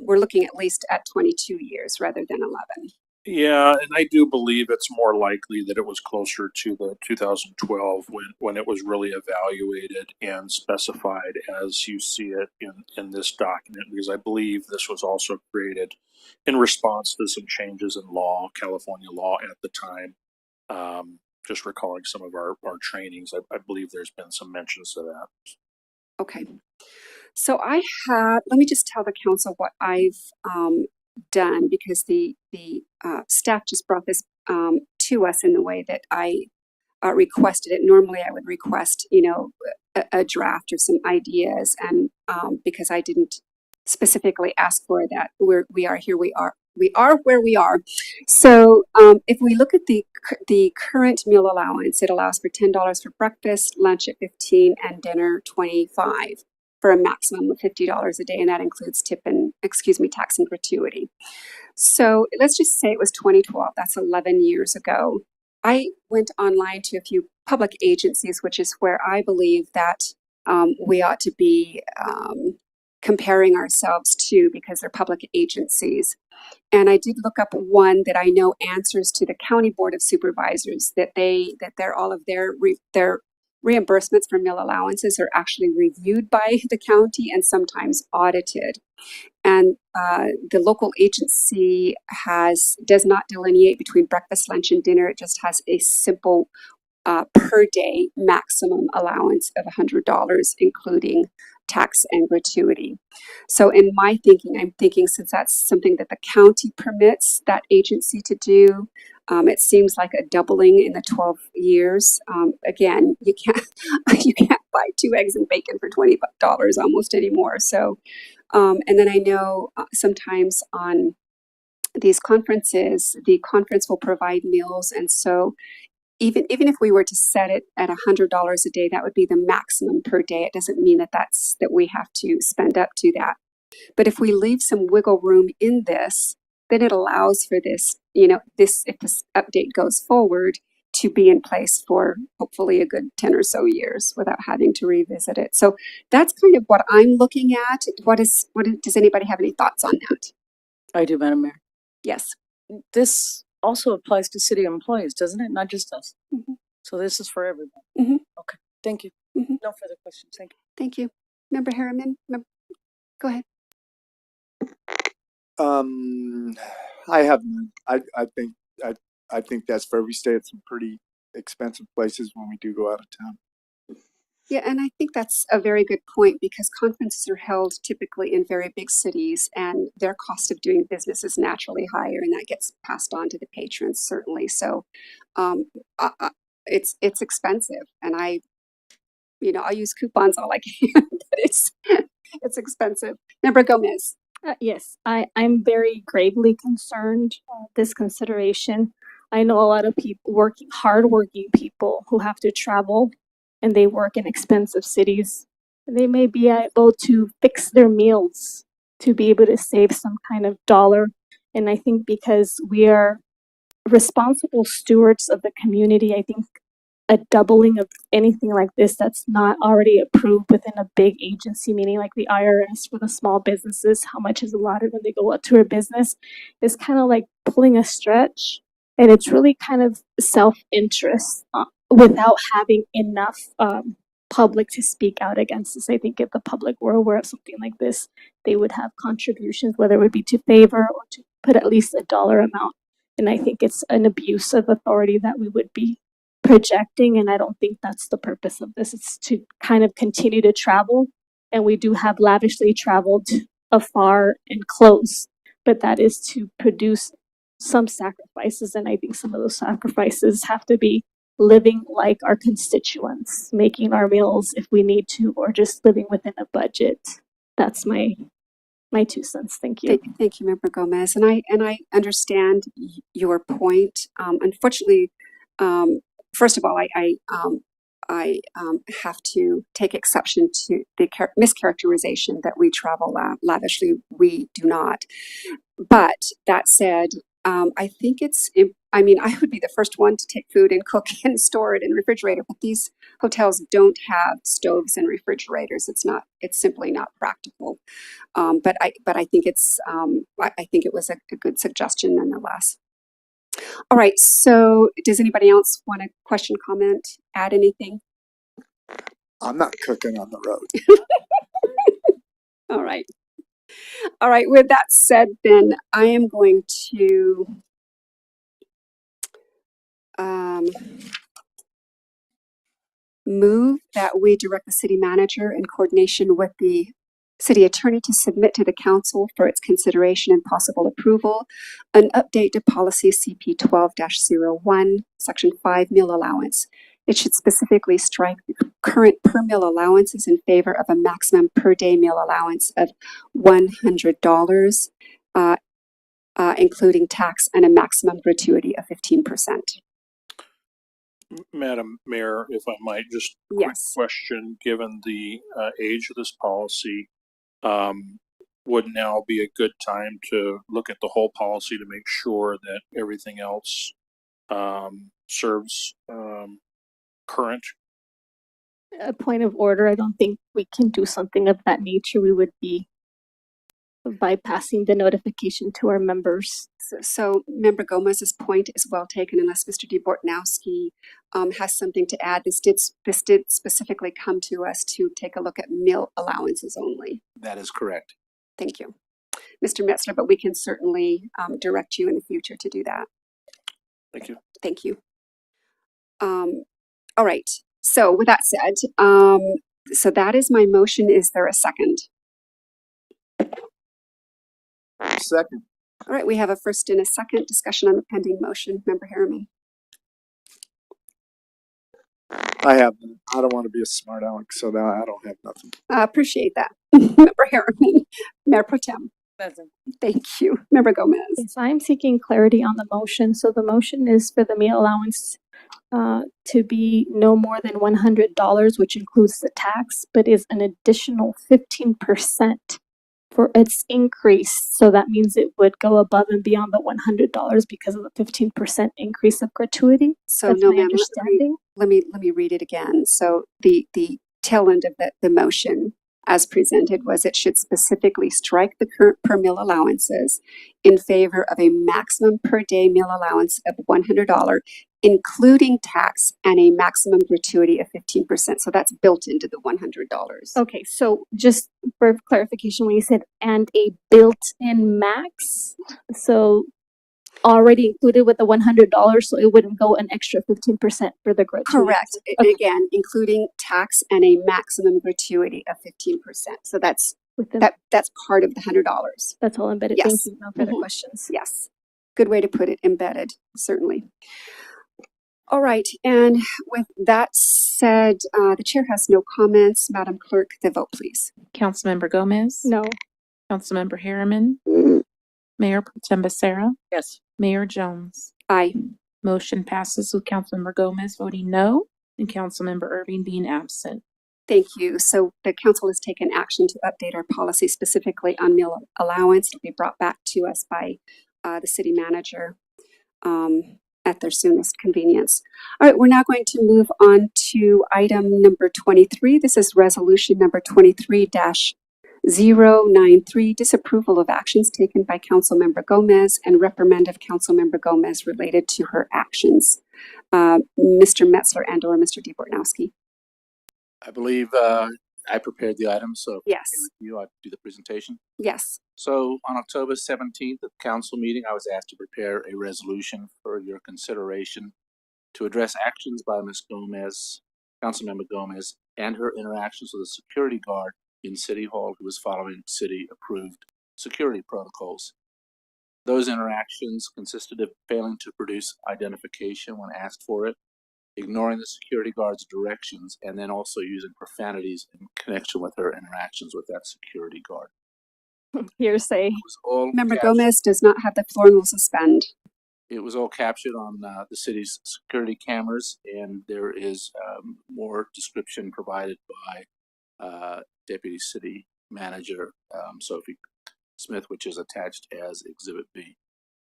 we're looking at least at 22 years rather than 11. Yeah, and I do believe it's more likely that it was closer to the 2012 when it was really evaluated and specified as you see it in this document, because I believe this was also created in response to some changes in law, California law at the time. Just recalling some of our trainings, I believe there's been some mentions to that. Okay. So let me just tell the council what I've done, because the staff just brought this to us in the way that I requested it. Normally I would request, a draft or some ideas, and because I didn't specifically ask for that, we are where we are. So if we look at the current meal allowance, it allows for $10 for breakfast, lunch at $15, and dinner $25, for a maximum of $50 a day, and that includes tax and gratuity. So let's just say it was 2012. That's 11 years ago. I went online to a few public agencies, which is where I believe that we ought to be comparing ourselves to, because they're public agencies. And I did look up one that I know answers to the County Board of Supervisors, that all of their reimbursements for meal allowances are actually reviewed by the county and sometimes audited. And the local agency does not delineate between breakfast, lunch, and dinner. It just has a simple per day maximum allowance of $100, including tax and gratuity. So in my thinking, I'm thinking, since that's something that the county permits that agency to do, it seems like a doubling in the 12 years. Again, you can't buy 2 eggs and bacon for $20 almost anymore. So, and then I know sometimes on these conferences, the conference will provide meals, and so even if we were to set it at $100 a day, that would be the maximum per day. It doesn't mean that we have to spend up to that. But if we leave some wiggle room in this, then it allows for this, if this update goes forward, to be in place for hopefully a good 10 or so years without having to revisit it. So that's kind of what I'm looking at. Does anybody have any thoughts on that? I do, Madam Mayor. Yes. This also applies to city employees, doesn't it? Not just us. Mm-hmm. So this is for everybody. Mm-hmm. Okay. Thank you. Mm-hmm. No further questions. Thank you. Thank you. Member Harriman, go ahead. I have none. I think that's fair. We stay at some pretty expensive places when we do go out of town. Yeah, and I think that's a very good point, because conferences are held typically in very big cities, and their cost of doing business is naturally higher, and that gets passed on to the patrons, certainly. So it's expensive, and I use coupons all I can, but it's expensive. Member Gomez. Yes, I'm very gravely concerned this consideration. I know a lot of people hardworking people who have to travel and they work in expensive cities. They may be able to fix their meals to be able to save some kind of dollar. And I think because we are responsible stewards of the community, I think a doubling of anything like this that's not already approved within a big agency, meaning like the IRS for the small businesses, how much is allotted when they go up to a business, is kind of like pulling a stretch. And it's really kind of self-interest without having enough public to speak out against this. I think if the public were aware of something like this, they would have contributions, whether it would be to favor or to put at least a dollar amount. And I think it's an abuse of authority that we would be projecting, and I don't think that's the purpose of this. It's to kind of continue to travel, and we do have lavishly traveled afar and close, but that is to produce some sacrifices, and I think some of those sacrifices have to be living like our constituents, making our meals if we need to, or just living within a budget. That's my 2 cents. Thank you. Thank you, Member Gomez. And I understand your point. Unfortunately, first of all, I have to take exception to the mischaracterization that we travel lavishly. We do not. But that said, I think I mean, I would be the first one to take food and cook and store it in a refrigerator, but these hotels don't have stoves and refrigerators. It's simply not practical. But I think I think it was a good suggestion nonetheless. All right. So does anybody else want to question, comment, add anything? I'm not cooking on the road. All right. All right. With that said, then I am going to move that we direct the city manager in coordination with the city attorney to submit to the council for its consideration and possible approval an update to policy CP 12-01, section 5 meal allowance. It should specifically strike the current per meal allowances in favor of a maximum per day meal allowance of $100, including tax, and a maximum gratuity of 15%. Madam Mayor, if I might, just a quick question, given the age of this policy, would now be a good time to look at the whole policy to make sure that everything else serves current? A point of order, I don't think we can do something of that nature. We would be bypassing the notification to our members. So Member Gomez's point is well taken, unless Mr. DeBortnowski has something to add. This did specifically come to us to take a look at meal allowances only. That is correct. Thank you, Mr. Metzler, but we can certainly direct you in the future to do that. Thank you. Thank you. All right. So with that said, so that is my motion. Is there a second? Second. All right, we have a first and a second discussion on the pending motion. Member Harriman. I don't want to be a smart aleck, so now I don't have nothing. Appreciate that. Member Harriman. Mayor Pro Tem. Present. Thank you. Member Gomez. Yes, I'm seeking clarity on the motion. So the motion is for the meal allowance to be no more than $100, which includes the tax, but is an additional 15% for its increase. So that means it would go above and beyond the $100 because of the 15% increase of gratuity. So That's no, my ma'am, understanding. let me read it again. So the tail end of the motion as presented was it should specifically strike the current per meal allowances in favor of a maximum per day meal allowance of $100, including tax, and a maximum gratuity of 15%. So that's built into the $100. Okay, so just for clarification, when you said and a built-in max, so already included with the $100, so it wouldn't go an extra 15% for the gratuity. Correct. Okay. Again, including tax and a maximum gratuity of 15%. So that's that's part of the $100. That's all embedded. Yes. Thank you. No further Mhm. questions. Yes. Good way to put it, embedded, certainly. All right. And with that said, the chair has no comments. Madam Clerk, the vote, please. Councilmember Gomez? No. Councilmember Harriman, Mayor Pro Tem Becerra, Yes. Mayor Jones. Aye. Motion passes with Councilmember Gomez voting no and Councilmember Irving being absent. Thank you. So the council has taken action to update our policy specifically on meal allowance. It'll be brought back to us by the city manager at their soonest convenience. All right, we're now going to move on to item number 23. This is resolution number 23-093, disapproval of actions taken by Councilmember Gomez and reprimand of Councilmember Gomez related to her actions. Mr. Metzler and/or Mr. DeBortnowski. I believe I prepared the item, so if Yes. it's okay with you, I'll do the presentation. Yes. So on October 17th at the council meeting, I was asked to prepare a resolution for your consideration to address actions by Ms. Gomez, Councilmember Gomez, and her interactions with a security guard in City Hall who was following city-approved security protocols. Those interactions consisted of failing to produce identification when asked for it, ignoring the security guard's directions, and then also using profanities in connection with her interactions with that security guard. Hearsay. It was all Member captured- Gomez does not have the floor and will suspend. It was all captured on the city's security cameras, and there is more description provided by Deputy City Manager Sophie Smith, which is attached as Exhibit B.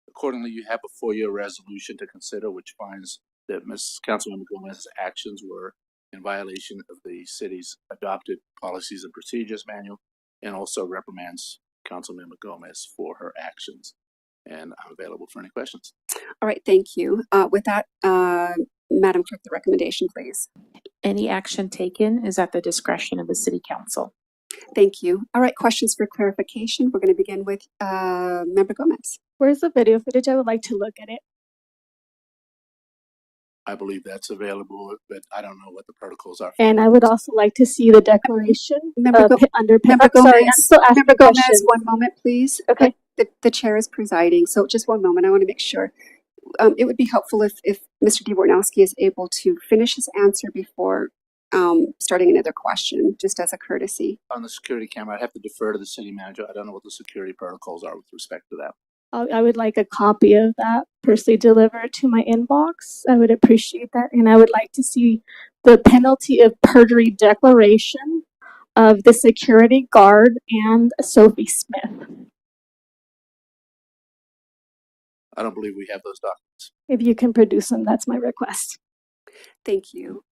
Accordingly, you have before you a resolution to consider which finds that Ms. Councilmember Gomez's actions were in violation of the city's adopted policies and procedures manual, and also reprimands Councilmember Gomez for her actions. And I'm available for any questions. All right, thank you. With that, Madam Clerk, the recommendation, please. Any action taken is at the discretion of the City Council. Thank you. All right, questions for clarification. We're going to begin with Member Gomez. Where's the video footage? I would like to look at it. I believe that's available, but I don't know what the protocols are. And I would also like to see the declaration Member Go- under. Member I'm sorry, I'm Gomez, still asking Member Gomez, questions. one moment, please. Okay. The chair is presiding, so just one moment. I want to make sure. It would be helpful if Mr. DeBortnowski is able to finish his answer before starting another question, just as a courtesy. On the security camera, I'd have to defer to the city manager. I don't know what the security protocols are with respect to that. I would like a copy of that personally delivered to my inbox. I would appreciate that. And I would like to see the penalty of perjury declaration of the security guard and Sophie Smith. I don't believe we have those documents. If you can produce them, that's my request. Thank you.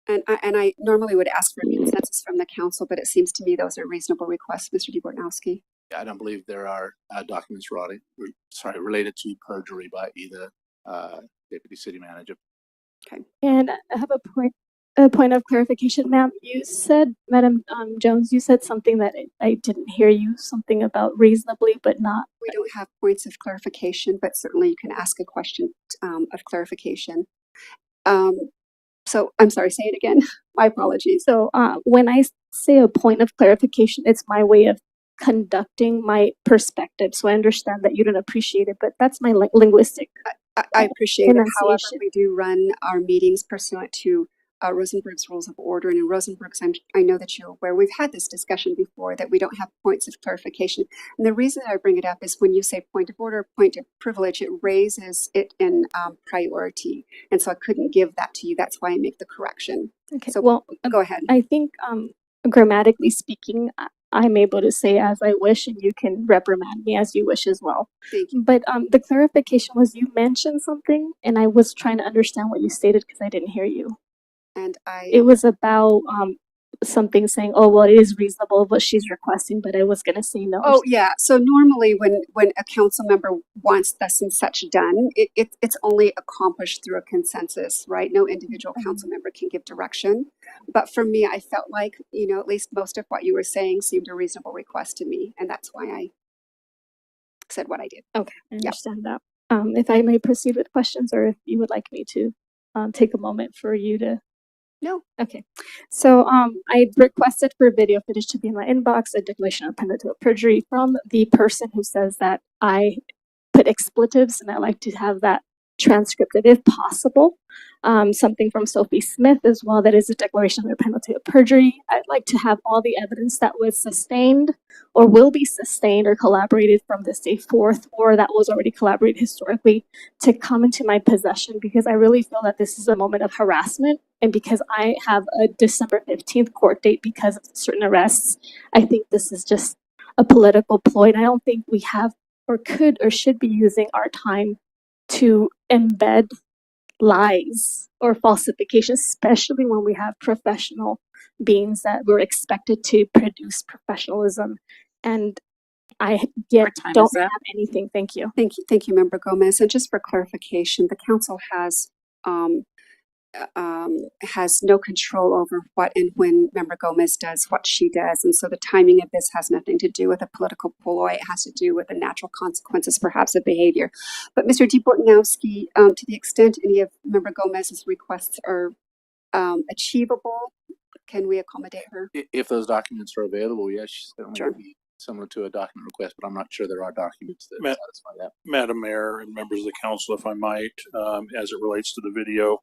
And I normally would ask for a consensus from the council, but it seems to me those are reasonable requests, Mr. DeBortnowski. I don't believe there are documents related to perjury by either deputy city manager. Okay. And I have a point of clarification, ma'am. You said, Madam Jones, you said something that I didn't hear you, something about reasonably, but not. We don't have points of clarification, but certainly you can ask a question of clarification. So I'm sorry, say it again. My apologies. So when I say a point of clarification, it's my way of conducting my perspective. So I understand that you don't appreciate it, but that's my linguistic. I appreciate it. However, Pronunciation. we do run our meetings pursuant to Rosenberg's Rules of Order. And in Rosenberg's, I know that you're aware, we've had this discussion before, that we don't have points of clarification. And the reason that I bring it up is when you say point of order, point of privilege, it raises it in priority. And so I couldn't give that to you. That's why I make the correction. Okay. So Well, go ahead. I think grammatically speaking, I'm able to say as I wish, and you can reprimand me as you wish as well. Thank you. But the clarification was you mentioned something, and I was trying to understand what you stated because I didn't hear you. And It was about something saying, "Oh, well, it is reasonable what she's requesting," but I was gonna say no. Oh, yeah. So normally when a council member wants thus and such done, it's only accomplished through a consensus, right? No individual council member can give direction. But for me, I felt like, at least most of what you were saying seemed a reasonable request to me. And that's why I said what I did. Okay, I understand that. If I may proceed with questions, or if you would like me to take a moment for you to. No. Okay. So I requested for video footage to be in my inbox, a declaration of penalty of perjury from the person who says that I put expletives, and I like to have that transcripted if possible. Something from Sophie Smith as well, that is a declaration under penalty of perjury. I'd like to have all the evidence that was sustained or will be sustained or collaborated from this day forth, or that was already collaborated historically, to come into my possession, because I really feel that this is a moment of harassment. And because I have a December 15th court date because of certain arrests, I think this is just a political ploy. And I don't think we have or could or should be using our time to embed lies or falsification, especially when we have professional beings that we're expected to produce professionalism. And I yet time don't is up. have anything. Thank you. Thank you, Member Gomez. And just for clarification, the council has no control over what and when Member Gomez does what she does. And so the timing of this has nothing to do with a political ploy. It has to do with the natural consequences, perhaps, of behavior. But Mr. DePortnowski, to the extent any of Member Gomez's requests are achievable, can we accommodate her? If those documents are available, yes, certainly Sure. would be similar to a document request, but I'm not sure there are documents that Ma- satisfy that. Madam Mayor and members of the council, if I might, as it relates to the video,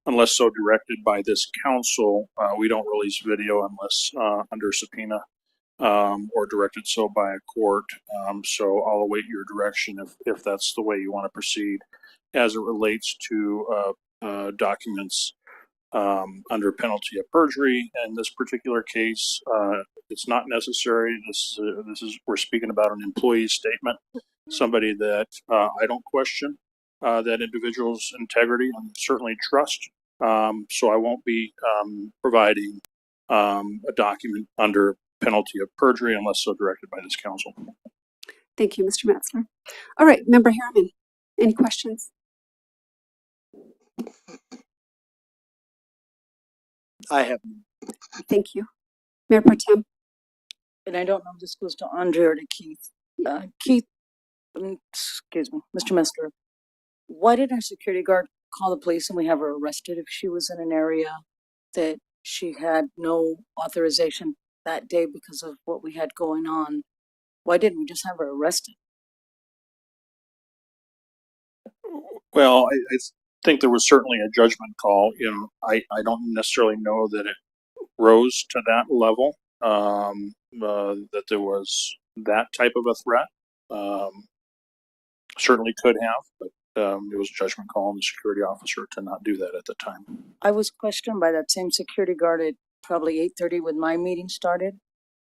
unless so directed by this council, we don't release video unless under subpoena or directed so by a court. So I'll await your direction if that's the way you want to proceed. As it relates to documents under penalty of perjury, in this particular case, it's not necessary. This is we're speaking about an employee statement, somebody that I don't question that individual's integrity and certainly trust. So I won't be providing a document under penalty of perjury unless so directed by this council. Thank you, Mr. Metzler. All right, Member Harriman, any questions? I have. Thank you. Mayor Pro Tem. And I don't know if this goes to Andre or to Keith. Keith, excuse me, Mr. Metzler, why did our security guard call the police and we have her arrested if she was in an area that she had no authorization that day because of what we had going on? Why didn't we just have her arrested? Well, I think there was certainly a judgment call. I don't necessarily know that it rose to that level, that there was that type of a threat. Certainly could have, but it was a judgment call on the security officer to not do that at the time. I was questioned by that same security guard at probably 8:30 when my meeting started.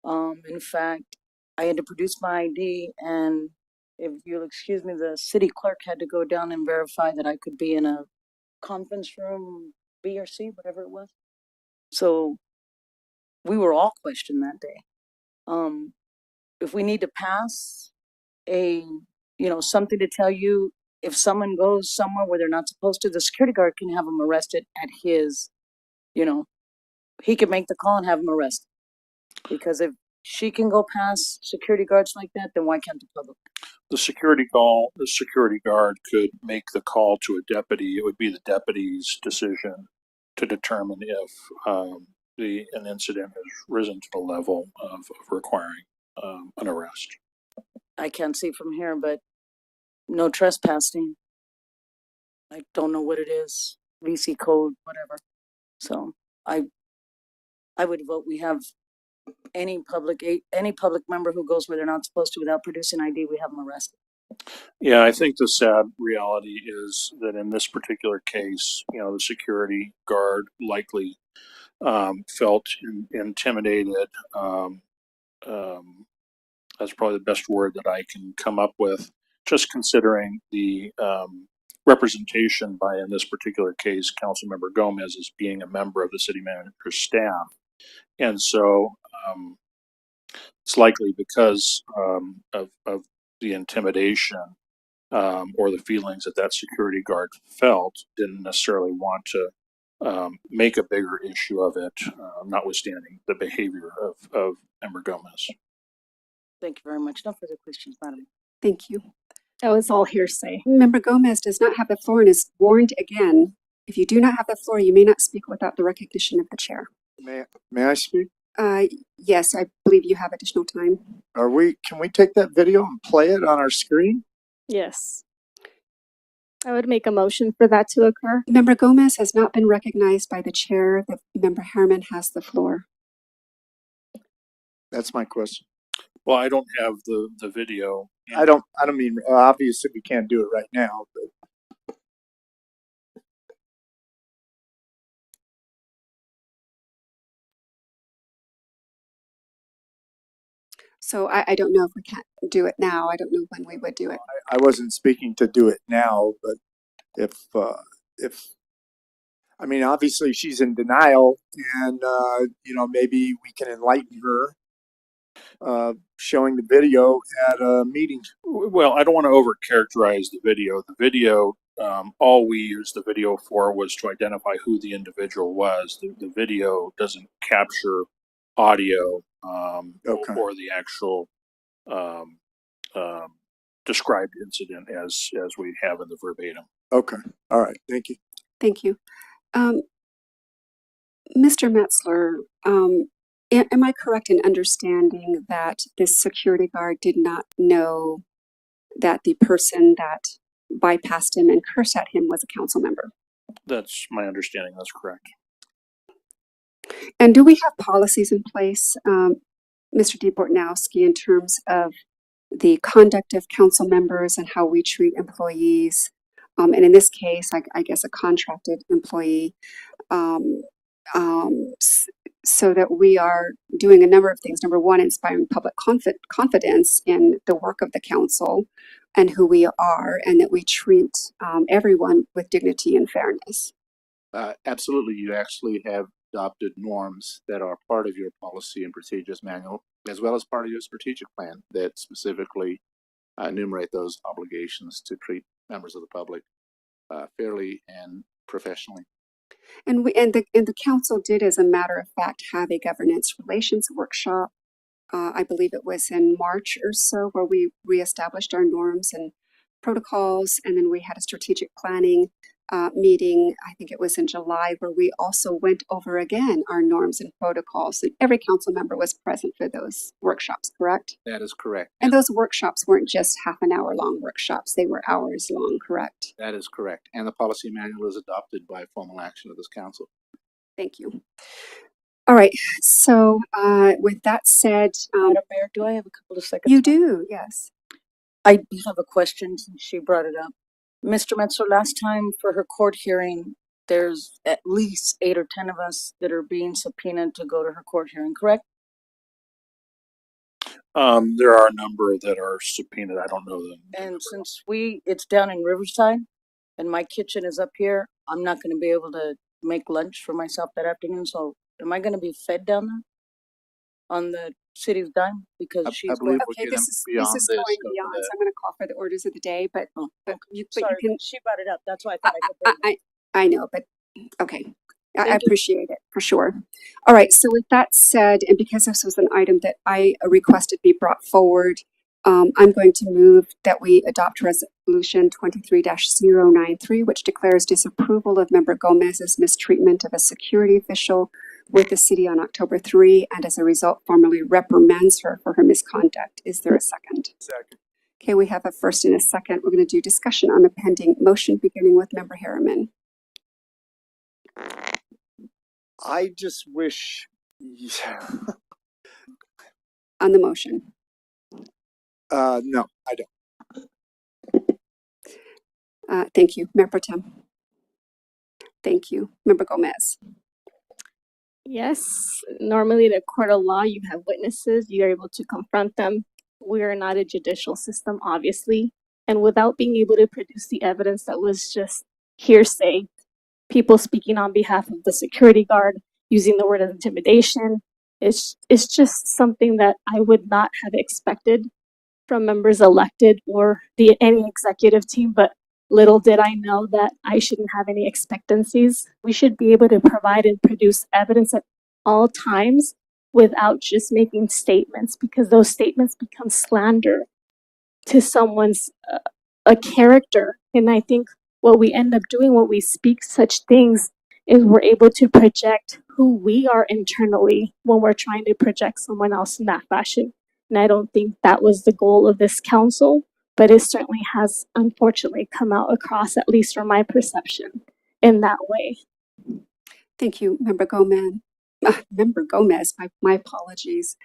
In fact, I had to produce my ID, and if you'll excuse me, the city clerk had to go down and verify that I could be in a conference room B or C, whatever it was. So we were all questioned that day. If we need to pass something to tell you if someone goes somewhere where they're not supposed to, the security guard can have them arrested at his, he can make the call and have them arrested. Because if she can go past security guards like that, then why can't the public? The security guard could make the call to a deputy. It would be the deputy's decision to determine if an incident has risen to the level of requiring an arrest. I can't see from here, but no trespassing. I don't know what it is. VC code, whatever. So I would vote we have any public member who goes where they're not supposed to without producing ID, we have them arrested. Yeah, I think the sad reality is that in this particular case, the security guard likely felt intimidated. That's probably the best word that I can come up with, just considering the representation by, in this particular case, Councilmember Gomez as being a member of the city manager's staff. And so it's likely because of the intimidation or the feelings that security guard felt, didn't necessarily want to make a bigger issue of it, notwithstanding the behavior of Member Gomez. Thank you very much. No further questions, madam. Thank you. That was all hearsay. Member Gomez does not have the floor and is warned again. If you do not have the floor, you may not speak without the recognition of the chair. May I speak? Yes, I believe you have additional time. Can we take that video and play it on our screen? Yes. I would make a motion for that to occur. Member Gomez has not been recognized by the chair. The Member Harriman has the floor. That's my question. Well, I don't have the video. I don't mean, obviously we can't do it right now, but So I don't know if we can't do it now. I don't know when we would do it. I wasn't speaking to do it now, but if, I mean, obviously she's in denial and, maybe we can enlighten her, showing the video at a meeting. Well, I don't want to overcharacterize the video. The video, all we used the video for was to identify who the individual was. The video doesn't capture audio Okay. or the actual described incident as we have in the verbatim. Okay. All right. Thank you. Thank you. Mr. Metzler, am I correct in understanding that this security guard did not know that the person that bypassed him and cursed at him was a council member? That's my understanding. That's correct. And do we have policies in place, Mr. DeBortnowski, in terms of the conduct of council members and how we treat employees? And in this case, I guess a contracted employee, so that we are doing a number of things. Number one, inspiring public confidence in the work of the council and who we are, and that we treat everyone with dignity and fairness. Absolutely. You actually have adopted norms that are part of your policy and procedures manual, as well as part of your strategic plan that specifically enumerate those obligations to treat members of the public fairly and professionally. And the council did, as a matter of fact, have a governance relations workshop. I believe it was in March or so, where we reestablished our norms and protocols, and then we had a strategic planning meeting. I think it was in July, where we also went over again our norms and protocols. And every council member was present for those workshops, correct? That is correct. And those workshops weren't just half an hour long workshops; they were hours long, correct? That is correct. And the policy manual is adopted by formal action of this council. Thank you. All right. So with that said, Madam Mayor, do I have a couple of seconds? you do, yes. I do have a question since she brought it up. Mr. Metzler, last time for her court hearing, there's at least 8 or 10 of us that are being subpoenaed to go to her court hearing, correct? There are a number that are subpoenaed. I don't know them. And since it's down in Riverside and my kitchen is up here, I'm not going to be able to make lunch for myself that afternoon. So am I going to be fed down there on the city's dime? Because she's I believe Okay, we're this getting is beyond going this. beyond. So I'm going to call for the orders of the day, but you Sorry, can. she brought it up. That's why I thought I could bring it. I know, but okay. I Thank you. appreciate it for sure. All right. So with that said, and because this was an item that I requested be brought forward, I'm going to move that we adopt resolution 23-093, which declares disapproval of Member Gomez's mistreatment of a security official with the city on October 3, and as a result formally reprimands her for her misconduct. Is there a second? Second. Okay, we have a first and a second. We're going to do discussion on the pending motion, beginning with Member Harriman. I just wish. On the motion. No, I don't. Thank you. Member Pro Tem. Thank you. Member Gomez. Yes, normally in a court of law, you have witnesses, you're able to confront them. We are not a judicial system, obviously. And without being able to produce the evidence that was just hearsay, people speaking on behalf of the security guard, using the word of intimidation, it's just something that I would not have expected from members elected or any executive team, but little did I know that I shouldn't have any expectancies. We should be able to provide and produce evidence at all times without just making statements, because those statements become slander to someone's a character. And I think what we end up doing when we speak such things is we're able to project who we are internally when we're trying to project someone else in that fashion. And I don't think that was the goal of this council but it certainly has unfortunately come out across, at least from my perception, in that way. Thank you, Member Gomez. Member Gomez, my apologies.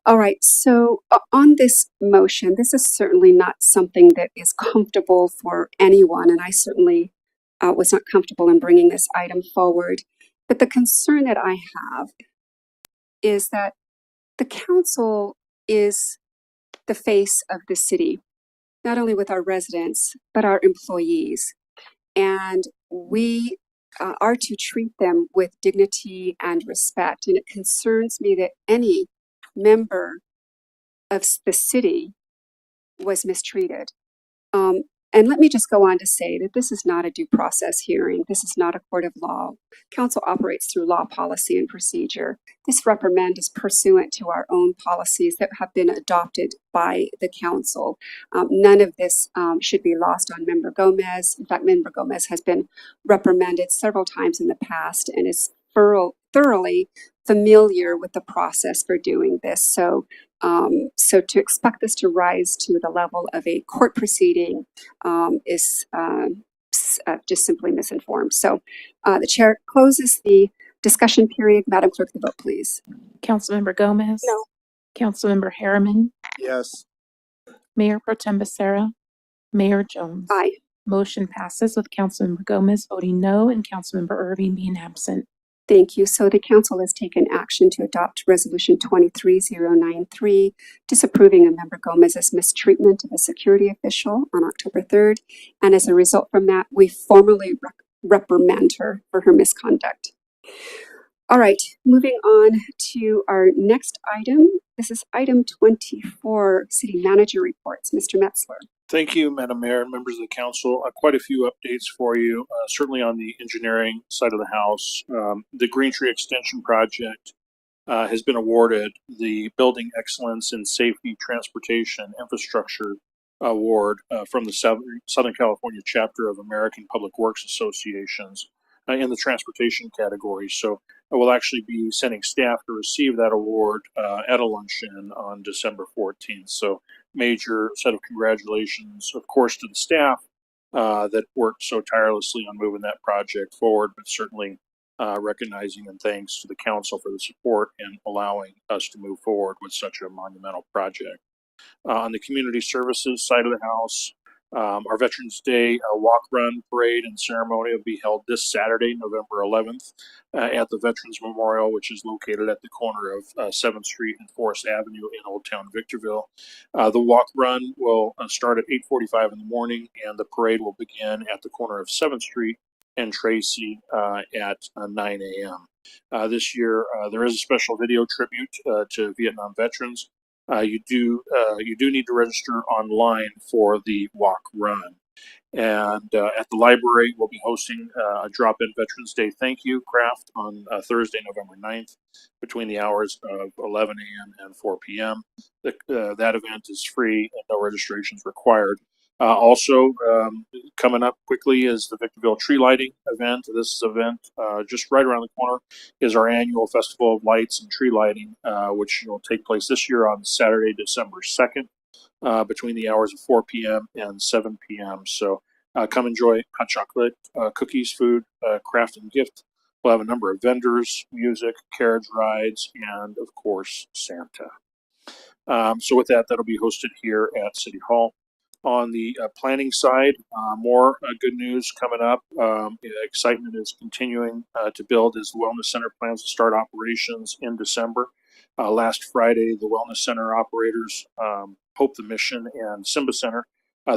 All right, so on this motion, this is certainly not something that is comfortable for anyone, and I certainly was not comfortable in bringing this item forward. But the concern that I have is that the council is the face of the city, not only with our residents, but our employees. And we are to treat them with dignity and respect. And it concerns me that any member of the city was mistreated. And let me just go on to say that this is not a due process hearing. This is not a court of law. Council operates through law, policy, and procedure. This reprimand is pursuant to our own policies that have been adopted by the council. None of this should be lost on Member Gomez. In fact, Member Gomez has been reprimanded several times in the past and is thoroughly familiar with the process for doing this. So to expect this to rise to the level of a court proceeding is just simply misinformed. So the chair closes the discussion period. Madam Clerk, the vote, please. Councilmember Gomez? No. Councilmember Harriman? Yes. Mayor Pro Tem Becerra? Mayor Jones? Aye. Motion passes with Councilmember Gomez voting no and Councilmember Irving being absent. Thank you. So the council has taken action to adopt Resolution 23093, disapproving of Member Gomez's mistreatment of a security official on October 3rd. And as a result from that, we formally reprimand her for her misconduct. All right, moving on to our next item. This is item 24, City Manager Reports. Mr. Metzler. Thank you, Madam Mayor and members of the council. Quite a few updates for you, certainly on the engineering side of the house. The Green Tree Extension Project has been awarded the Building Excellence in Safety Transportation Infrastructure Award from the Southern California chapter of American Public Works Associations in the transportation category. So I will actually be sending staff to receive that award at a luncheon on December 14th. So major set of congratulations, of course, to the staff that worked so tirelessly on moving that project forward, but certainly recognizing and thanks to the council for the support and allowing us to move forward with such a monumental project. On the community services side of the house, our Veterans Day walk, run, parade, and ceremony will be held this Saturday, November 11th, at the Veterans Memorial, which is located at the corner of 7th Street and Forest Avenue in Old Town Victorville. The walk run will start at 8:45 in the morning, and the parade will begin at the corner of 7th Street and Tracy at 9 a.m. This year, there is a special video tribute to Vietnam veterans. You do need to register online for the walk run. And at the library, we'll be hosting a drop-in Veterans Day thank you craft on Thursday, November 9th, between the hours of 11 a.m. and 4 p.m. That event is free and no registration is required. Also, coming up quickly is the Victorville Tree Lighting event. This event, just right around the corner, is our annual Festival of Lights and Tree Lighting, which will take place this year on Saturday, December 2nd. Between the hours of 4 p.m. and 7 p.m. So come enjoy hot chocolate, cookies, food, craft, and gift. We'll have a number of vendors, music, carriage rides, and of course, Santa. So with that, that'll be hosted here at City Hall. On the planning side, more good news coming up. Excitement is continuing to build as the Wellness Center plans to start operations in December. Last Friday, the Wellness Center operators, Hope the Mission and Simba Center,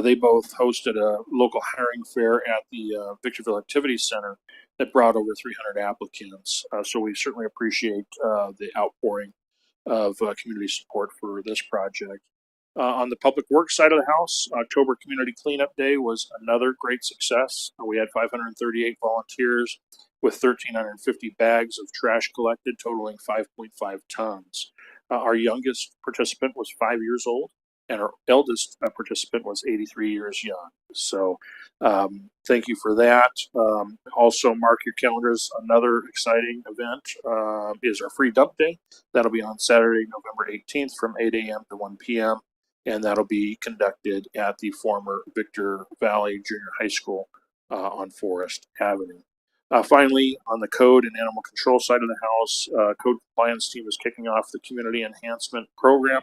they both hosted a local hiring fair at the Victorville Activity Center that brought over 300 applicants. So we certainly appreciate the outpouring of community support for this project. On the public works side of the house, October Community Cleanup Day was another great success. We had 538 volunteers with 1,350 bags of trash collected, totaling 5.5 tons. Our youngest participant was 5 years old, and our eldest participant was 83 years young. So thank you for that. Also, mark your calendars. Another exciting event is our free dump day. That'll be on Saturday, November 18th from 8 a.m. to 1 p.m. and that'll be conducted at the former Victor Valley Junior High School on Forest Avenue. Finally, on the code and animal control side of the house, code compliance team is kicking off the community enhancement program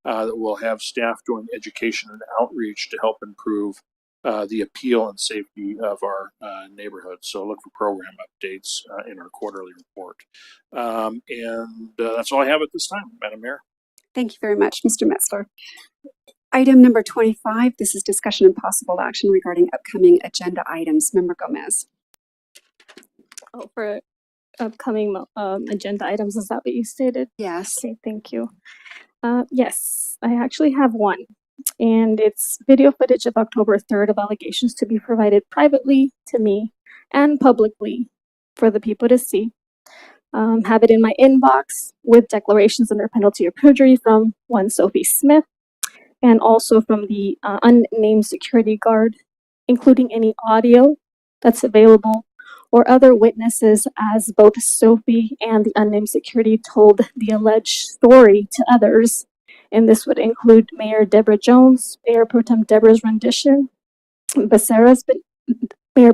that will have staff doing education and outreach to help improve the appeal and safety of our neighborhood. So look for program updates in our quarterly report. And that's all I have at this time, Madam Mayor. Thank you very much, Mr. Metzler. Item number 25, this is discussion and possible action regarding upcoming agenda items. Member Gomez. Oh, for upcoming agenda items, is that what you stated? Yes. Okay, thank you. Yes, I actually have one, and it's video footage of October 3rd of allegations to be provided privately to me and publicly for the people to see. Have it in my inbox with declarations under penalty of perjury from one Sophie Smith and also from the unnamed security guard, including any audio that's available or other witnesses as both Sophie and the unnamed security told the alleged story to others. And this would include Mayor Deborah Jones, Mayor Pro Tem Deborah's rendition, Mayor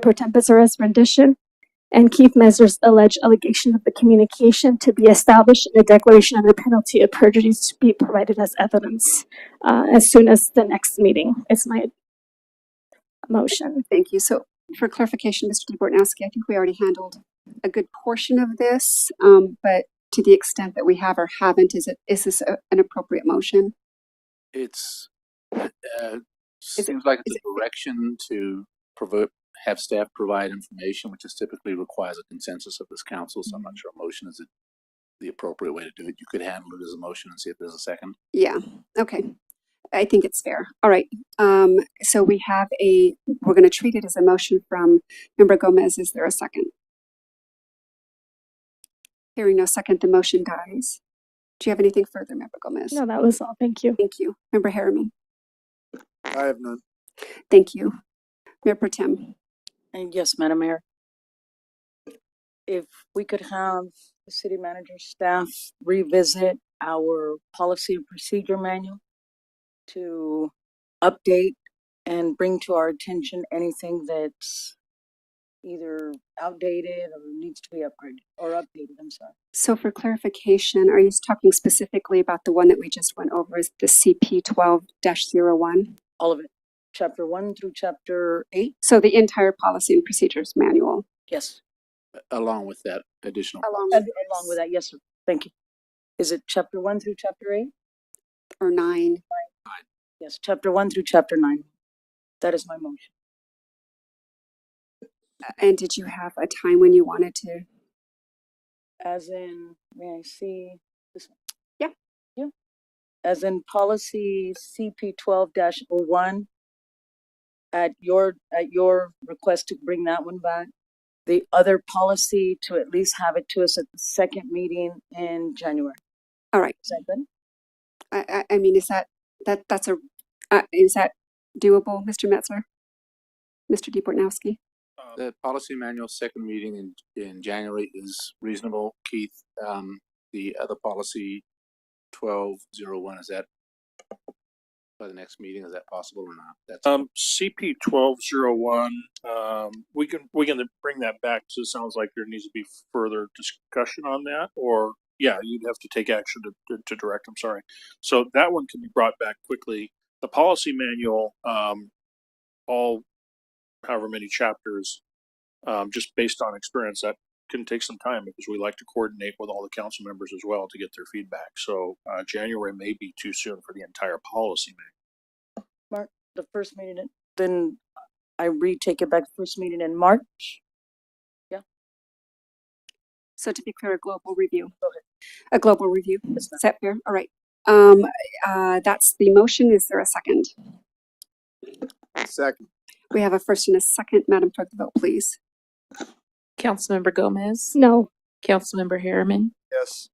Pro Tem Becerra's rendition, and Keith Metzler's alleged allegation of the communication to be established in a declaration under penalty of perjury to be provided as evidence as soon as the next meeting. It's my motion. Thank you. So for clarification, Mr. DeBortnowski, I think we already handled a good portion of this, but to the extent that we have or haven't, is this an appropriate motion? It's seems like it's a direction to have staff provide information, which is typically requires a consensus of this council. So I'm not sure a motion is the appropriate way to do it. You could handle it as a motion and see if there's a second. Yeah. Okay. I think it's fair. All right. So we have we're going to treat it as a motion from Member Gomez. Is there a second? Hearing no second, the motion dies. Do you have anything further, Member Gomez? No, that was all. Thank you. Thank you. Member Harriman? I have none. Thank you. Mayor Pro Tem? And yes, Madam Mayor. If we could have the city manager staff revisit our policy and procedure manual to update and bring to our attention anything that's either outdated or needs to be upgraded or updated, I'm sorry. So for clarification, are you talking specifically about the one that we just went over, is the CP 12-01? All of it, chapter 1 through chapter 8? So the entire policy and procedures manual? Yes. Along with that additional. Along with that, yes, sir. Thank you. Is it chapter 1 through chapter 8? Or 9? Yes, chapter 1 through chapter 9. That is my motion. And did you have a time when you wanted to? As in, may I see this one? Yeah. Yeah. As in policy CP 12-01, at your request to bring that one back. The other policy to at least have it to us at the second meeting in January. All right. Is that good? I mean, is that's is that doable, Mr. Metzler? Mr. DeBortnowski? The policy manual second meeting in January is reasonable. Keith, the other policy 12-01, is that by the next meeting? Is that possible or not? That's CP 12-01. We can bring that back. So it sounds like there needs to be further discussion on that, or yeah, you'd have to take action to direct. I'm sorry. So that one can be brought back quickly. The policy manual, all however many chapters, just based on experience, that can take some time because we like to coordinate with all the council members as well to get their feedback. So January may be too soon for the entire policy manual. Mark, the first meeting, then I retake it back to first meeting in March. Yeah. So to be clear, a global review. A global review. Is that fair? All right. That's the motion. Is there a second? Second. We have a first and a second. Madam Clerk, the vote, please. Councilmember Gomez? No. Councilmember Harriman? Yes.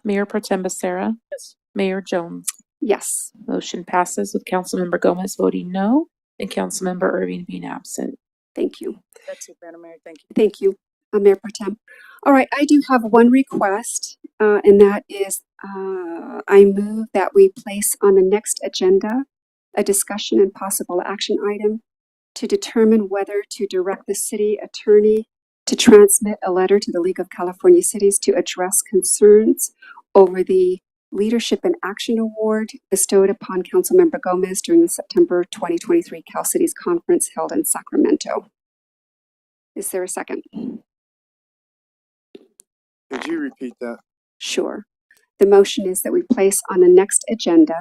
Mayor Pro Tem Becerra? Yes. Mayor Jones? Yes. Motion passes with Councilmember Gomez voting no and Councilmember Irving being absent. Thank you. That's it, Madam Mayor. Thank you. Thank you, Mayor Pro Tem. All right, I do have one request, and that is I move that we place on the next agenda a discussion and possible action item to determine whether to direct the city attorney to transmit a letter to the League of California Cities to address concerns over the Leadership in Action Award bestowed upon Councilmember Gomez during the September 2023 Cal Cities Conference held in Sacramento. Is there a second? Could you repeat that? Sure. The motion is that we place on the next agenda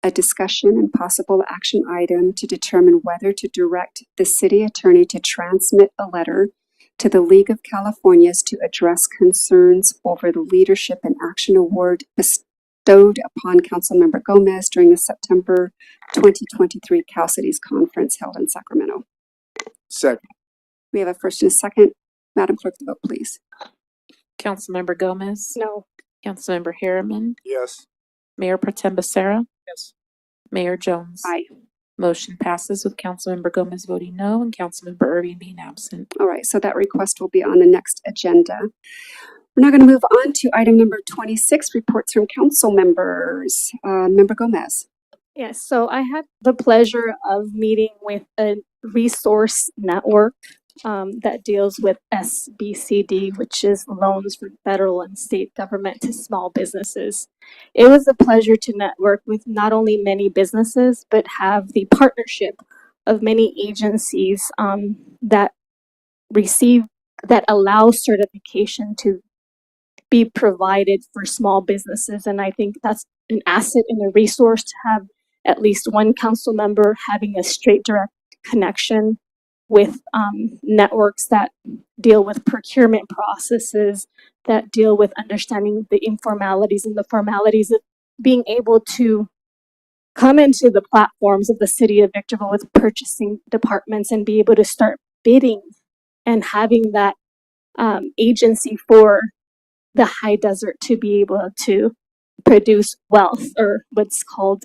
a discussion and possible action item to determine whether to direct the city attorney to transmit a letter to the League of Californias to address concerns over the Leadership in Action Award bestowed upon Councilmember Gomez during the September 2023 Cal Cities Conference held in Sacramento. Second. We have a first and a second. Madam Clerk, the vote, please. Councilmember Gomez. No. Councilmember Harriman. Yes. Mayor Pro Tem Becerra. Yes. Mayor Jones. Aye. Motion passes with Councilmember Gomez voting no and Councilmember Irving being absent. All right, so that request will be on the next agenda. We're now going to move on to item number 26, reports from council members. Member Gomez. Yes, so I had the pleasure of meeting with a resource network that deals with SBCD, which is loans for federal and state government to small businesses. It was a pleasure to network with not only many businesses, but have the partnership of many agencies that allow certification to be provided for small businesses. And I think that's an asset and a resource to have at least one council member having a straight direct connection with networks that deal with procurement processes, that deal with understanding the informalities and the formalities of being able to come into the platforms of the city of Victorville with purchasing departments and be able to start bidding and having that agency for the high desert to be able to produce wealth, or what's called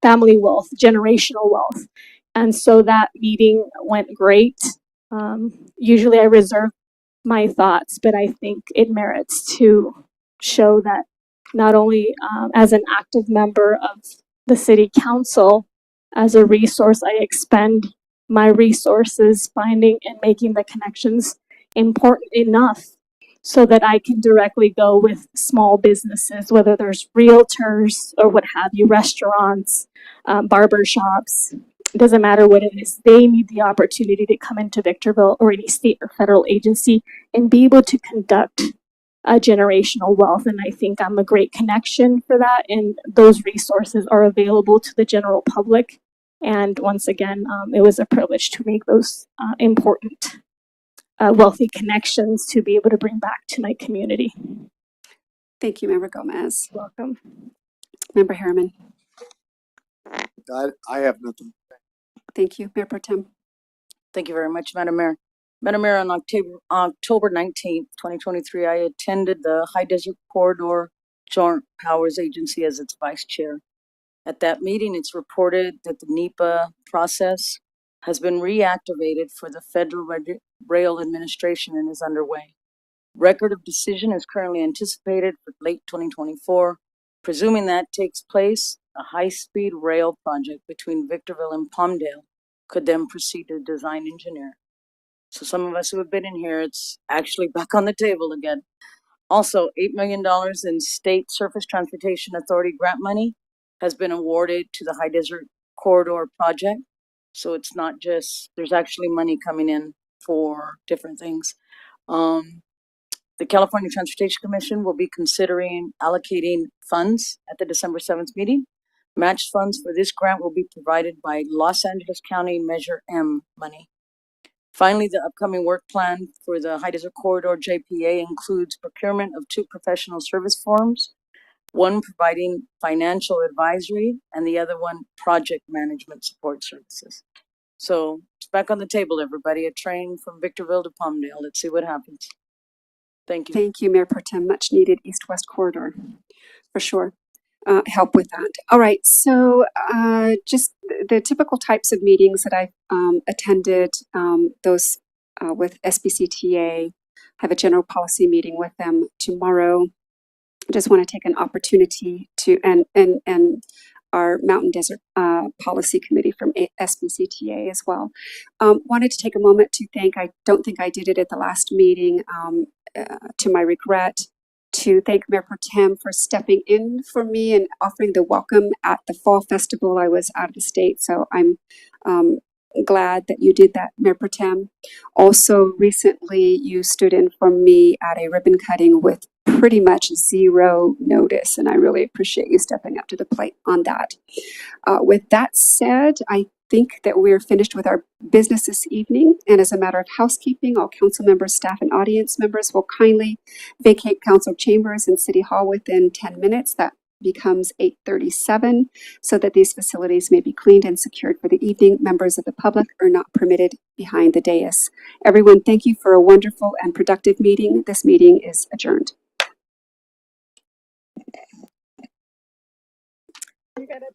family wealth, generational wealth. And so that meeting went great. Usually I reserve my thoughts, but I think it merits to show that not only as an active member of the city council, as a resource, I expend my resources finding and making the connections important enough so that I can directly go with small businesses, whether there's realtors or what have you, restaurants, barber shops. It doesn't matter what it is. They need the opportunity to come into Victorville or any state or federal agency and be able to conduct a generational wealth. And I think I'm a great connection for that. And those resources are available to the general public. And once again, it was a privilege to make those important wealthy connections to be able to bring back to my community. Thank you, Member Gomez. Welcome. Member Harriman. I have nothing. Thank you, Mayor Pro Tem. Thank you very much, Madam Mayor. Madam Mayor, on October 19th, 2023, I attended the High Desert Corridor Joint Powers Agency as its vice chair. At that meeting, it's reported that the NEPA process has been reactivated for the Federal Rail Administration and is underway. Record of decision is currently anticipated for late 2024. Presuming that takes place, a high-speed rail project between Victorville and Palmdale could then proceed to design engineer. So some of us who have been in here, it's actually back on the table again. Also, $8 million in State Surface Transportation Authority grant money has been awarded to the High Desert Corridor project. So it's not just, there's actually money coming in for different things. The California Transportation Commission will be considering allocating funds at the December 7th meeting. Matched funds for this grant will be provided by Los Angeles County Measure M money. Finally, the upcoming work plan for the High Desert Corridor JPA includes procurement of 2 professional service firms, one providing financial advisory and the other one project management support services. So it's back on the table, everybody. A train from Victorville to Palmdale. Let's see what happens. Thank you. Thank you, Mayor Pro Tem. Much needed east-west corridor, for sure. Help with that. All right, so just the typical types of meetings that I've attended, those with SBCTA, have a general policy meeting with them tomorrow. I just want to take an opportunity to, and our Mountain Desert Policy Committee from SBCTA as well. Wanted to take a moment to thank, I don't think I did it at the last meeting, to my regret, to thank Mayor Pro Tem for stepping in for me and offering the welcome at the Fall Festival. I was out of the state, so I'm glad that you did that, Mayor Pro Tem. Also, recently you stood in for me at a ribbon cutting with pretty much zero notice, and I really appreciate you stepping up to the plate on that. With that said, I think that we're finished with our business this evening, and as a matter of housekeeping, all council members, staff, and audience members will kindly vacate council chambers and City Hall within 10 minutes. That becomes 8:37, so that these facilities may be cleaned and secured for the evening. Members of the public are not permitted behind the dais. Everyone, thank you for a wonderful and productive meeting. This meeting is adjourned. You gotta